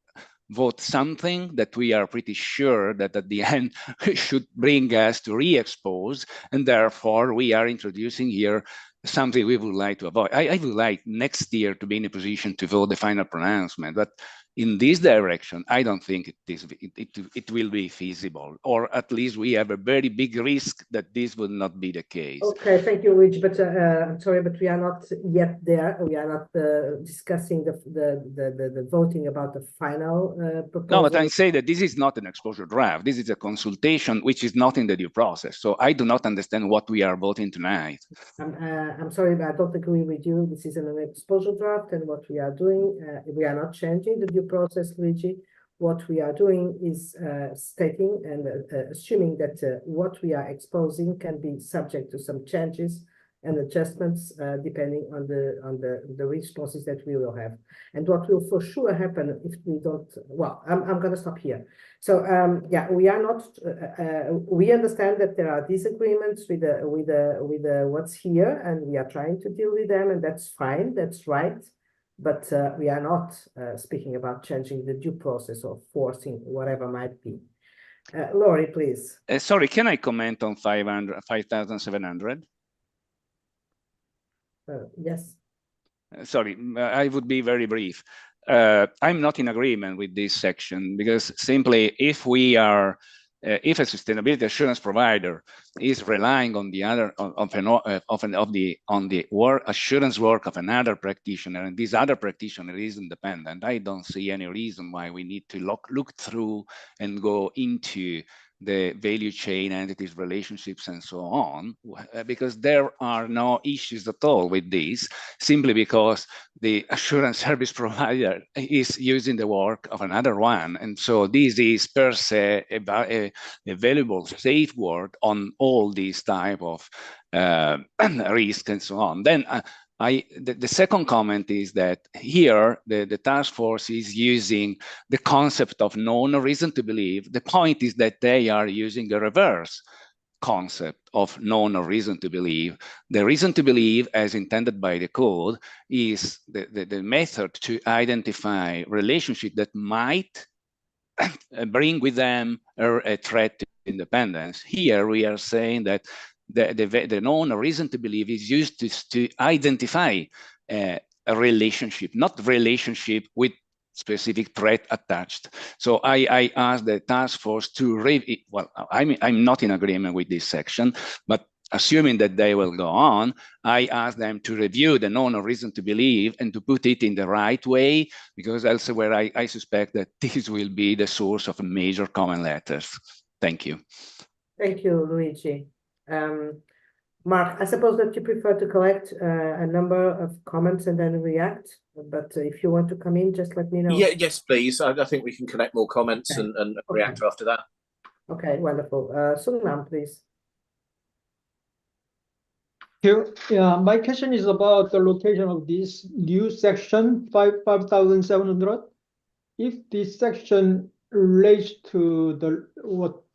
vote something that we are pretty sure that at the end should bring us to re-expose, and therefore we are introducing here something we would like to avoid. I would like next year to be in a position to vote the final pronouncement, but in this direction, I don't think it will be feasible, or at least we have a very big risk that this will not be the case. Okay, thank you, Luigi, but I'm sorry, but we are not yet there. We are not discussing the voting about the final proposal. No, but I say that this is not an exposure draft. This is a consultation, which is not in the due process. So I do not understand what we are voting tonight. I'm sorry, but I don't agree with you. This is an exposure draft, and what we are doing, we are not changing the due process, Luigi. What we are doing is stating and assuming that what we are exposing can be subject to some changes and adjustments depending on the responses that we will have. And what will for sure happen if we don't, well, I'm going to stop here. So yeah, we are not, we understand that there are disagreements with what's here, and we are trying to deal with them, and that's fine, that's right. But we are not speaking about changing the due process or forcing whatever might be. Laurie, please. Sorry, can I comment on 5,700? Yes. Sorry, I would be very brief. I'm not in agreement with this section because simply if we are, if a sustainability assurance provider is relying on the other on the work assurance work of another practitioner, and this other practitioner is independent, I don't see any reason why we need to look through and go into the value chain entities, relationships, and so on, because there are no issues at all with this, simply because the assurance service provider is using the work of another one. And so this is per se a valuable safeguard on all these type of risk and so on. Then the second comment is that here the task force is using the concept of known reason to believe. The point is that they are using a reverse concept of known reason to believe. The reason to believe, as intended by the code, is the method to identify relationship that might bring with them a threat to independence. Here we are saying that the known reason to believe is used to identify a relationship, not relationship with specific threat attached. So I asked the task force to review. Well, I'm not in agreement with this section, but assuming that they will go on, I asked them to review the known reason to believe and to put it in the right way, because elsewhere I suspect that this will be the source of major comment letters. Thank you. Thank you, Luigi. Mark, I suppose that you prefer to collect a number of comments and then react, but if you want to come in, just let me know. Yeah, yes, please. I think we can collect more comments and react after that. Okay, wonderful. Sungnam, please. Here, yeah, my question is about the location of this new section 5,700. If this section relates to the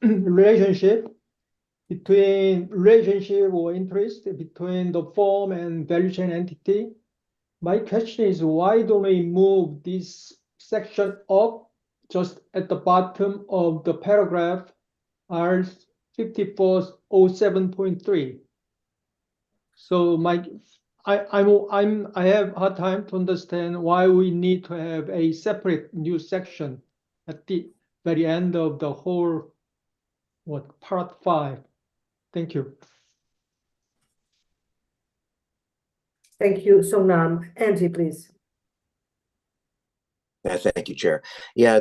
relationship or interest between the firm and value chain entity, my question is, why don't we move this section up just at the bottom of the paragraph R 5407.3? So I have a hard time to understand why we need to have a separate new section at the very end of the whole part 5. Thank you. Thank you, Sonam. Angie, please. Thank you, Chair. Yeah,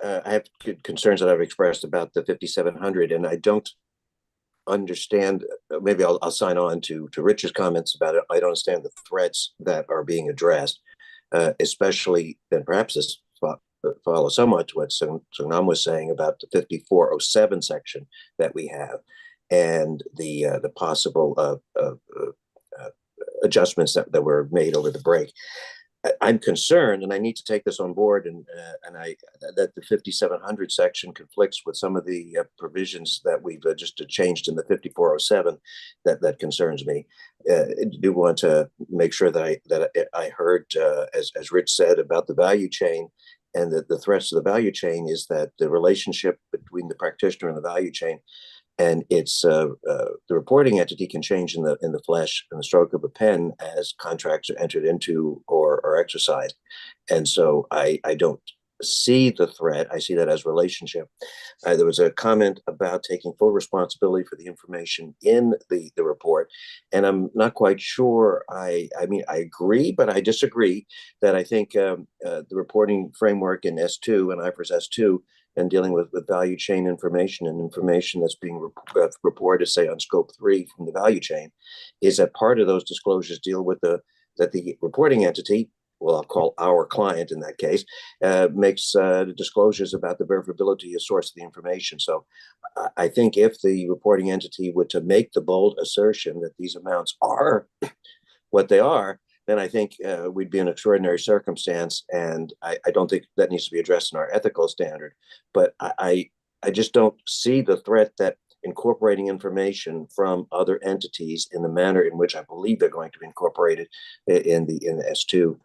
I have concerns that I've expressed about the 5700, and I don't understand. Maybe I'll sign on to Rich's comments about it. I don't understand the threats that are being addressed, especially, and perhaps this follows somewhat to what Sonam was saying about the 5407 section that we have, and the possible adjustments that were made over the break. I'm concerned, and I need to take this on board, that the 5700 section conflicts with some of the provisions that we've just changed in the 5407. That concerns me. I do want to make sure that I heard, as Rich said, about the value chain, and the threats to the value chain is that the relationship between the practitioner and the value chain and it's the reporting entity can change in the flesh in the stroke of a pen as contracts are entered into or exercised. And so I don't see the threat. I see that as relationship. There was a comment about taking full responsibility for the information in the report, and I'm not quite sure. I mean, I agree, but I disagree that I think the reporting framework in S2 and IFRS S2 and dealing with value chain information and information that's being reported, say on scope 3 from the value chain, is that part of those disclosures deal with that the reporting entity, well, I'll call our client in that case, makes disclosures about the verifiability of source of the information. So I think if the reporting entity were to make the bold assertion that these amounts are what they are, then I think we'd be in an extraordinary circumstance. And I don't think that needs to be addressed in our ethical standard. But I just don't see the threat that incorporating information from other entities in the manner in which I believe they're going to be incorporated in the S2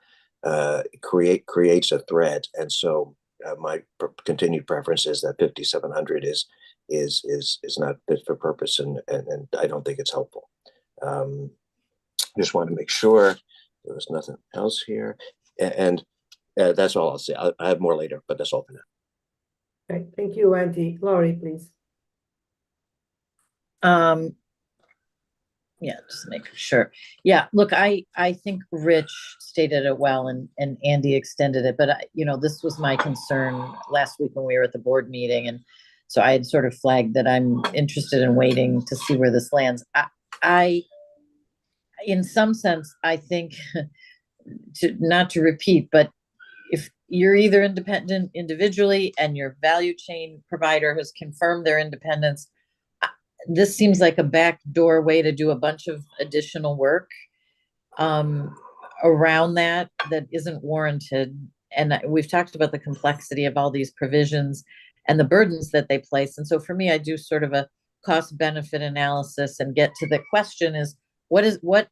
creates a threat. And so my continued preference is that 5700 is not fit for purpose, and I don't think it's helpful. Just want to make sure there was nothing else here, and that's all I'll say. I have more later, but that's all for now. Okay, thank you, Andy. Laurie, please. Yeah, just make sure. Yeah, look, I think Rich stated it well, and Andy extended it, but this was my concern last week when we were at the board meeting, and so I had sort of flagged that I'm interested in waiting to see where this lands. I in some sense, I think, not to repeat, but if you're either independent individually and your value chain provider has confirmed their independence, this seems like a backdoor way to do a bunch of additional work around that isn't warranted. And we've talked about the complexity of all these provisions and the burdens that they place. And so for me, I do sort of a cost benefit analysis and get to the question is, what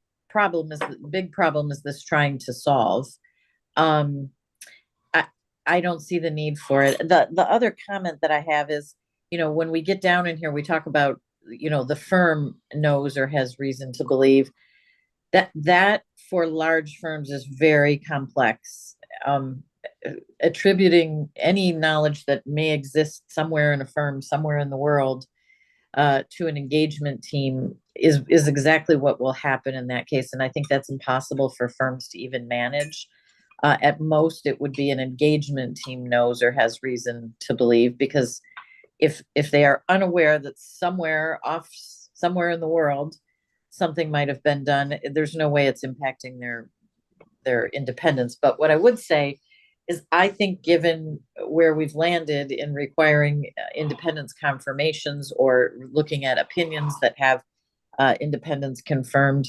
big problem is this trying to solve? I don't see the need for it. The other comment that I have is, when we get down in here, we talk about, the firm knows or has reason to believe that for large firms is very complex. Attributing any knowledge that may exist somewhere in a firm, somewhere in the world, to an engagement team is exactly what will happen in that case. And I think that's impossible for firms to even manage. At most, it would be an engagement team knows or has reason to believe, because if they are unaware that somewhere in the world something might have been done, there's no way it's impacting their independence. But what I would say is, I think given where we've landed in requiring independence confirmations or looking at opinions that have independence confirmed,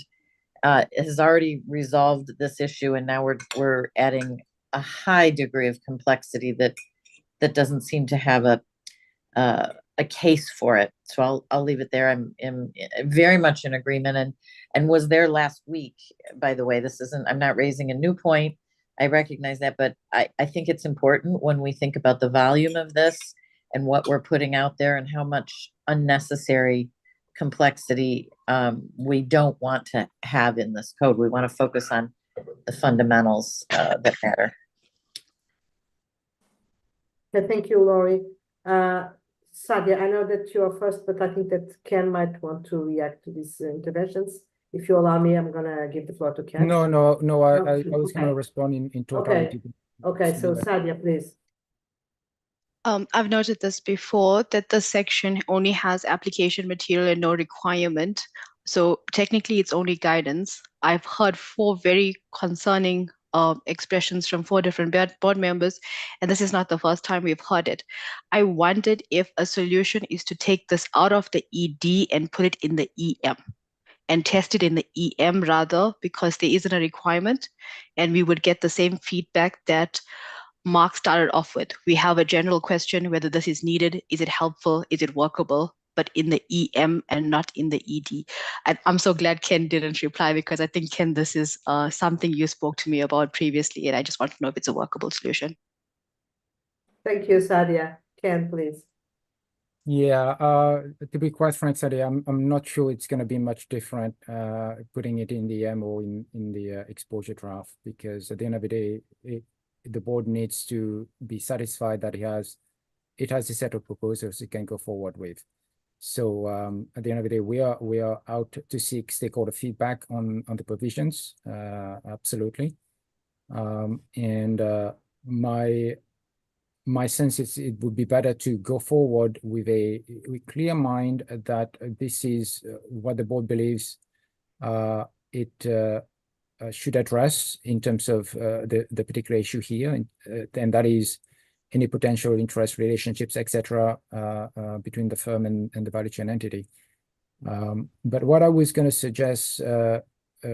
has already resolved this issue, and now we're adding a high degree of complexity that doesn't seem to have a case for it. So I'll leave it there. I'm very much in agreement, and was there last week. By the way, I'm not raising a new point. I recognize that, but I think it's important when we think about the volume of this and what we're putting out there and how much unnecessary complexity we don't want to have in this code. We want to focus on the fundamentals that matter. Okay, thank you, Laurie. Sadia, I know that you are first, but I think that Ken might want to react to these interventions. If you allow me, I'm going to give the floor to Ken. No, I was going to respond in totality. Okay, so Sadia, please. I've noted this before, that the section only has application material and no requirement. So technically it's only guidance. I've heard 4 very concerning expressions from 4 different board members, and this is not the first time we've heard it. I wondered if a solution is to take this out of the ED and put it in the EM and test it in the EM rather, because there isn't a requirement, and we would get the same feedback that Mark started off with. We have a general question whether this is needed, is it helpful, is it workable, but in the EM and not in the ED. And I'm so glad Ken didn't reply, because I think, Ken, this is something you spoke to me about previously, and I just want to know if it's a workable solution. Thank you, Sadia. Ken, please. Yeah, to be quite frank, Sadia, I'm not sure it's going to be much different putting it in the M or in the exposure draft, because at the end of the day, the board needs to be satisfied that it has a set of proposals it can go forward with. So at the end of the day, we are out to seek stakeholder feedback on the provisions, absolutely. And my sense is it would be better to go forward with a clear mind that this is what the board believes it should address in terms of the particular issue here, and that is any potential interest relationships, etc., between the firm and the value chain entity. But what I was going to suggest,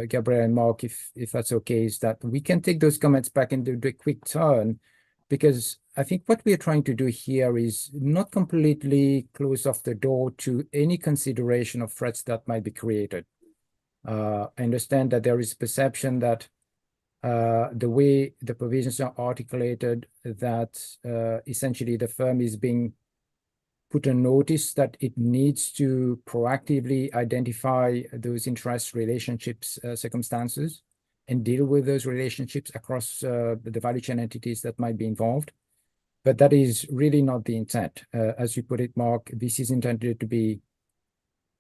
Gabriel and Mark, if that's okay, is that we can take those comments back and do a quick turn, because I think what we are trying to do here is not completely close off the door to any consideration of threats that might be created. I understand that there is perception that the way the provisions are articulated, that essentially the firm is being put on notice that it needs to proactively identify those interest relationships, circumstances, and deal with those relationships across the value chain entities that might be involved. But that is really not the intent. As you put it, Mark, this is intended to be,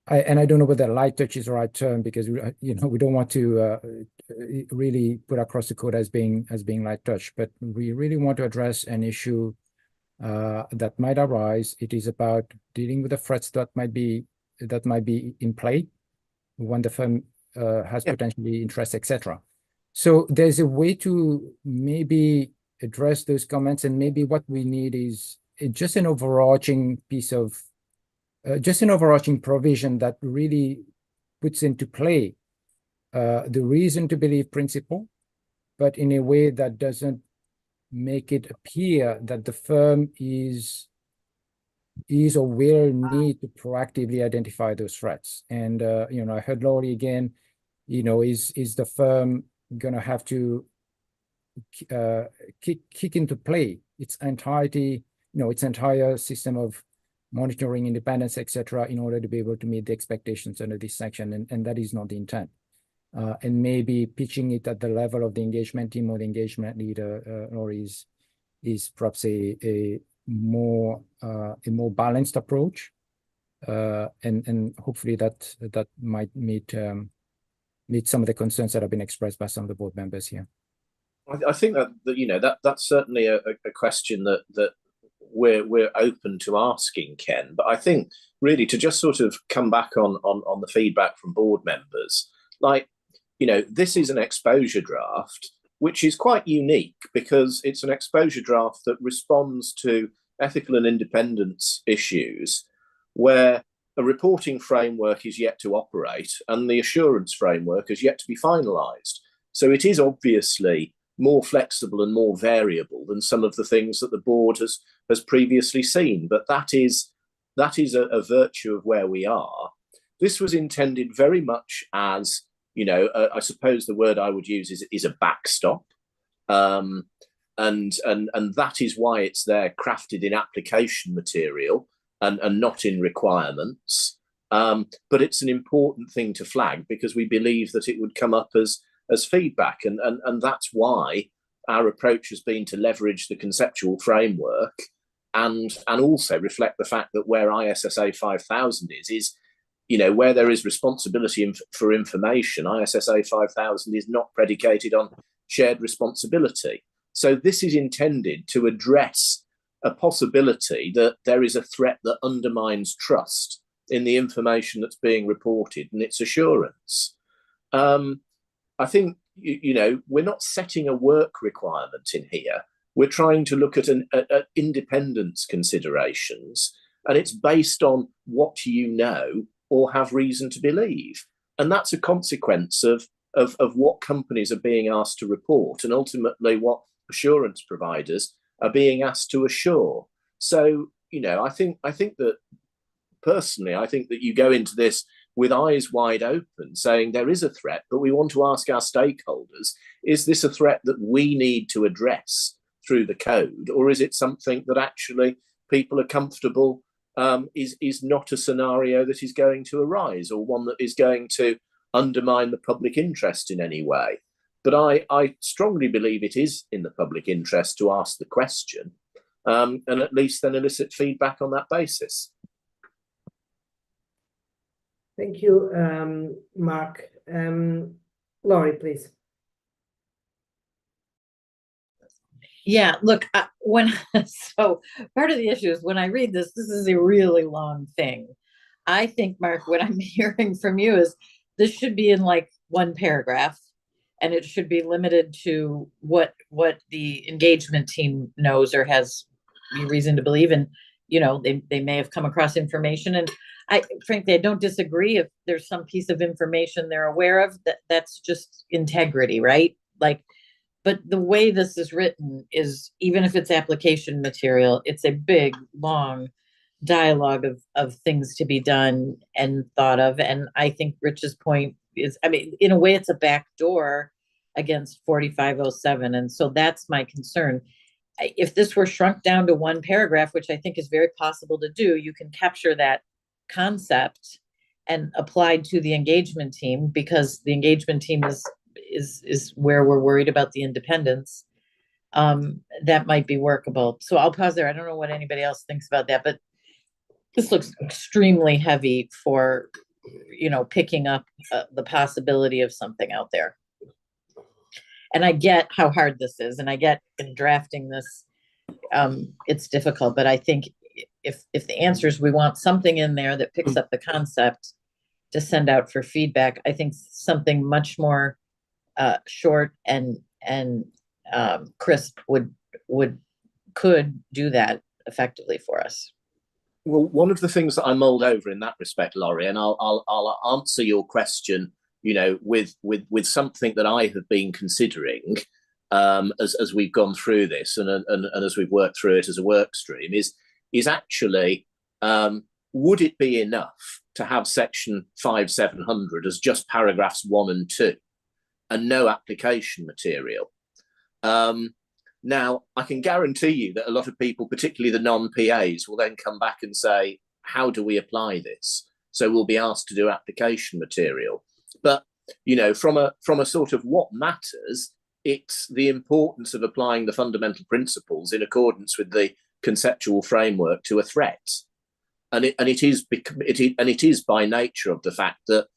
and I don't know whether light touch is the right term, because we don't want to really put across the code as being light touch, but we really want to address an issue that might arise. It is about dealing with the threats that might be in play when the firm has potentially interest, etc. So there's a way to maybe address those comments, and maybe what we need is just an overarching piece of, just an overarching provision that really puts into play the reason to believe principle, but in a way that doesn't make it appear that the firm is or will need to proactively identify those threats. And I heard Laurie again, is the firm going to have to kick into play its entirety, its entire system of monitoring, independence, etc., in order to be able to meet the expectations under this section, and that is not the intent. And maybe pitching it at the level of the engagement team or the engagement leader, or is perhaps a more balanced approach, and hopefully that might meet some of the concerns that have been expressed by some of the board members here. I think that's certainly a question that we're open to asking, Ken. But I think really to just sort of come back on the feedback from board members, this is an exposure draft which is quite unique, because it's an exposure draft that responds to ethical and independence issues where a reporting framework is yet to operate and the assurance framework is yet to be finalised. So it is obviously more flexible and more variable than some of the things that the board has previously seen. But that is a virtue of where we are. This was intended very much as, I suppose the word I would use is a backstop. And that is why it's there, crafted in application material and not in requirements. But it's an important thing to flag, because we believe that it would come up as feedback, and that's why our approach has been to leverage the conceptual framework and also reflect the fact that where ISSA 5000 is where there is responsibility for information, ISSA 5000 is not predicated on shared responsibility. So this is intended to address a possibility that there is a threat that undermines trust in the information that's being reported and its assurance. I think, we're not setting a work requirement in here. We're trying to look at independence considerations, and it's based on what you know or have reason to believe. And that's a consequence of what companies are being asked to report, and ultimately what assurance providers are being asked to assure. So, I think that personally, I think that you go into this with eyes wide open, saying there is a threat, but we want to ask our stakeholders, is this a threat that we need to address through the code, or is it something that actually people are comfortable is not a scenario that is going to arise, or one that is going to undermine the public interest in any way? But I strongly believe it is in the public interest to ask the question, and at least then elicit feedback on that basis. Thank you, Mark. Laurie, please. Yeah, look, so part of the issue is when I read this is a really long thing. I think, Mark, what I'm hearing from you is this should be in like one paragraph, and it should be limited to what the engagement team knows or has reason to believe. And, you know, they may have come across information. And frankly, I don't disagree if there's some piece of information they're aware of. That's just integrity, right? Like, but the way this is written is, even if it's application material, it's a big, long dialogue of things to be done and thought of. And I think Rich's point is, I mean, in a way, it's a backdoor against 4507. And so that's my concern. If this were shrunk down to one paragraph, which I think is very possible to do, you can capture that concept and applied to the engagement team, because the engagement team is where we're worried about the independence. That might be workable. So I'll pause there. I don't know what anybody else thinks about that, but this looks extremely heavy for, you know, picking up the possibility of something out there. And I get how hard this is, and I get in drafting this, it's difficult, but I think if the answer is we want something in there that picks up the concept to send out for feedback, I think something much more short and crisp could do that effectively for us. Well, one of the things that I mulled over in that respect, Laurie, and I'll answer your question, you know, with something that I have been considering as we've gone through this and as we've worked through it as a work stream, is actually, would it be enough to have section 5700 as just paragraphs 1 and 2 and no application material? Now, I can guarantee you that a lot of people, particularly the non-PAs, will then come back and say, how do we apply this? So we'll be asked to do application material. But, you know, from a sort of what matters, it's the importance of applying the fundamental principles in accordance with the conceptual framework to a threat. And it is by nature of the fact that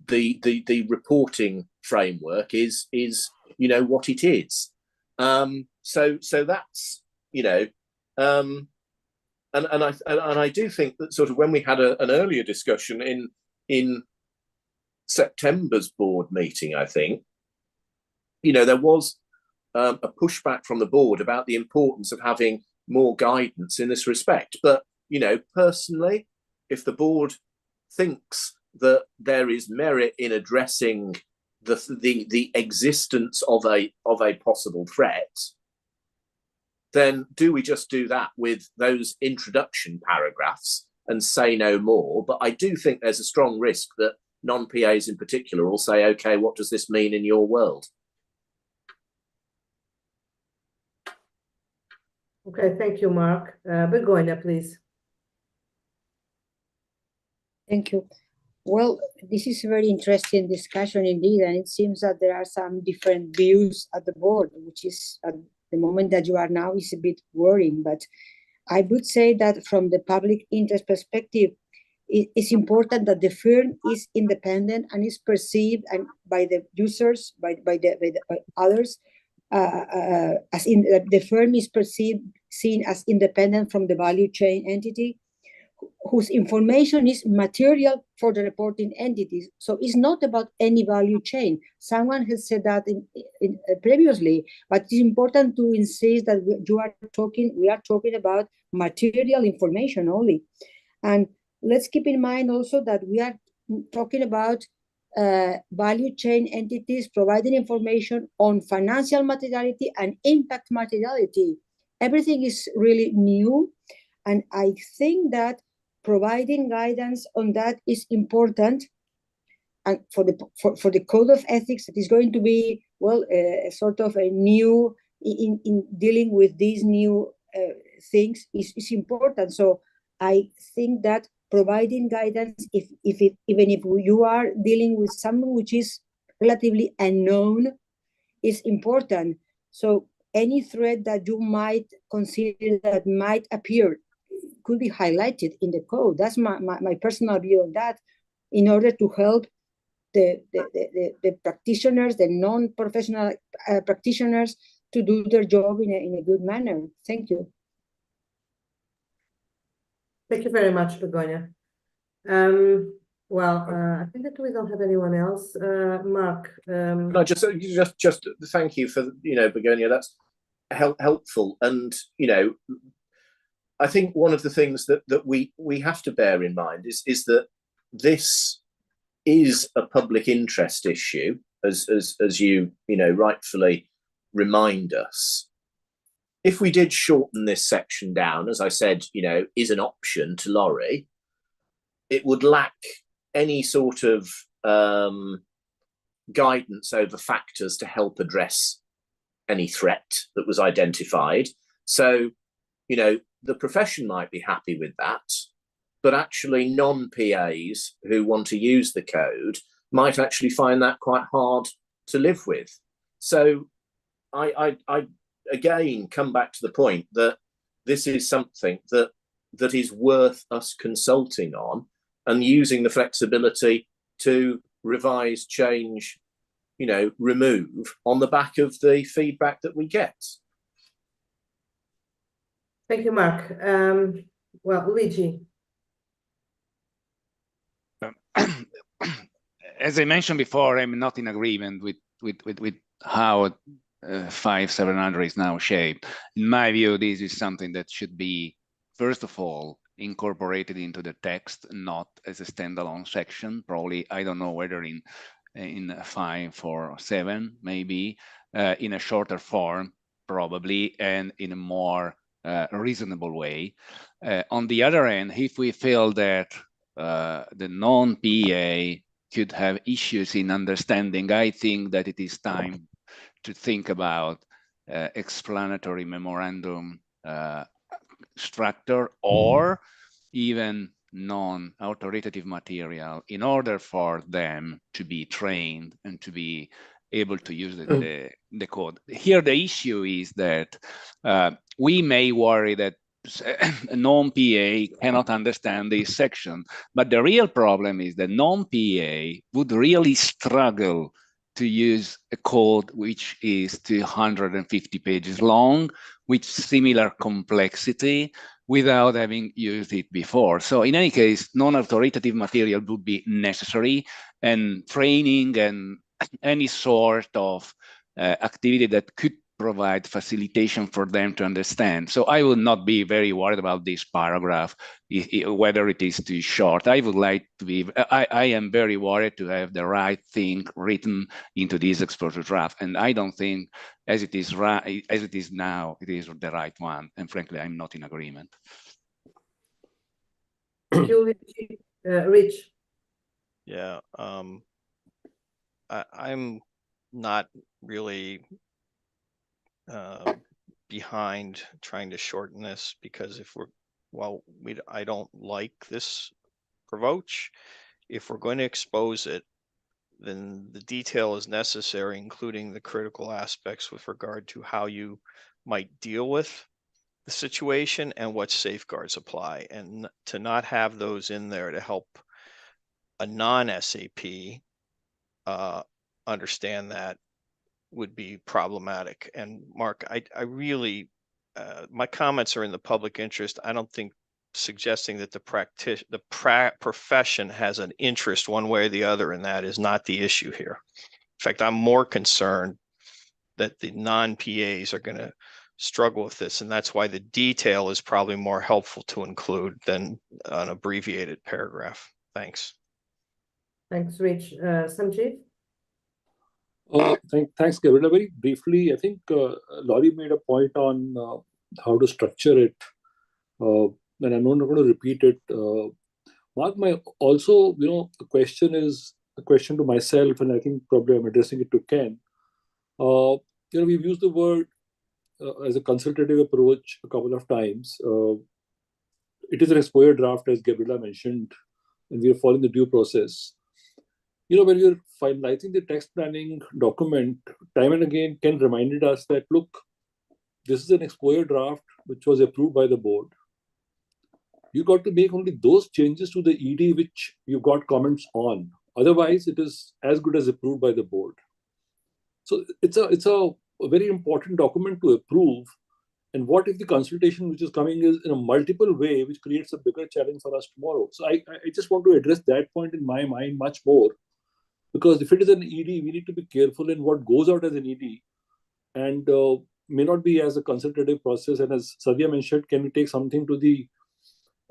the reporting framework is you know what it is. So that's, you know, and I do think that sort of when we had an earlier discussion in September's board meeting, I think, you know, there was a pushback from the board about the importance of having more guidance in this respect. But, you know, personally, if the board thinks that there is merit in addressing the existence of a possible threat, then do we just do that with those introduction paragraphs and say no more? But I do think there's a strong risk that non-PAs in particular will say, okay, what does this mean in your world? Okay, thank you, Mark. Begonia, please. Thank you. Well, this is a very interesting discussion indeed, and it seems that there are some different views at the board, which is at the moment that you are now is a bit worrying. But I would say that from the public interest perspective, it's important that the firm is independent and is perceived and by the users, by others, as in the firm is seen as independent from the value chain entity, whose information is material for the reporting entities. So it's not about any value chain. Someone has said that previously, but it's important to insist that we are talking about material information only. And let's keep in mind also that we are talking about value chain entities providing information on financial materiality and impact materiality. Everything is really new. And I think that providing guidance on that is important. And for the code of ethics, it is going to be, well, sort of a new in dealing with these new things is important. So I think that providing guidance, even if you are dealing with something which is relatively unknown, is important. So any threat that you might consider that might appear could be highlighted in the code. That's my personal view on that, in order to help the practitioners, the non-professional practitioners, to do their job in a good manner. Thank you. Thank you very much, Begonia. Well, I think that we don't have anyone else. Mark. No, just thank you for, Begonia. That's helpful, and I think one of the things that we have to bear in mind is that this is a public interest issue, as you rightfully remind us. If we did shorten this section down, as I said, is an option to Laurie, it would lack any sort of guidance over factors to help address any threat that was identified. So, the profession might be happy with that, but actually non-PAs who want to use the code might actually find that quite hard to live with. So I again come back to the point that this is something that is worth us consulting on and using the flexibility to revise, change, remove on the back of the feedback that we get. Thank you, Mark. Well, Luigi. As I mentioned before, I'm not in agreement with how 5700 is now shaped. In my view, this is something that should be, first of all, incorporated into the text, not as a standalone section. Probably, I don't know whether in 5 or 7, maybe in a shorter form, probably, and in a more reasonable way. On the other hand, if we feel that the non-PA could have issues in understanding, I think that it is time to think about explanatory memorandum structure, or even non-authoritative material, in order for them to be trained and to be able to use the code. Here, the issue is that we may worry that a non-PA cannot understand this section, but the real problem is that non-PA would really struggle to use a code which is 250 pages long, with similar complexity, without having used it before. So in any case, non-authoritative material would be necessary, and training and any sort of activity that could provide facilitation for them to understand. So I would not be very worried about this paragraph, whether it is too short. I would like to be, I am very worried to have the right thing written into this exposure draft. And I don't think, as it is now, it is the right one. And frankly, I'm not in agreement. Thank you, Rich. Yeah, I'm not really behind trying to shorten this, because I don't like this approach. If we're going to expose it, then the detail is necessary, including the critical aspects with regard to how you might deal with the situation and what safeguards apply. And to not have those in there to help a non-SAP understand that would be problematic. And Mark, I really, my comments are in the public interest. I don't think suggesting that the profession has an interest one way or the other in that is not the issue here. In fact, I'm more concerned that the non-PAs are going to struggle with this, and that's why the detail is probably more helpful to include than an abbreviated paragraph. Thanks. Thanks, Rich. Sanjeev? Thanks, Gabriela. Very briefly, I think Laurie made a point on how to structure it, and I'm not going to repeat it. Mark, the question is a question to myself, and I think probably I'm addressing it to Ken. We've used the word as a consultative approach a couple of times. It is an exposure draft, as Gabriela mentioned, and we are following the due process. When we're finalizing the text planning document, time and again, Ken reminded us that, look, this is an exposure draft which was approved by the board. You got to make only those changes to the ED which you got comments on. Otherwise, it is as good as approved by the board. So it's a very important document to approve. And what if the consultation which is coming is in a multiple way, which creates a bigger challenge for us tomorrow? So I just want to address that point in my mind much more. Because if it is an ED, we need to be careful in what goes out as an ED and may not be as a consultative process. And as Savia mentioned, can we take something to the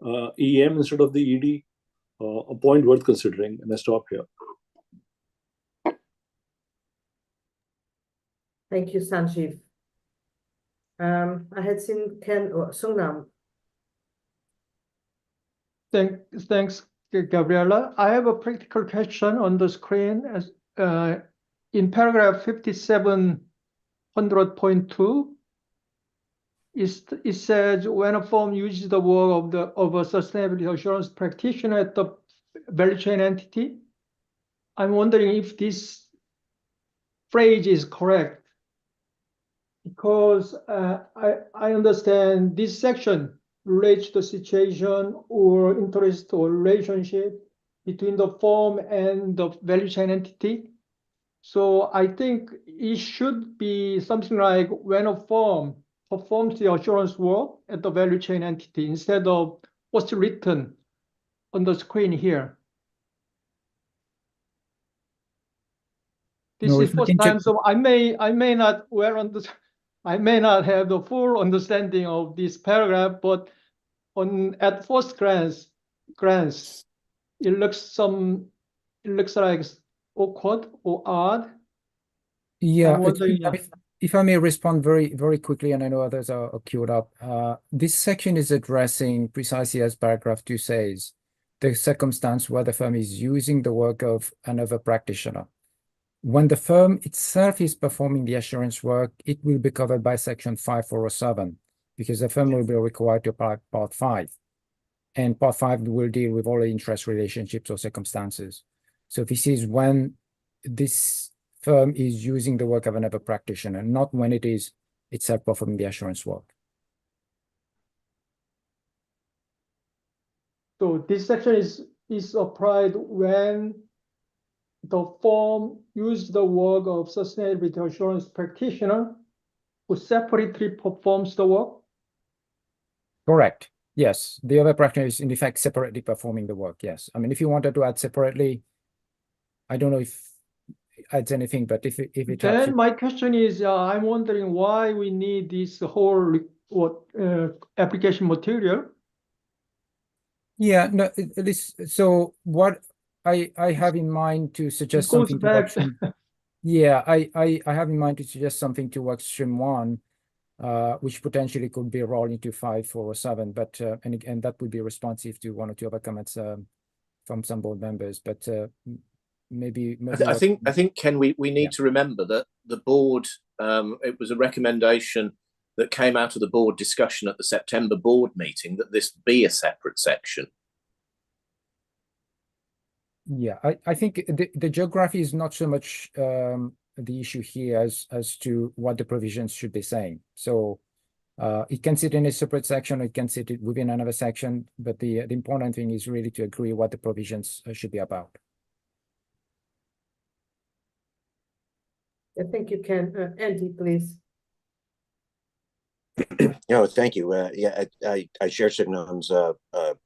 EM instead of the ED? A point worth considering. And I stop here. Thank you, Sanjeev. I had seen Ken or Sungnam. Thanks, Gabriela. I have a practical question on the screen. As in paragraph 5700.2, it says when a firm uses the work of a sustainability assurance practitioner at the value chain entity. I'm wondering if this phrase is correct, because I understand this section relates to the situation or interest or relationship between the firm and the value chain entity. So I think it should be something like when a firm performs the assurance work at the value chain entity instead of what's written on the screen here. This is first time, so I may not I may not have the full understanding of this paragraph, but at first glance, it looks like awkward or odd. Yeah, if I may respond very, very quickly, and I know others are queued up. This section is addressing precisely as paragraph 2 says, the circumstance where the firm is using the work of another practitioner. When the firm itself is performing the assurance work, it will be covered by section 5407, because the firm will be required to apply part 5. And part 5 will deal with all the interest relationships or circumstances. So this is when this firm is using the work of another practitioner, not when it is itself performing the assurance work. So this section is applied when the firm uses the work of sustainability assurance practitioner who separately performs the work? Correct. Yes. The other practitioner is in effect separately performing the work. Yes. I mean, if you wanted to add separately, I don't know if it adds anything, but if it then my question is, I'm wondering why we need this whole application material. Yeah, no, so what I have in mind to suggest something to workstream. Yeah, I have in mind to suggest something to workstream 1, which potentially could be rolled into 5407, but and that would be responsive to 1 or 2 other comments from some board members, but maybe I think Ken, we need to remember that the board, it was a recommendation that came out of the board discussion at the September board meeting that this be a separate section. Yeah, I think the geography is not so much the issue here as to what the provisions should be saying. So it can sit in a separate section, or it can sit within another section, but the important thing is really to agree what the provisions should be about. I think you can, Andy, please. No, thank you. Yeah, I share Signam's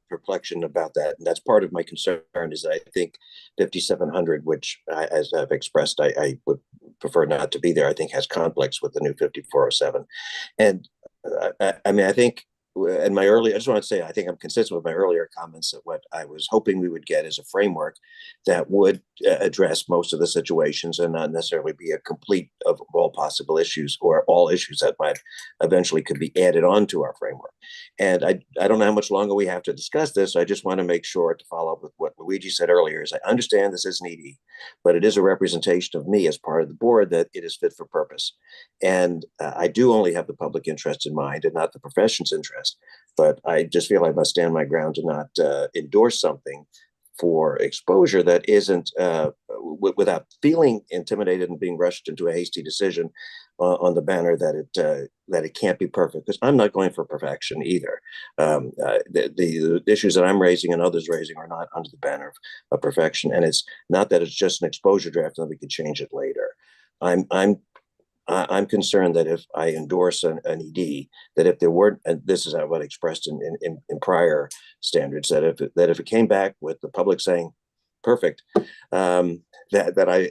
perplexion about that, and that's part of my concern. Is that I think 5700, which as I've expressed, I would prefer not to be there. I think has conflicts with the new 5407, and I mean, I think and I just want to say, I think I'm consistent with my earlier comments that what I was hoping we would get is a framework that would address most of the situations and not necessarily be a complete of all possible issues or all issues that might eventually could be added on to our framework. And I don't know how much longer we have to discuss this. I just want to make sure to follow up with what Luigi said earlier is I understand this is an ED, but it is a representation of me as part of the board that it is fit for purpose. And I do only have the public interest in mind and not the profession's interest. But I just feel I must stand my ground to not endorse something for exposure that isn't without feeling intimidated and being rushed into a hasty decision on the banner that it can't be perfect, because I'm not going for perfection either. The issues that I'm raising and others raising are not under the banner of perfection, and it's not that it's just an exposure draft and we can change it later. I'm concerned that if I endorse an ED, that if there weren't, and this is what I expressed in prior standards, that if it came back with the public saying, perfect, that I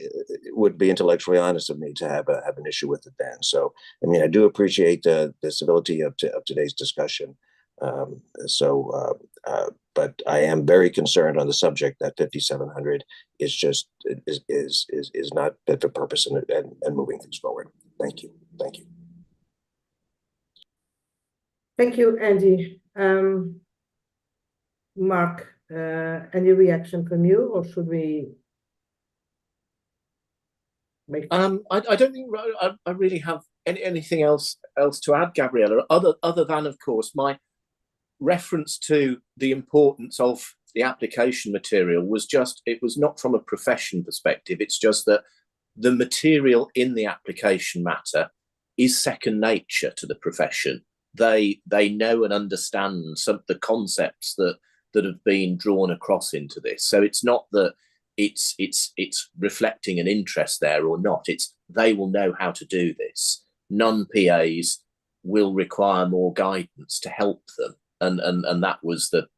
would be intellectually honest of me to have an issue with it then. So, I mean, I do appreciate the civility of today's discussion. But I am very concerned on the subject that 5700 is just is not fit for purpose and moving things forward. Thank you. Thank you. Thank you, Andy. Mark, any reaction from you, or should we make? I don't think I really have anything else to add, Gabriella, other than, of course, my reference to the importance of the application material was just, it was not from a profession perspective. It's just that the material in the application matter is second nature to the profession. They know and understand some of the concepts that have been drawn across into this. So it's not that it's reflecting an interest there or not. It's they will know how to do this. Non-PAs will require more guidance to help them. And that was the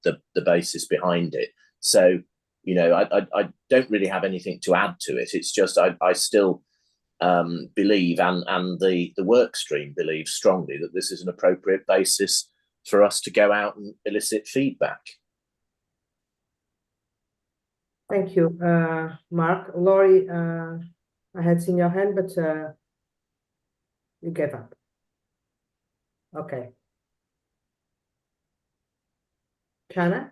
basis behind it. So, you know, I don't really have anything to add to it. It's just I still believe, and the work stream believes strongly that this is an appropriate basis for us to go out and elicit feedback. Thank you, Mark. Laurie, I had seen your hand, but you gave up. Okay. Chana?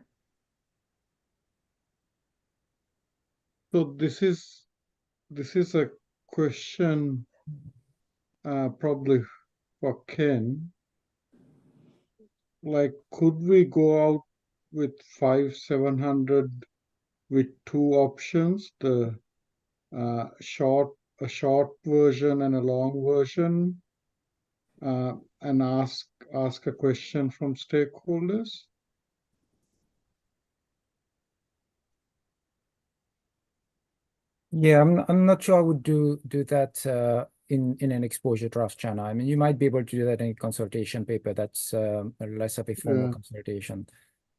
So this is a question probably for Ken. Like, could we go out with 5700 with two options, the a short version and a long version, and ask a question from stakeholders? Yeah, I'm not sure I would do that in an exposure draft channel. I mean, you might be able to do that in a consultation paper. That's less of a formal consultation.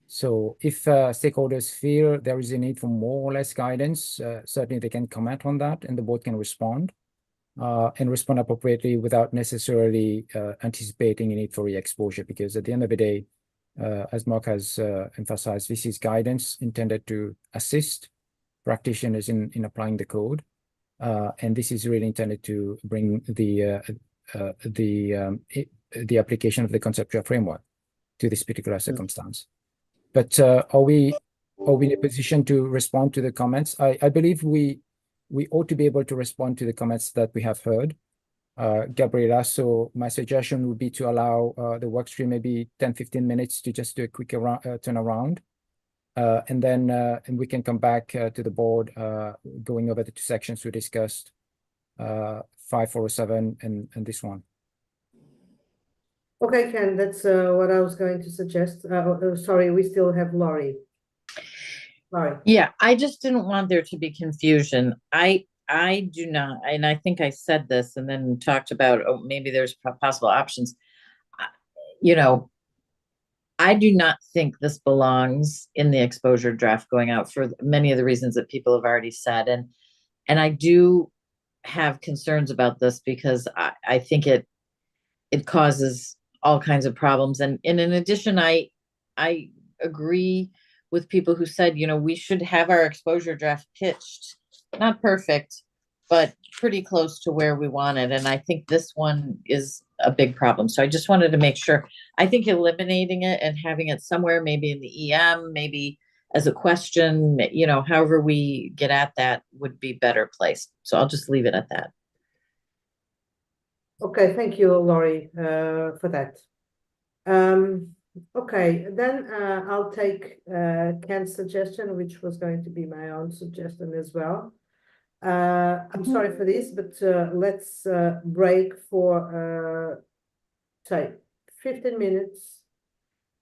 So if stakeholders feel there is a need for more or less guidance, certainly they can comment on that, and the board can respond and respond appropriately without necessarily anticipating a need for re-exposure. Because at the end of the day, as Mark has emphasized, this is guidance intended to assist practitioners in applying the code, and this is really intended to bring the application of the conceptual framework to this particular circumstance. But are we in a position to respond to the comments? I believe we ought to be able to respond to the comments that we have heard, Gabriela. So my suggestion would be to allow the workstream maybe 10-15 minutes to just do a quick turnaround. And then we can come back to the board, going over the two sections we discussed, 5407 and this one. Okay, Ken, that's what I was going to suggest. Sorry, we still have Laurie. Laurie. Yeah, I just didn't want there to be confusion. I do not, and I think I said this and then talked about, oh, maybe there's possible options. You know, I do not think this belongs in the exposure draft going out for many of the reasons that people have already said. And I do have concerns about this because I think it causes all kinds of problems. And in addition, I agree with people who said, you know, we should have our exposure draft pitched, not perfect, but pretty close to where we want it. And I think this one is a big problem. So I just wanted to make sure. I think eliminating it and having it somewhere, maybe in the EM, maybe as a question, you know, however we get at that would be better placed. So I'll just leave it at that. Okay, thank you, Laurie, for that. Okay, then I'll take Ken's suggestion, which was going to be my own suggestion as well. I'm sorry for this, but let's break for say 15 minutes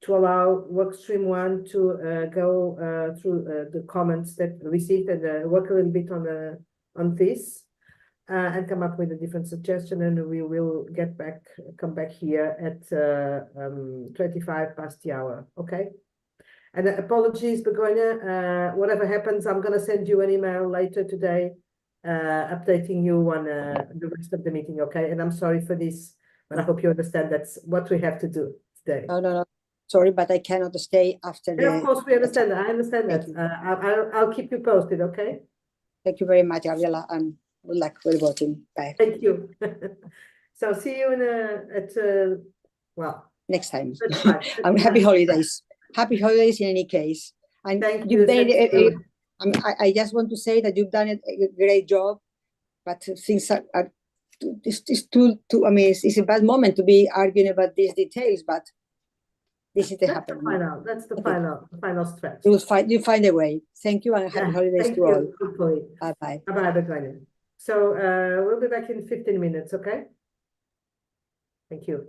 to allow workstream 1 to go through the comments that received and work a little bit on this and come up with a different suggestion, and we will come back here at 25 past the hour. Okay. And apologies, Begonia. Whatever happens, I'm going to send you an email later today updating you on the rest of the meeting, okay? And I'm sorry for this, but I hope you understand that's what we have to do today. No. Sorry, but I cannot stay after Yeah, of course, we understand that. I understand that. I'll keep you posted, okay? Thank you very much, Gabriela, and good luck with voting. Bye. Thank you. So see you well, next time. 35. And happy holidays. Happy holidays in any case. And you've done it. I just want to say that you've done a great job, but things are it's too. I mean, it's a bad moment to be arguing about these details, but this is the happening. That's the final stretch. You find a way. Thank you, and happy holidays to all. Hopefully. Bye bye. Bye bye. So we'll be back in 15 minutes. Okay. Thank you.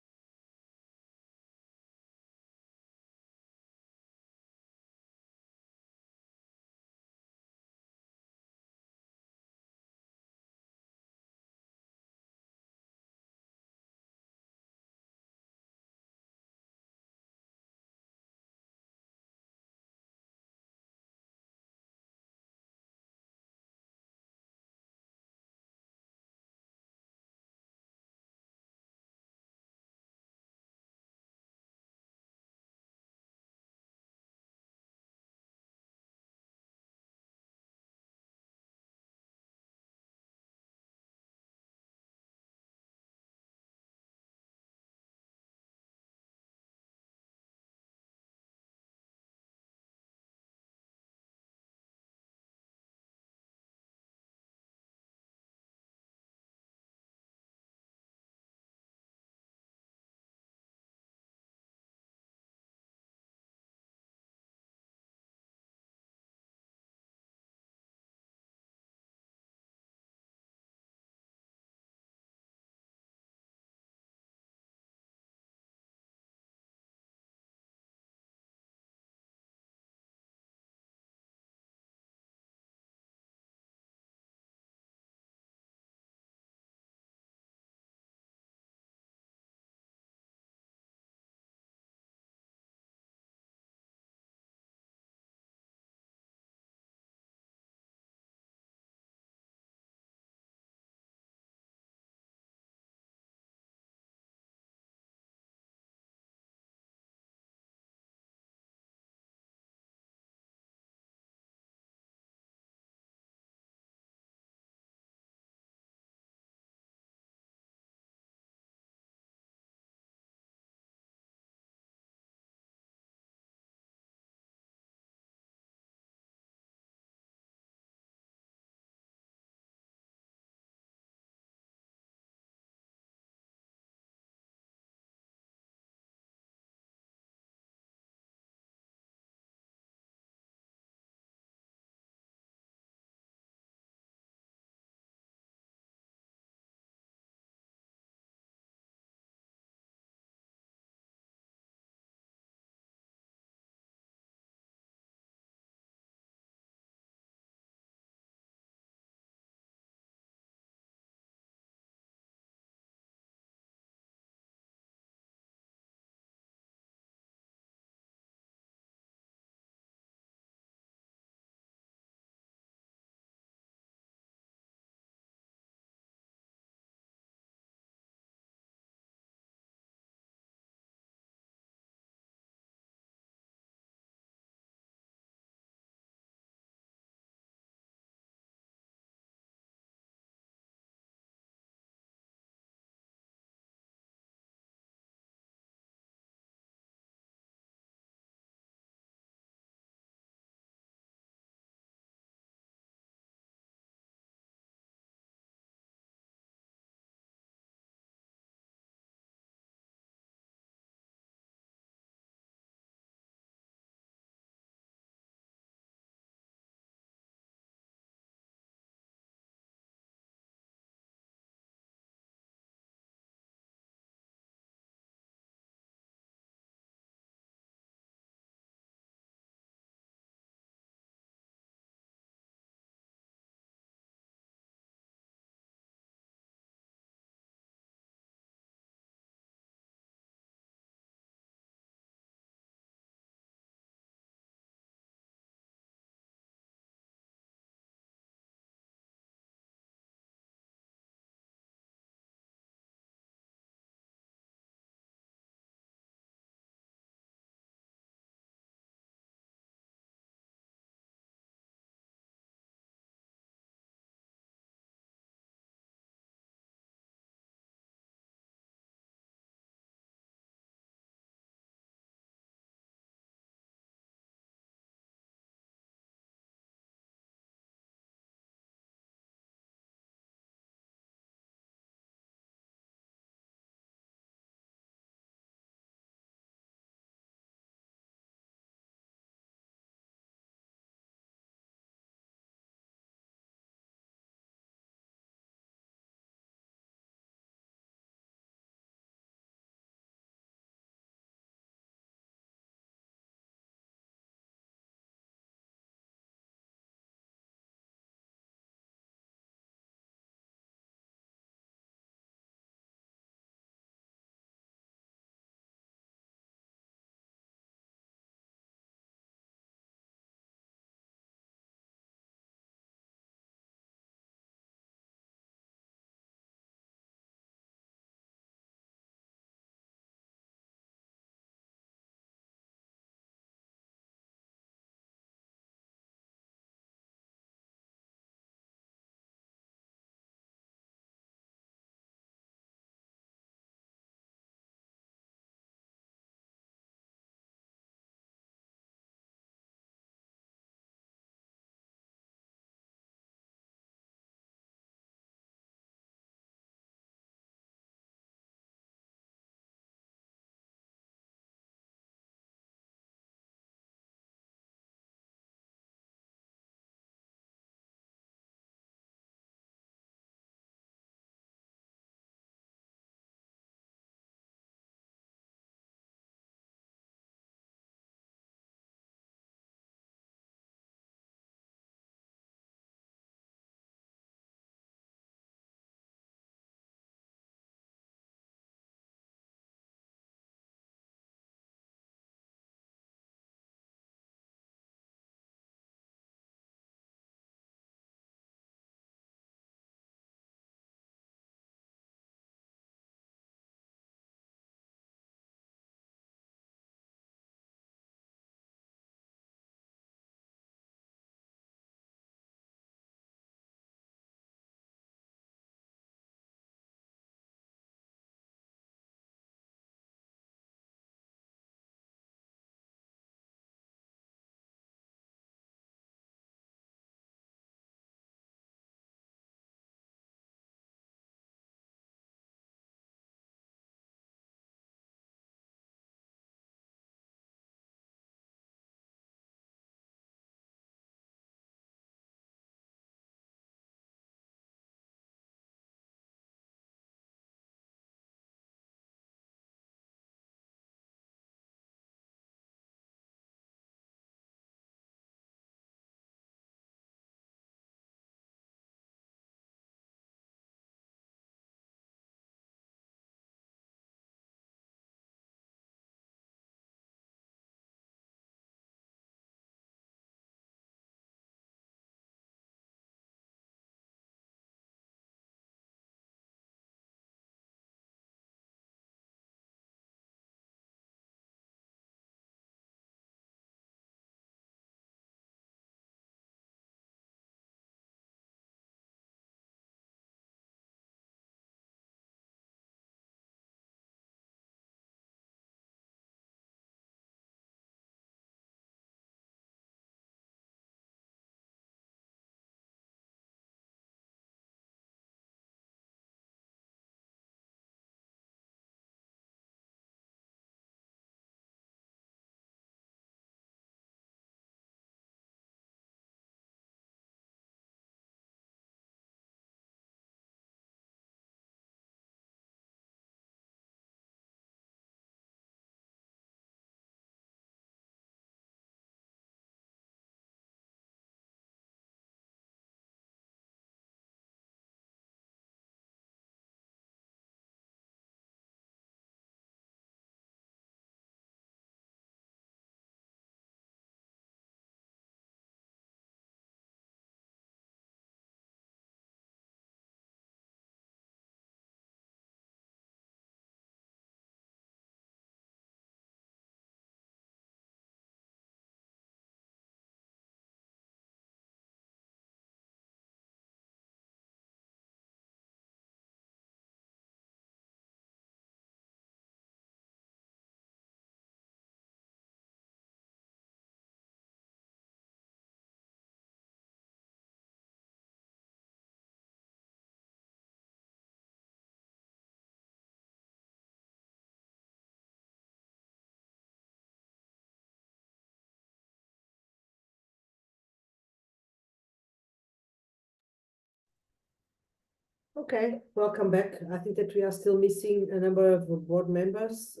Okay, welcome back. I think that we are still missing a number of board members.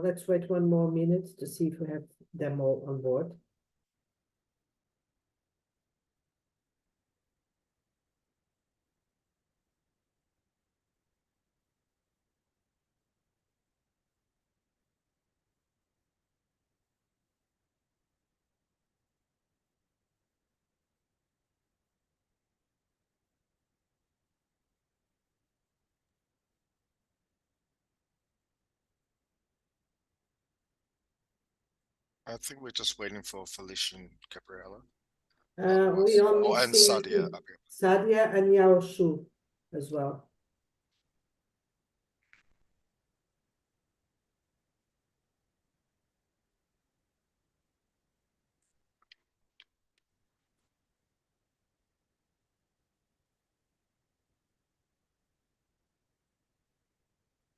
Let's wait one more minute to see if we have them all on board. I think we're just waiting for Felicia and Gabriella. We are Oh, and missing Sadia. Sadia and Yao Shu as well.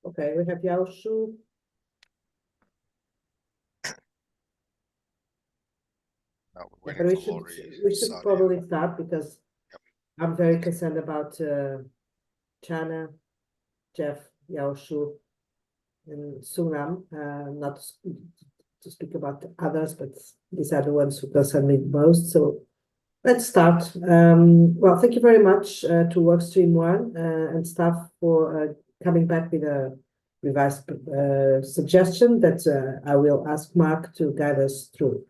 Okay, we have Yao Shu. No, Yeah, we're but waiting for Laurie, we should Sadia. probably start because I'm very concerned about Chana, Jeff, Yao Shu, and Sunam. Not to speak about others, but these are the ones who concern me most. So let's start. Well, thank you very much to Workstream One and staff for coming back with a revised suggestion that I will ask Mark to guide us through.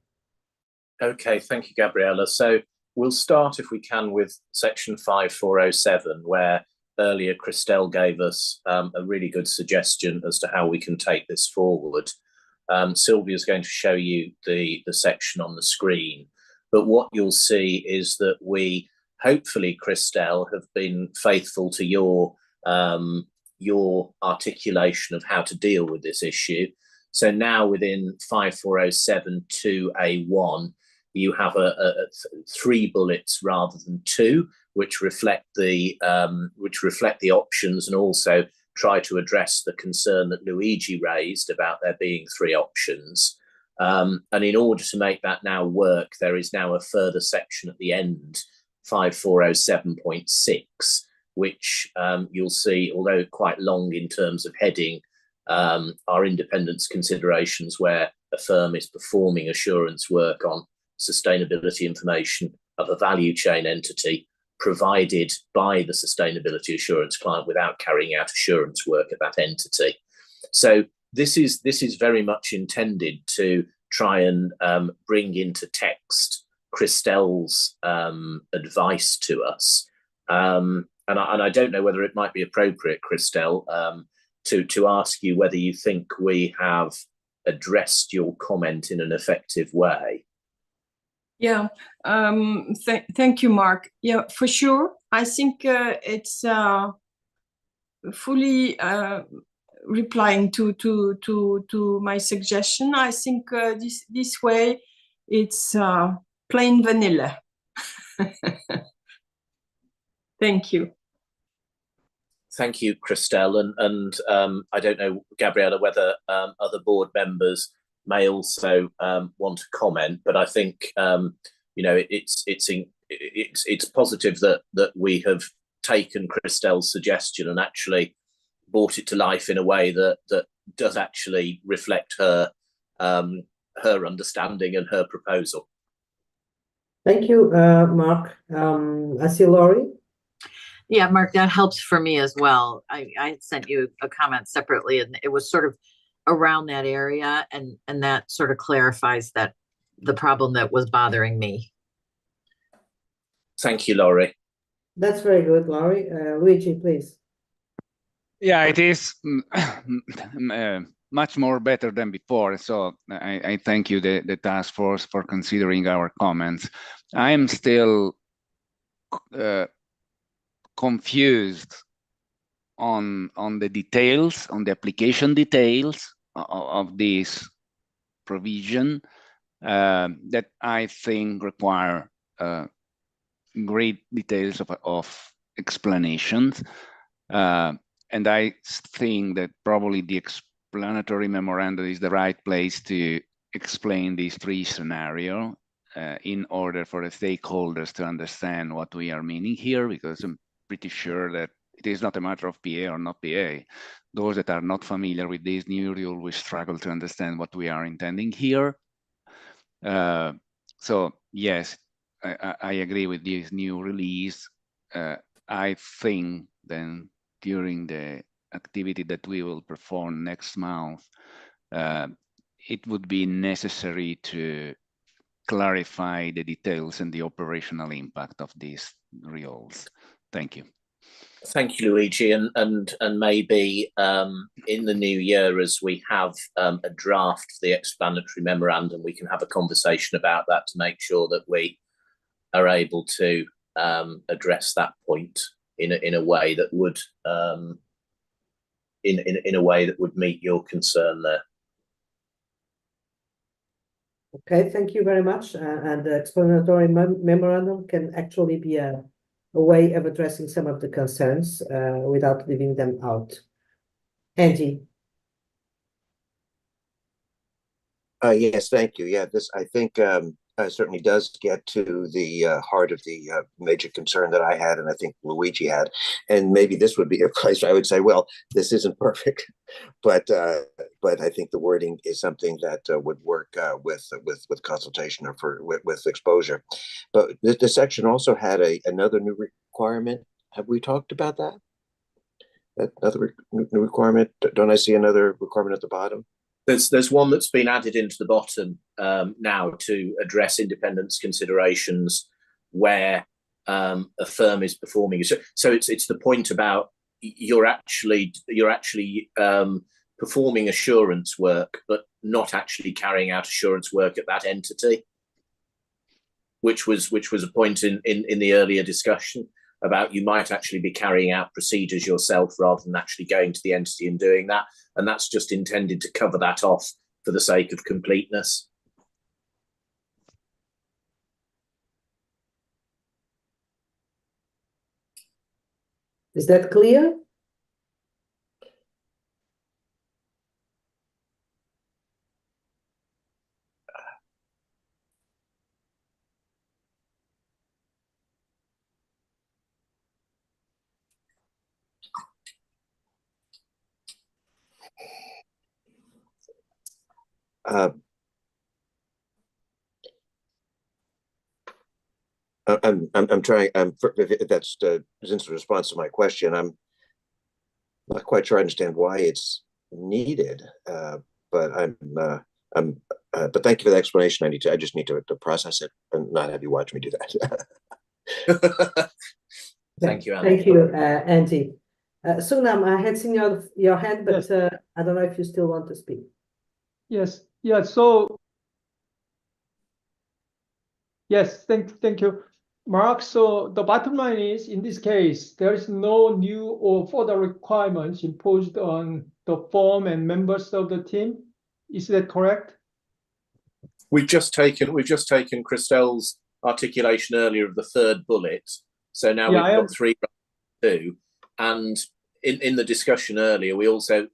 Okay, thank you, Gabriella. So we'll start, if we can, with section 5407, where earlier Christelle gave us a really good suggestion as to how we can take this forward. Sylvia's going to show you the section on the screen, but what you'll see is that we, hopefully, Christelle, have been faithful to your articulation of how to deal with this issue. So now within 5407 2A1, you have three bullets rather than two, which reflect the options and also try to address the concern that Luigi raised about there being three options. And in order to make that now work, there is now a further section at the end, 5407.6, which you'll see, although quite long in terms of heading, are independence considerations where a firm is performing assurance work on sustainability information of a value chain entity provided by the sustainability assurance client without carrying out assurance work at that entity. So this is very much intended to try and bring into text Christelle's advice to us. And I don't know whether it might be appropriate, Christelle, to ask you whether you think we have addressed your comment in an effective way. Yeah, thank you, Mark. Yeah, for sure. I think it's fully replying to my suggestion. I think this way it's plain vanilla. Thank you. Thank you, Christelle. And I don't know, Gabriella, whether other board members may also want to comment, but I think it's positive that we have taken Christelle's suggestion and actually brought it to life in a way that does actually reflect her understanding and her proposal. Thank you, Mark. I see Laurie. Yeah, Mark, that helps for me as well. I had sent you a comment separately, and it was sort of around that area, and that sort of clarifies that the problem that was bothering me. Thank you, Laurie. That's very good, Laurie. Luigi, please. Yeah, it is much more better than before. So I thank you, the task force, for considering our comments. I am still confused on the details, on the application details of this provision that I think require great details of explanations. And I think that probably the explanatory memorandum is the right place to explain these three scenarios in order for the stakeholders to understand what we are meaning here, because I'm pretty sure that it is not a matter of PA or not PA. Those that are not familiar with this new rule, we struggle to understand what we are intending here. So yes, I agree with this new release. I think then during the activity that we will perform next month, it would be necessary to clarify the details and the operational impact of these rules. Thank you. Thank you, Luigi, and maybe in the new year, as we have a draft for the explanatory memorandum, we can have a conversation about that to make sure that we are able to address that point in a way that would in a way that would meet your concern there. Okay, thank you very much. And the explanatory memorandum can actually be a way of addressing some of the concerns without leaving them out. Angie. Yes, thank you. Yeah, this I think certainly does get to the heart of the major concern that I had, and I think Luigi had. And maybe this would be a place I would say, well, this isn't perfect, but I think the wording is something that would work with consultation or with exposure. But the section also had another new requirement. Have we talked about that? Another new requirement? Don't I see another requirement at the bottom? There's one that's been added into the bottom now to address independence considerations where a firm is performing. So it's the point about you're actually performing assurance work, but not actually carrying out assurance work at that entity, which was a point in the earlier discussion about you might actually be carrying out procedures yourself rather than actually going to the entity and doing that. And that's just intended to cover that off for the sake of completeness. Is that clear? I'm trying. If that's Zin's response to my question. I'm not quite sure I understand why it's needed, but but thank you for the explanation. I just need to process it and not have you watch me do that. Thank you, Andy. Thank you, Andy. Sunam, I had seen your hand, but yes. I don't know if you still want to speak. Yes. Yeah. So yes, thank you, Mark. So the bottom line is, in this case, there is no new or further requirements imposed on the firm and members of the team. Is that correct? We've just taken Christelle's articulation earlier of the third bullet. So now we've got 3 2. And in the discussion earlier, we also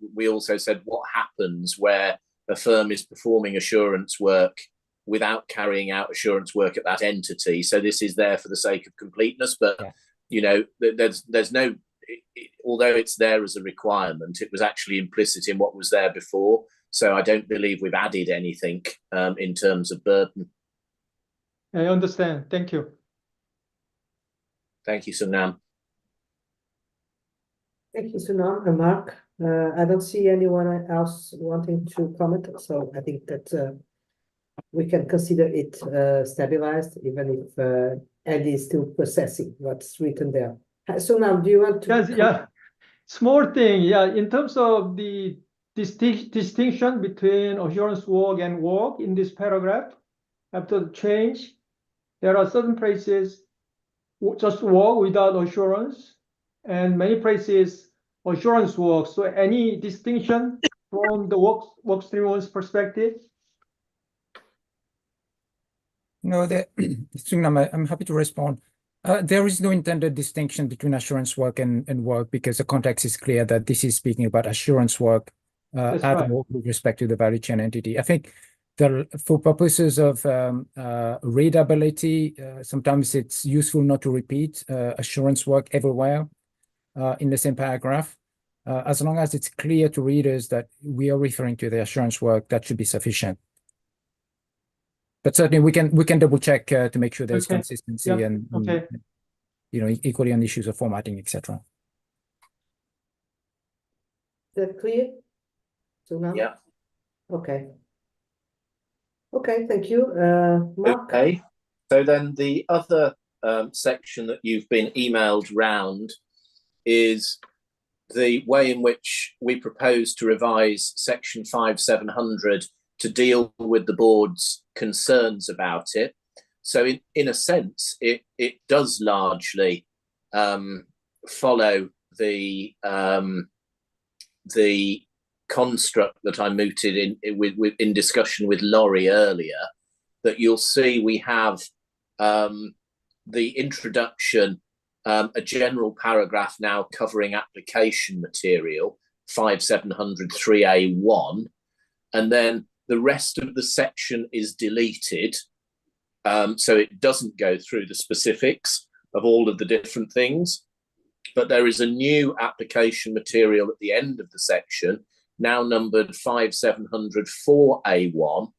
said what happens where a firm is performing assurance work without carrying out assurance work at that entity. So this is there for the sake of completeness, but you know, there's no, although it's there as a requirement, it was actually implicit in what was there before. So I don't believe we've added anything in terms of burden. I understand. Thank you. Thank you, Sunam. Thank you, Sunam and Mark. I don't see anyone else wanting to comment, so I think that we can consider it stabilized, even if Andy is still processing what's written there. Sunam, do you want to? Yes, yeah. Small thing, yeah. In terms of the distinction between assurance work and work in this paragraph, after the change, there are certain places just work without assurance, and many places assurance work. So any distinction from the work stream's perspective? No, I'm happy to respond. There is no intended distinction between assurance work and work, because the context is clear that this is speaking about assurance work with respect to the value chain entity. I think for purposes of readability, sometimes it's useful not to repeat assurance work everywhere. in the same paragraph. As long as it's clear to readers that we are referring to the assurance work, that should be sufficient. But certainly we can double check to make sure there's Okay. consistency Yeah. and Okay. equally on issues of formatting, etc. Is that clear? So now? Yeah. Okay. Okay, thank you. Mark? Okay. So then the other section that you've been emailed round is the way in which we propose to revise section 5700 to deal with the board's concerns about it. So in a sense, it does largely follow the construct that I mooted in discussion with Laurie earlier, that you'll see we have the introduction, a general paragraph now covering application material, 5700 3A1, and then the rest of the section is deleted, so it doesn't go through the specifics of all of the different things, but there is a new application material at the end of the section, now numbered 5700 4A1,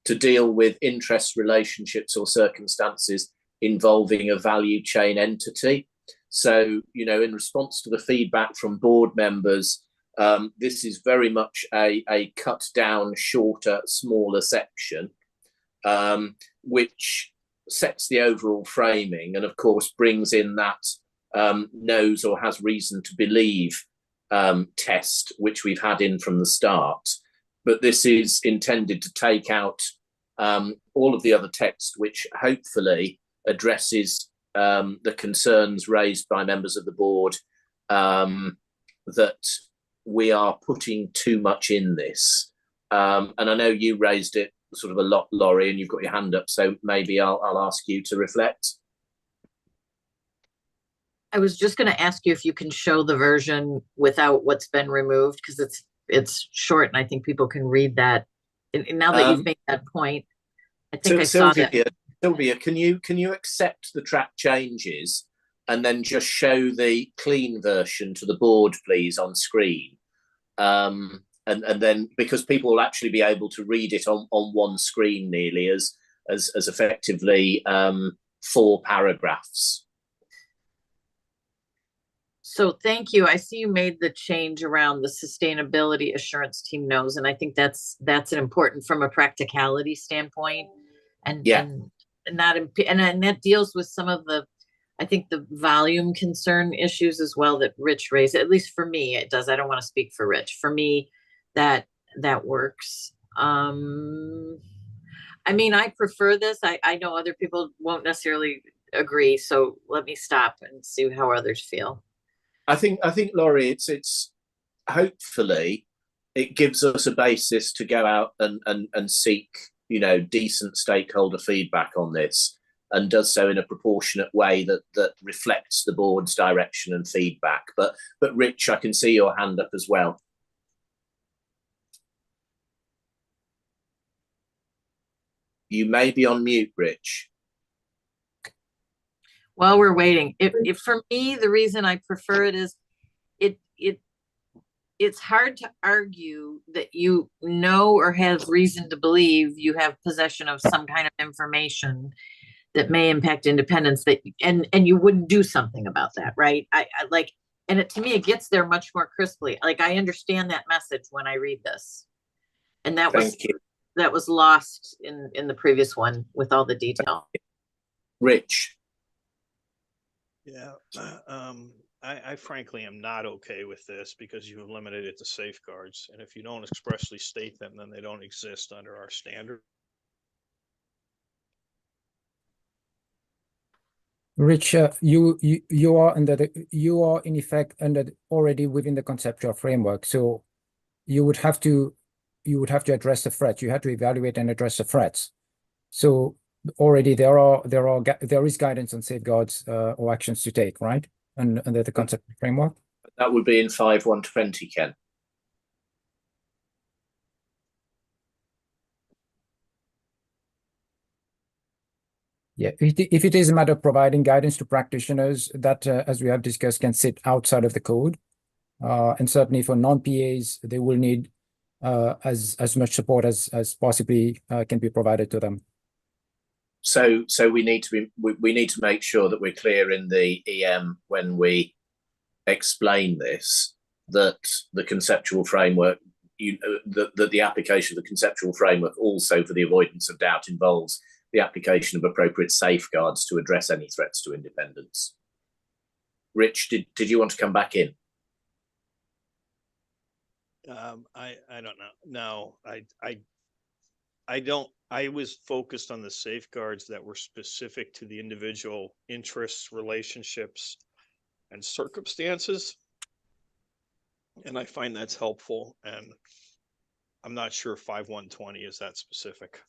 to deal with interest relationships or circumstances involving a value chain entity. So, in response to the feedback from board members, this is very much a cut down, shorter, smaller section, which sets the overall framing and, of course, brings in that knows or has reason to believe test, which we've had in from the start. But this is intended to take out all of the other text, which hopefully addresses the concerns raised by members of the board that we are putting too much in this. And I know you raised it sort of a lot, Laurie, and you've got your hand up, so maybe I'll ask you to reflect. I was just going to ask you if you can show the version without what's been removed, because it's short and I think people can read that. And now that you've made that point, I think I saw that. Sylvia, can you accept the track changes and then just show the clean version to the board, please, on screen? And then, because people will actually be able to read it on one screen nearly as effectively 4 paragraphs. So thank you. I see you made the change around the sustainability assurance team knows, and I think that's an important from a practicality standpoint, and that deals with some of the, I think, the volume concern issues as well that Rich raised. At least for me, it does. I don't want to speak for Rich. For me, that works. I mean, I prefer this. I know other people won't necessarily agree, so let me stop and see how others feel. I think, Laurie, it's hopefully it gives us a basis to go out and seek, decent stakeholder feedback on this, and does so in a proportionate way that reflects the board's direction and feedback. But Rich, I can see your hand up as well. You may be on mute, Rich. While we're waiting, if for me, the reason I prefer it is it's hard to argue that you know or have reason to believe you have possession of some kind of information that may impact independence, that and you wouldn't do something about that, right? I like, and to me, it gets there much more crisply. Like, I understand that message when I read this, and that was lost in the previous one with all the detail. Rich. Yeah, I frankly am not okay with this because you have limited it to safeguards, and if you don't expressly state them, then they don't exist under our standard. Rich, you are in effect already within the conceptual framework, so you would have to address the threats. You have to evaluate and address the threats. So already there is guidance on safeguards or actions to take, right? Under the conceptual framework. That would be in 5120, Ken. Yeah, if it is a matter of providing guidance to practitioners that, as we have discussed, can sit outside of the code, and certainly for non-PAs, they will need as much support as possibly can be provided to them. So we need to make sure that we're clear in the EM when we explain this, that the conceptual framework, that the application of the conceptual framework also, for the avoidance of doubt, involves the application of appropriate safeguards to address any threats to independence. Rich, did you want to come back in? I don't know. No, I don't. I was focused on the safeguards that were specific to the individual interests, relationships, and circumstances. And I find that's helpful. And I'm not sure 5120 is that specific.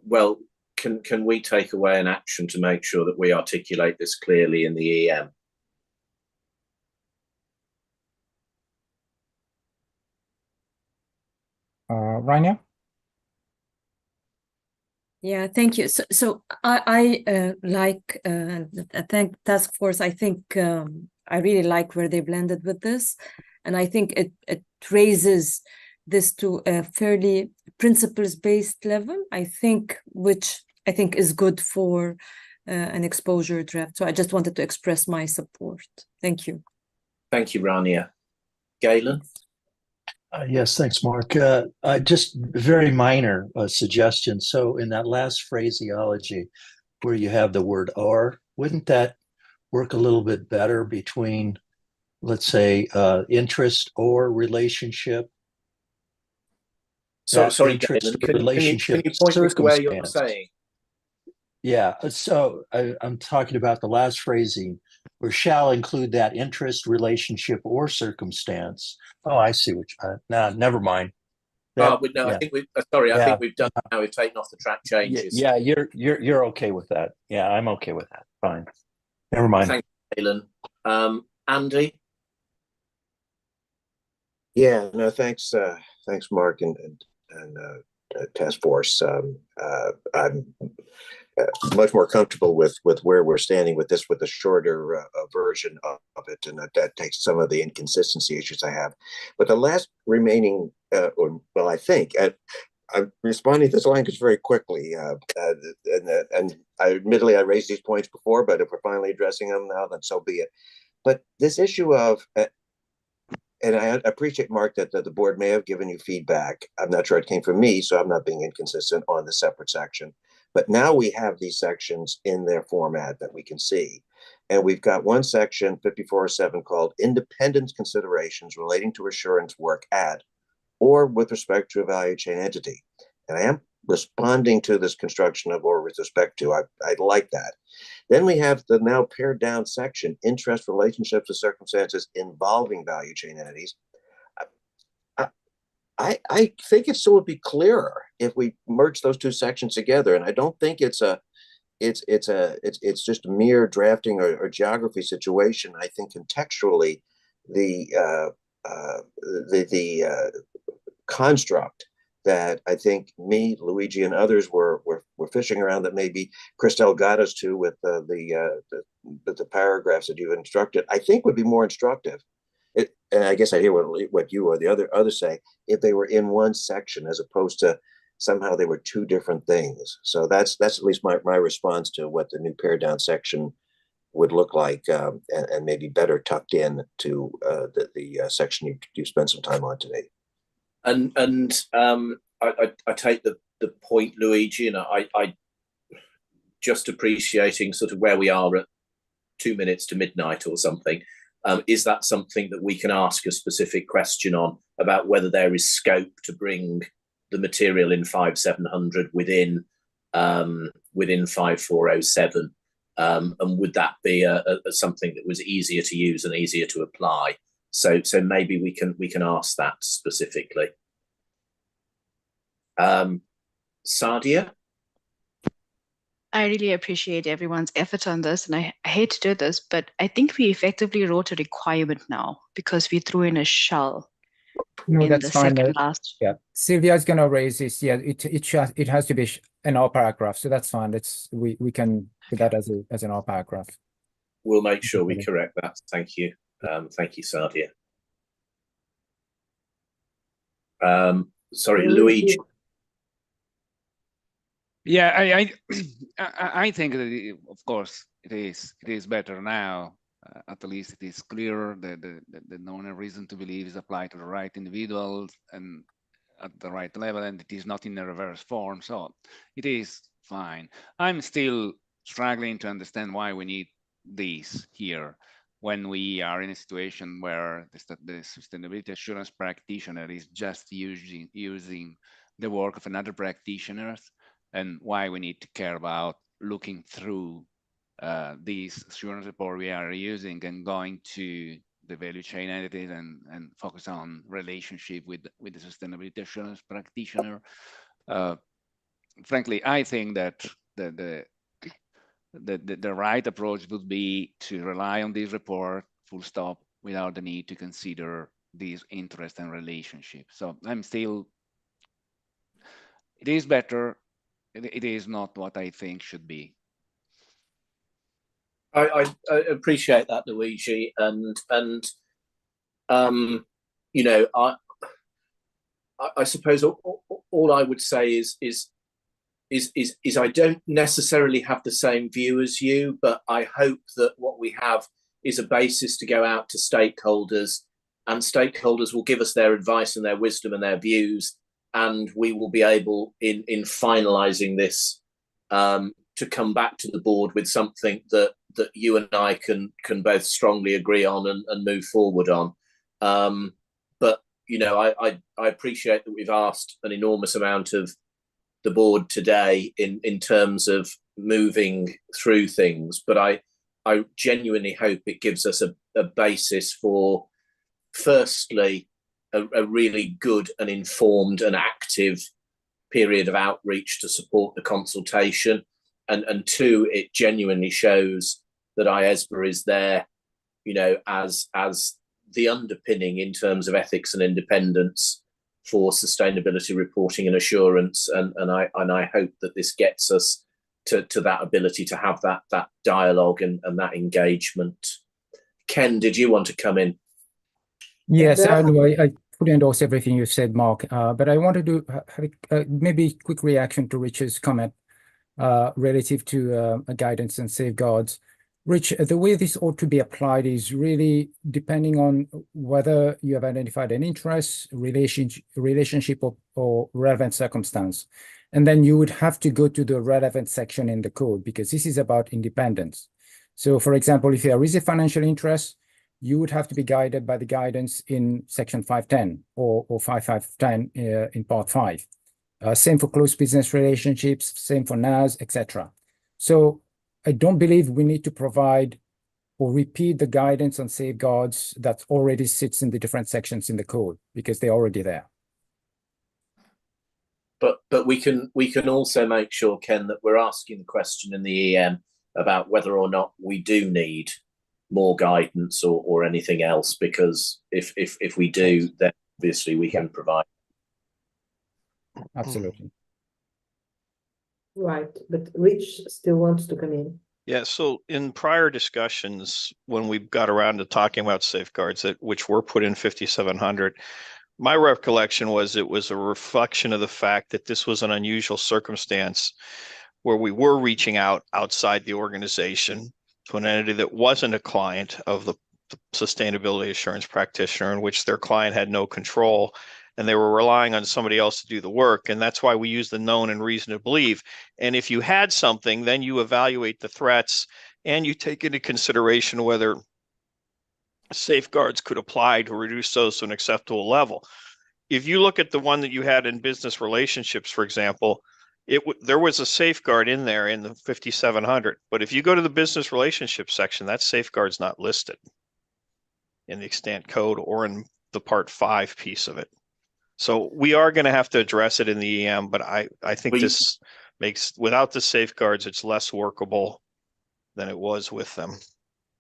Well, can we take away an action to make sure that we articulate this clearly in the EM? Rainer? Yeah, thank you. So I like thank task force. I think I really like where they blended with this, and I think it raises this to a fairly principles-based level. I think, which I think is good for an exposure draft. So I just wanted to express my support. Thank you. Thank you, Rania. Galen? Yes, thanks, Mark. Just very minor suggestion. So in that last phraseology where you have the word or, wouldn't that work a little bit better between, let's say, interest or relationship? So, sorry, interest Galen, relationship can you point me to where you're circumstance. saying? Yeah, so I'm talking about the last phrasing where shall include that interest, relationship, or circumstance. Oh, I see what you nah, never mind. No, yeah. I think we've I think we've done now. We've taken off the track changes. Yeah, you're okay with that. Yeah, I'm okay with that. Fine. Never mind. Thanks, Galen. Andy? Yeah, no, thanks, Mark and task force. I'm much more comfortable with where we're standing with this, with the shorter version of it, and that takes some of the inconsistency issues I have. But the last remaining, well, I think I'm responding to this language very quickly, and admittedly I raised these points before, but if we're finally addressing them now, then so be it. But this issue of and I appreciate, Mark, that the board may have given you feedback. I'm not sure it came from me, so I'm not being inconsistent on the separate section. But now we have these sections in their format that we can see. And we've got one section, 5407, called Independence Considerations Relating to Assurance Work at or with respect to a value chain entity. And I am responding to this construction of or with respect to. I like that. Then we have the now pared down section, interest, relationships, or circumstances involving value chain entities. I think it still would be clearer if we merge those two sections together. And I don't think it's just a mere drafting or geography situation. I think contextually the construct that I think me, Luigi, and others were fishing around, that maybe Christelle got us to with the paragraphs that you've instructed, I think would be more instructive. And I guess I hear what you or the others say, if they were in one section as opposed to somehow they were two different things. So that's at least my response to what the new pared down section would look like, and maybe better tucked in to the section you spent some time on today. And I take the point, Luigi, and I just appreciating sort of where we are at 2 minutes to midnight or something. Is that something that we can ask a specific question on about whether there is scope to bring the material in 5700 within 5407? And would that be something that was easier to use and easier to apply? So maybe we can ask that specifically. Sadia? I really appreciate everyone's effort on this, and I hate to do this, but I think we effectively wrote a requirement now because we threw in a shall. No, in that's the fine. second last. Yeah, Sylvia is gonna raise this. Yeah, it has to be an all paragraph, so that's fine. We can put that as an all paragraph. We'll make sure we correct that. Thank you. Thank you, Sadia. Sorry, Luigi. Yeah, I think that of course it is better now. At least it is clear that the known reason to believe is applied to the right individuals and at the right level, and it is not in a reverse form. So it is fine. I'm still struggling to understand why we need this here when we are in a situation where the sustainability assurance practitioner is just using the work of another practitioner, and why we need to care about looking through these assurance report we are using and going to the value chain entities and focus on relationship with the sustainability assurance practitioner. Frankly, I think that the right approach would be to rely on this report full stop without the need to consider these interest and relationship. So I'm still, it is better. It is not what I think should be. I appreciate that, Luigi, and you know, I suppose all I would say is I don't necessarily have the same view as you, but I hope that what we have is a basis to go out to stakeholders, and stakeholders will give us their advice and their wisdom and their views, and we will be able, in finalising this, to come back to the board with something that you and I can both strongly agree on and move forward on. But you know, I appreciate that we've asked an enormous amount of the board today in terms of moving through things, but I genuinely hope it gives us a basis for, firstly, a really good and informed and active period of outreach to support the consultation, and two, it genuinely shows that IESBA is there, you know, as the underpinning in terms of ethics and independence for sustainability reporting and assurance, and I hope that this gets us to that ability to have that dialogue and that engagement. Ken, did you want to come in? Yes, I fully endorse everything you've said, Mark. But I wanted to have maybe a quick reaction to Rich's comment relative to guidance and safeguards. Rich, the way this ought to be applied is really depending on whether you have identified an interest, relationship or relevant circumstance. And then you would have to go to the relevant section in the code, because this is about independence. So for example, if there is a financial interest, you would have to be guided by the guidance in section 510 or 5510 in part 5. Same for close business relationships, same for NAS, etc. So I don't believe we need to provide or repeat the guidance on safeguards that already sits in the different sections in the code, because they're already there. But we can also make sure, Ken, that we're asking the question in the EM about whether or not we do need more guidance or anything else, because if we do, then obviously we can provide. Absolutely. Right, but Rich still wants to come in. Yeah, so in prior discussions, when we got around to talking about safeguards which were put in 5700, my recollection was it was a reflection of the fact that this was an unusual circumstance where we were reaching out outside the organization to an entity that wasn't a client of the sustainability assurance practitioner, in which their client had no control, and they were relying on somebody else to do the work. And that's why we use the known and reason to believe. And if you had something, then you evaluate the threats and you take into consideration whether safeguards could apply to reduce those to an acceptable level. If you look at the one that you had in business relationships, for example, there was a safeguard in there in the 5700, but if you go to the business relationship section, that safeguard's not listed in the extant code or in the part 5 piece of it. So we are going to have to address it in the EM, but I think this makes, without the safeguards, it's less workable than it was with them.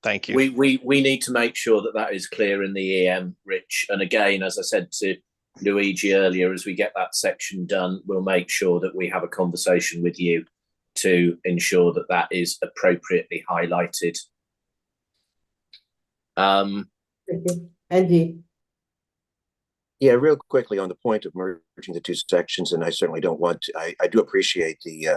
Thank you. We need to make sure that that is clear in the EM, Rich. And again, as I said to Luigi earlier, as we get that section done, we'll make sure that we have a conversation with you to ensure that that is appropriately highlighted. Thank you. Andy. Yeah, real quickly on the point of merging the two sections, and I certainly don't want to. I do appreciate the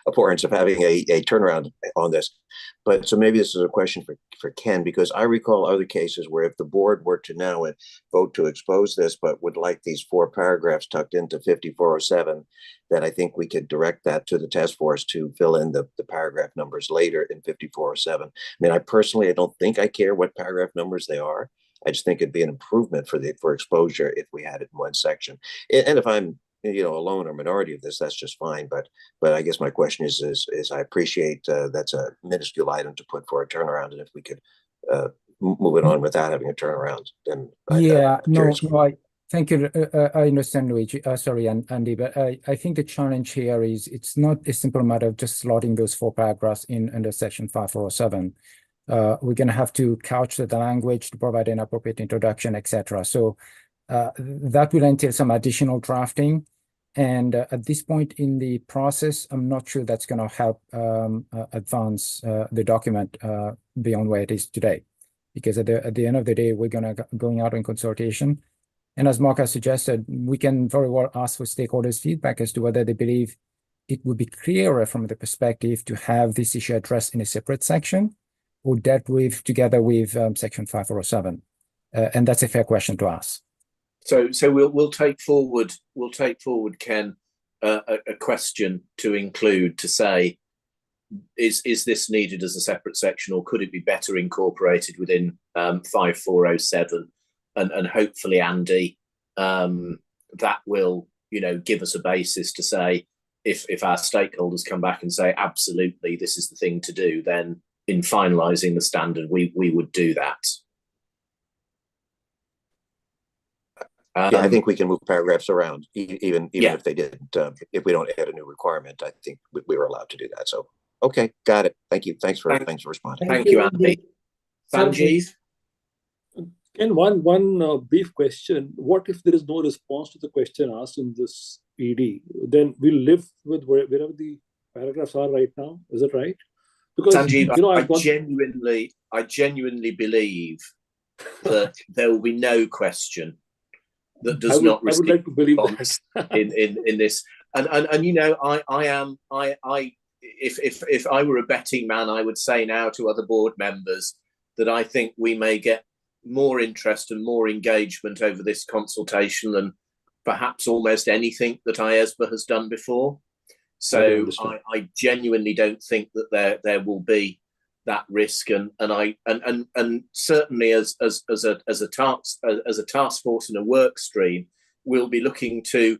abhorrence of having a turnaround on this, but so maybe this is a question for Ken, because I recall other cases where if the board were to now vote to expose this, but would like these 4 paragraphs tucked into 5407, that I think we could direct that to the task force to fill in the paragraph numbers later in 5407. I mean, I don't think I care what paragraph numbers they are. I just think it'd be an improvement for exposure if we had it in one section. And if I'm alone or minority of this, that's just fine. But I guess my question is I appreciate that's a minuscule item to put for a turnaround, and if we could move it on without having a turnaround, then thank you. I understand, Luigi. Sorry, Andy, but I think the challenge here is it's not a simple matter of just slotting those 4 paragraphs in under section 5407. We're going to have to couch the language to provide an appropriate introduction, etc. So that will entail some additional drafting. And at this point in the process, I'm not sure that's going to help advance the document beyond where it is today. Because at the end of the day, we're going out in consultation. And as Mark has suggested, we can very well ask for stakeholders' feedback as to whether they believe it would be clearer from the perspective to have this issue addressed in a separate section, or dealt with together with section 5407, and that's a fair question to ask. So we'll take forward, Ken, a question to include to say, is this needed as a separate section, or could it be better incorporated within 5407? And hopefully, Andy, that will give us a basis to say, if our stakeholders come back and say absolutely this is the thing to do, then in finalizing the standard, we would do that. Yeah, I think we can move paragraphs around, even if they didn't. If we don't add a new requirement, I think we were allowed to do that. So, okay, got it. Thank you. Thanks for responding. Thank you, Andy. Sanjeev. And one brief question: what if there is no response to the question asked in this ED? Then we'll live with wherever the paragraphs are right now. Is that right? Because Sanjeev, I genuinely believe that there will be no question that does not receive. I would like to believe that in this. And if I were a betting man, I would say now to other board members that I think we may get more interest and more engagement over this consultation than perhaps almost anything that IESBA has done before. So I genuinely don't think that there will be that risk, and certainly as a task force and a work stream, we'll be looking to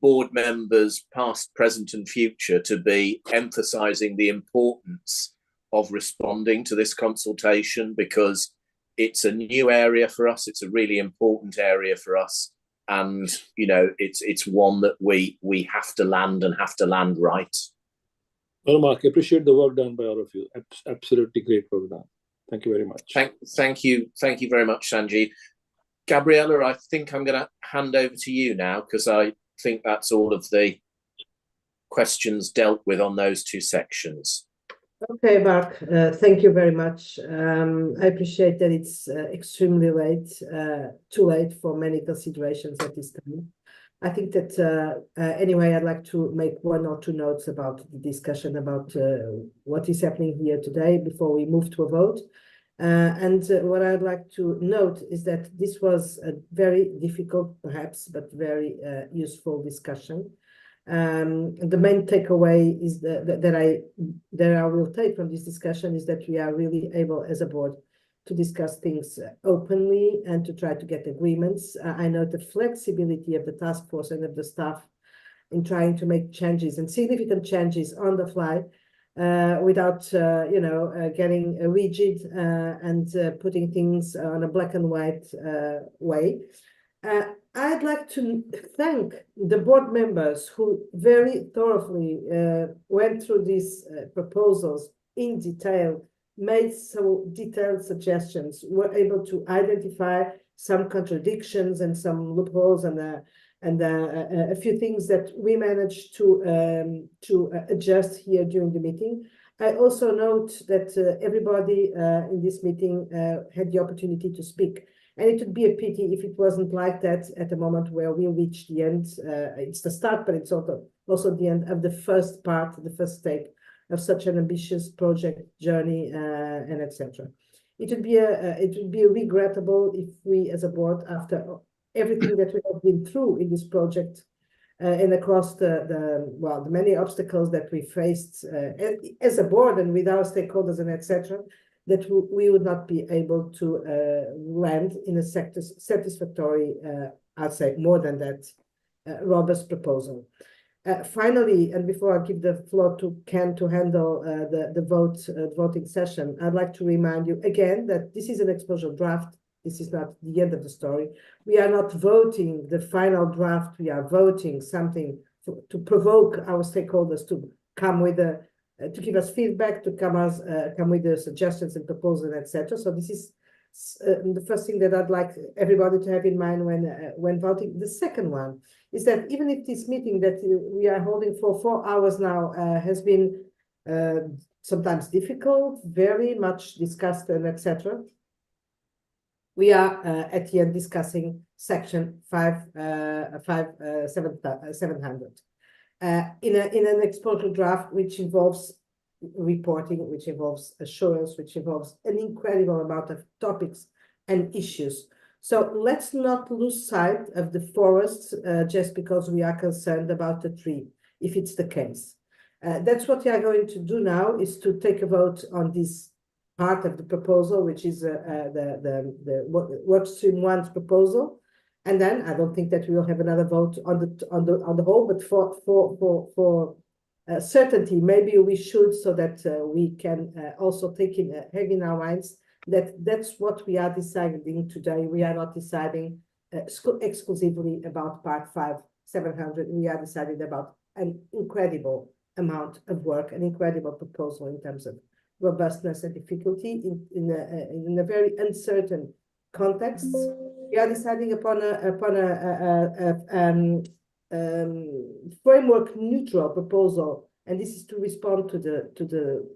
board members, past, present, and future, to be emphasising the importance of responding to this consultation, because it's a new area for us. It's a really important area for us. And it's one that we have to land right. Well, Mark, I appreciate the work done by all of you. Absolutely great work done. Thank you very much. Thank you very much, Sanjeev. Gabriella, I think I'm going to hand over to you now, because I think that's all of the questions dealt with on those 2 sections. Okay, Mark, thank you very much. I appreciate that it's extremely late, too late for many considerations at this time. I think that anyway, I'd like to make 1 or 2 notes about the discussion about what is happening here today before we move to a vote. And what I'd like to note is that this was a very difficult, perhaps, but very useful discussion. The main takeaway is that I will take from this discussion is that we are really able as a board to discuss things openly and to try to get agreements. I know the flexibility of the task force and of the staff in trying to make changes and significant changes on the fly without getting rigid and putting things on a black and white way. I'd like to thank the board members who very thoroughly went through these proposals in detail, made some detailed suggestions, were able to identify some contradictions and some loopholes and a few things that we managed to adjust here during the meeting. I also note that everybody in this meeting had the opportunity to speak. And it would be a pity if it wasn't like that at the moment where we reach the end. It's the start, but it's also the end of the first part, the first step of such an ambitious project journey, and etc. It would be regrettable if we, as a board, after everything that we have been through in this project and across the many obstacles that we faced as a board and with our stakeholders and etc., that we would not be able to land in a satisfactory, I'd say more than that, robust proposal. Finally, and before I give the floor to Ken to handle the voting session, I'd like to remind you again that this is an exposure draft. This is not the end of the story. We are not voting the final draft. We are voting something to provoke our stakeholders to come with to give us feedback, to come with the suggestions and proposals, etc. So this is the first thing that I'd like everybody to have in mind when voting. The second one is that even if this meeting that we are holding for 4 hours now has been sometimes difficult, very much discussed and etc., we are at the end discussing section 700 in an exposure draft which involves reporting, which involves assurance, which involves an incredible amount of topics and issues. So let's not lose sight of the forests just because we are concerned about the tree, if it's the case. That's what we are going to do now, is to take a vote on this part of the proposal, which is the workstream 1's proposal. And then I don't think that we will have another vote on the whole, but for certainty, maybe we should, so that we can also have in our minds that that's what we are deciding today. We are not deciding exclusively about part 700. We are deciding about an incredible amount of work, an incredible proposal in terms of robustness and difficulty in a very uncertain context. We are deciding upon a framework neutral proposal, and this is to respond to the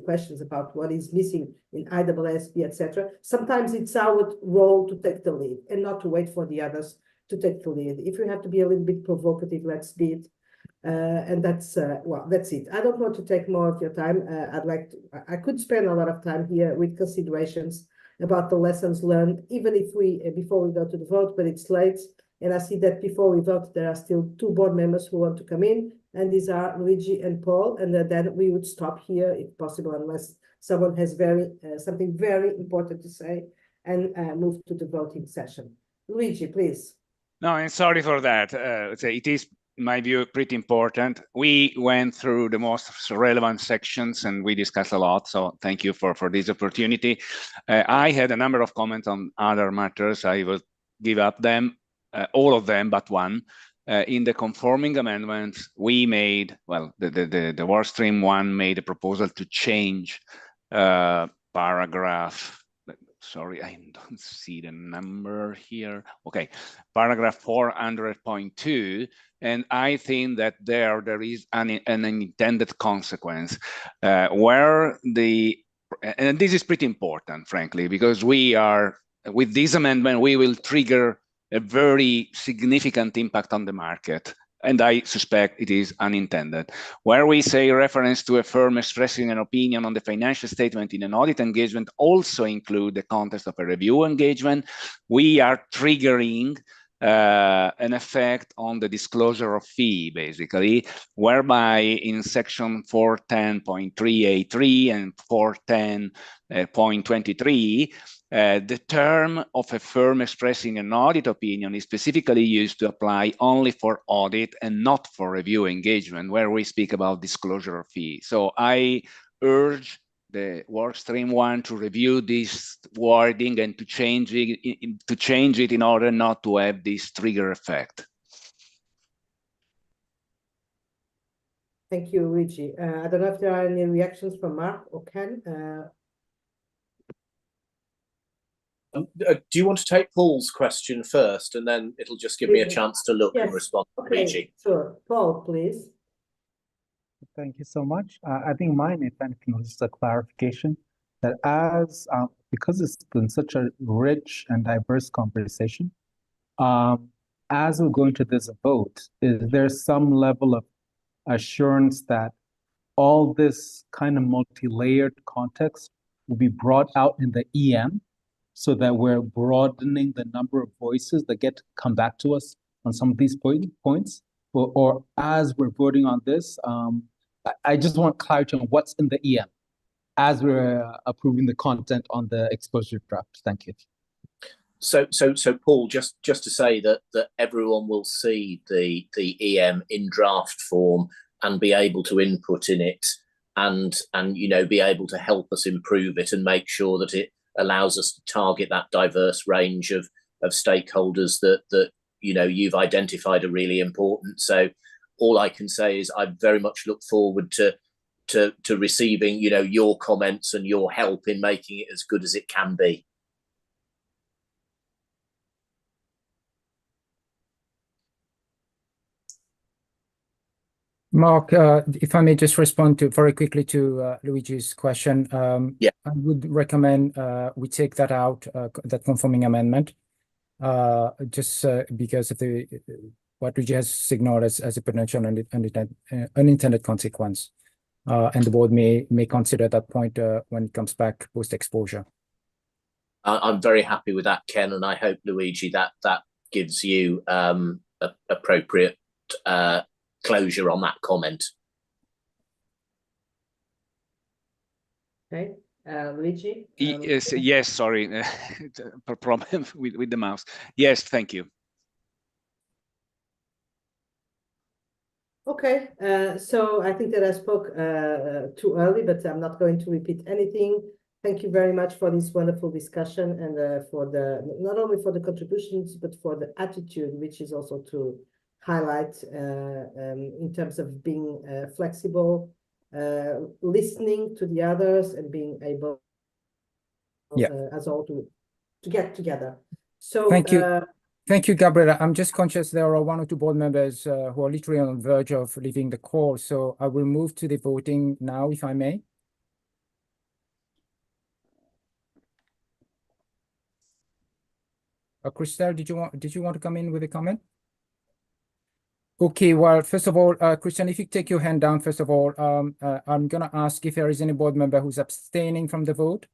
questions about what is missing in IESBA, etc. Sometimes it's our role to take the lead and not to wait for the others to take the lead. If we have to be a little bit provocative, let's be it. And that's it. I don't want to take more of your time. I could spend a lot of time here with considerations about the lessons learned, even if before we go to the vote, but it's late. And I see that before we vote, there are still 2 board members who want to come in, and these are Luigi and Paul, and then we would stop here if possible, unless someone has something very important to say, and move to the voting session. Luigi, please. No, I'm sorry for that. It is, in my view, pretty important. We went through the most relevant sections and we discussed a lot. So thank you for this opportunity. I had a number of comments on other matters. I will give up them, all of them but one. In the conforming amendments, we made, well, the workstream 1 made a proposal to change paragraph. Sorry, I don't see the number here. Okay, paragraph 400.2, and I think that there is an unintended consequence where and this is pretty important, frankly, because with this amendment, we will trigger a very significant impact on the market. And I suspect it is unintended. Where we say reference to a firm expressing an opinion on the financial statement in an audit engagement also include the context of a review engagement, we are triggering an effect on the disclosure of fee, basically, whereby in section 410.3A3 and 410.23, the term of a firm expressing an audit opinion is specifically used to apply only for audit and not for review engagement, where we speak about disclosure of fee. So I urge the workstream 1 to review this wording and to change it in order not to have this trigger effect. Thank you, Luigi. I don't know if there are any reactions from Mark or Ken. Do you want to take Paul's question first, and then it'll just give me a chance to look and Yes. respond to Okay, Luigi? sure. Paul, please. Thank you so much. I think mine, if anything, was just a clarification that because it's been such a rich and diverse conversation, as we go into this vote, is there some level of assurance that all this kind of multi-layered context will be brought out in the EM so that we're broadening the number of voices that get to come back to us on some of these points? Or as we're voting on this, I just want clarity on what's in the EM as we're approving the content on the exposure draft. Thank you. So Paul, just to say that everyone will see the EM in draft form and be able to input in it, and be able to help us improve it and make sure that it allows us to target that diverse range of stakeholders that you've identified are really important. So all I can say is I very much look forward to receiving your comments and your help in making it as good as it can be. Mark, if I may just respond very quickly to Luigi's question. Yeah. I would recommend we take that out, that conforming amendment, just because of what Luigi has signaled as a potential unintended consequence. And the board may consider that point when it comes back post-exposure. I'm very happy with that, Ken, and I hope, Luigi, that gives you appropriate closure on that comment. Okay, Luigi? Yes, sorry, problem with the mouse. Yes, thank you. Okay, so I think that I spoke too early, but I'm not going to repeat anything. Thank you very much for this wonderful discussion and for not only for the contributions, but for the attitude, which is also to highlight in terms of being flexible, listening to the others, and being able as all to get together. So thank you. Thank you, Gabriela. I'm just conscious there are one or two board members who are literally on the verge of leaving the call, so I will move to the voting now, if I may. Christelle, did you want to come in with a comment? Okay, well, first of all, Christian, if you take your hand down, first of all, I'm going to ask if there is any board member who's abstaining from the vote.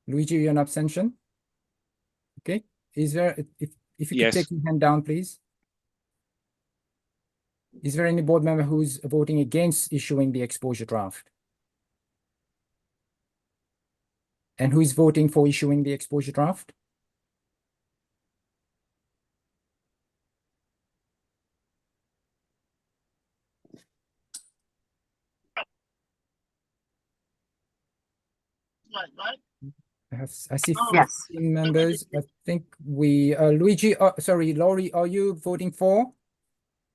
Luigi, you're an abstention? Okay, is there, if you could take your hand down, please. Is there any board member who's voting against issuing the exposure draft? And who is voting for issuing the exposure draft? I see 15 members. I think Luigi, sorry, Laurie, are you voting for?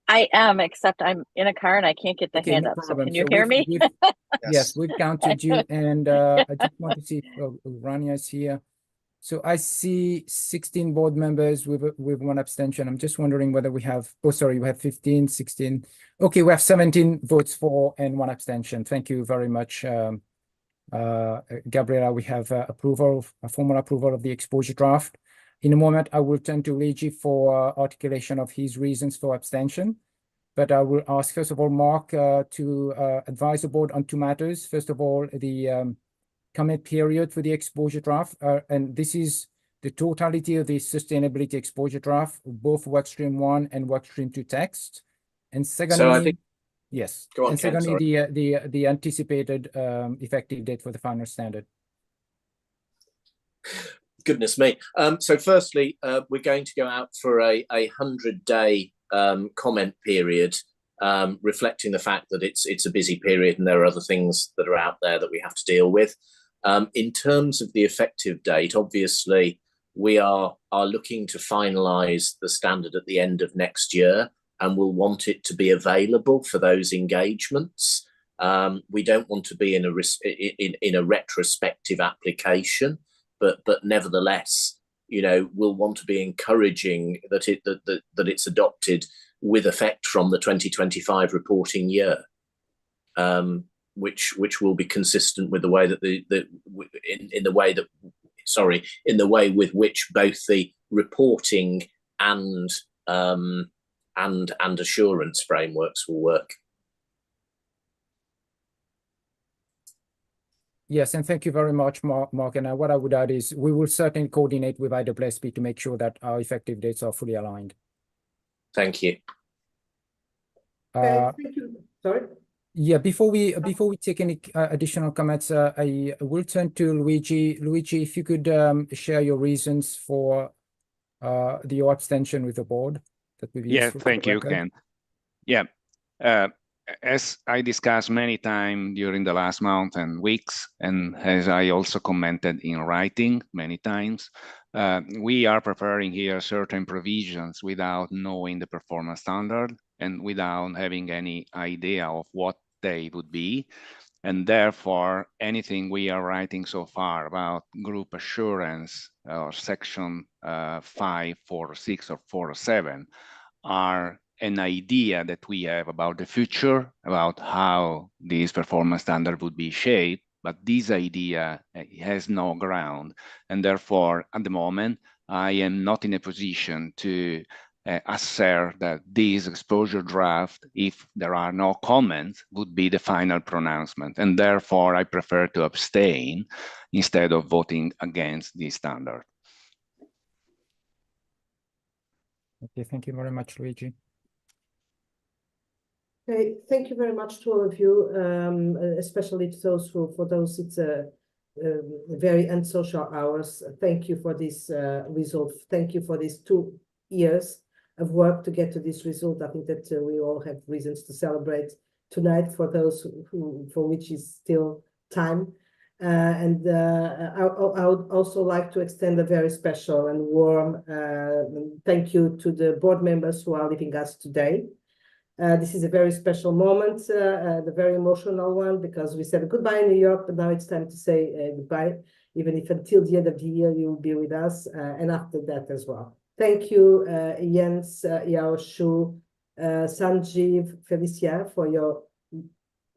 I am, except I'm in a car and I can't get the hand no up. So problem. can you hear me? Yes, we've counted you, and I just want to see if Rania is here. So I see 16 board members with one abstention. I'm just wondering whether we have, we have 15, 16. Okay, we have 17 votes for and one abstention. Thank you very much, Gabriela. We have a formal approval of the exposure draft. In a moment, I will turn to Luigi for articulation of his reasons for abstention. But I will ask, first of all, Mark to advise the board on two matters. First of all, the comment period for the exposure draft. And this is the totality of the sustainability exposure draft, both workstream 1 and workstream 2 text. And secondly, so I think, yes. Go on, and secondly, Ken, the anticipated effective date for the final standard. Goodness me. So firstly, we're going to go out for a 100-day comment period, reflecting the fact that it's a busy period and there are other things that are out there that we have to deal with. In terms of the effective date, obviously, we are looking to finalise the standard at the end of next year. and we'll want it to be available for those engagements. We don't want to be in a retrospective application, but nevertheless, we'll want to be encouraging that it's adopted with effect from the 2025 reporting year, which will be consistent with the way that in the way with which both the reporting and assurance frameworks will work. Yes, and thank you very much, Mark. And what I would add is we will certainly coordinate with IEESB to make sure that our effective dates are fully aligned. Thank you. Thank you. Sorry. Yeah, before we take any additional comments, I will turn to Luigi. Luigi, if you could share your reasons for your abstention with the board, that would be useful. Yeah, thank you, Ken. Yeah, as I discussed many times during the last month and weeks, and as I also commented in writing many times, we are preparing here certain provisions without knowing the performance standard and without having any idea of what they would be. And therefore, anything we are writing so far about group assurance or section 5, 4, 6, or 4, or 7 are an idea that we have about the future, about how this performance standard would be shaped, but this idea has no ground. And therefore, at the moment, I am not in a position to assert that this exposure draft, if there are no comments, would be the final pronouncement. And therefore, I prefer to abstain instead of voting against this standard. Okay, thank you very much, Luigi. Okay, thank you very much to all of you, especially to those for those it's very unsocial hours. Thank you for this result. Thank you for these 2 years of work to get to this result. I think that we all have reasons to celebrate tonight for those for which is still time. And I would also like to extend a very special and warm thank you to the board members who are leaving us today. This is a very special moment, the very emotional one, because we said goodbye in New York, but now it's time to say goodbye, even if until the end of the year you will be with us, and after that as well. Thank you, Jens, Yao Shu, Sanjeev, Felicia, for your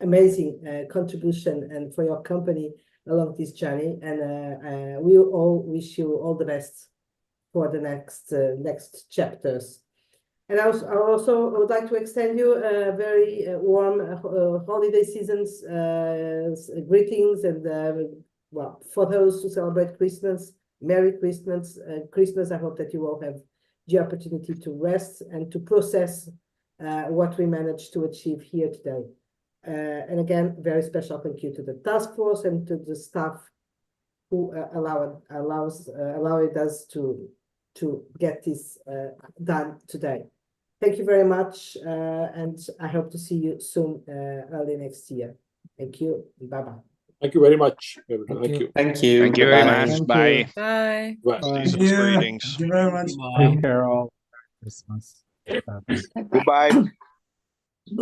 amazing contribution and for your company along this journey. And we all wish you all the best for the next chapters. And I also would like to extend you a very warm holiday season's greetings. And well, for those who celebrate Christmas, Merry Christmas. Christmas, I hope that you all have the opportunity to rest and to process what we managed to achieve here today. And again, very special thank you to the task force and to the staff who allowed us to get this done today. Thank you very much, and I hope to see you soon, early next year. Thank you. Bye-bye. Thank you very much. Thank you. Thank you. Thank you very much. Bye. Bye. Season's greetings. Thank you very much. Take care all. Christmas. Goodbye.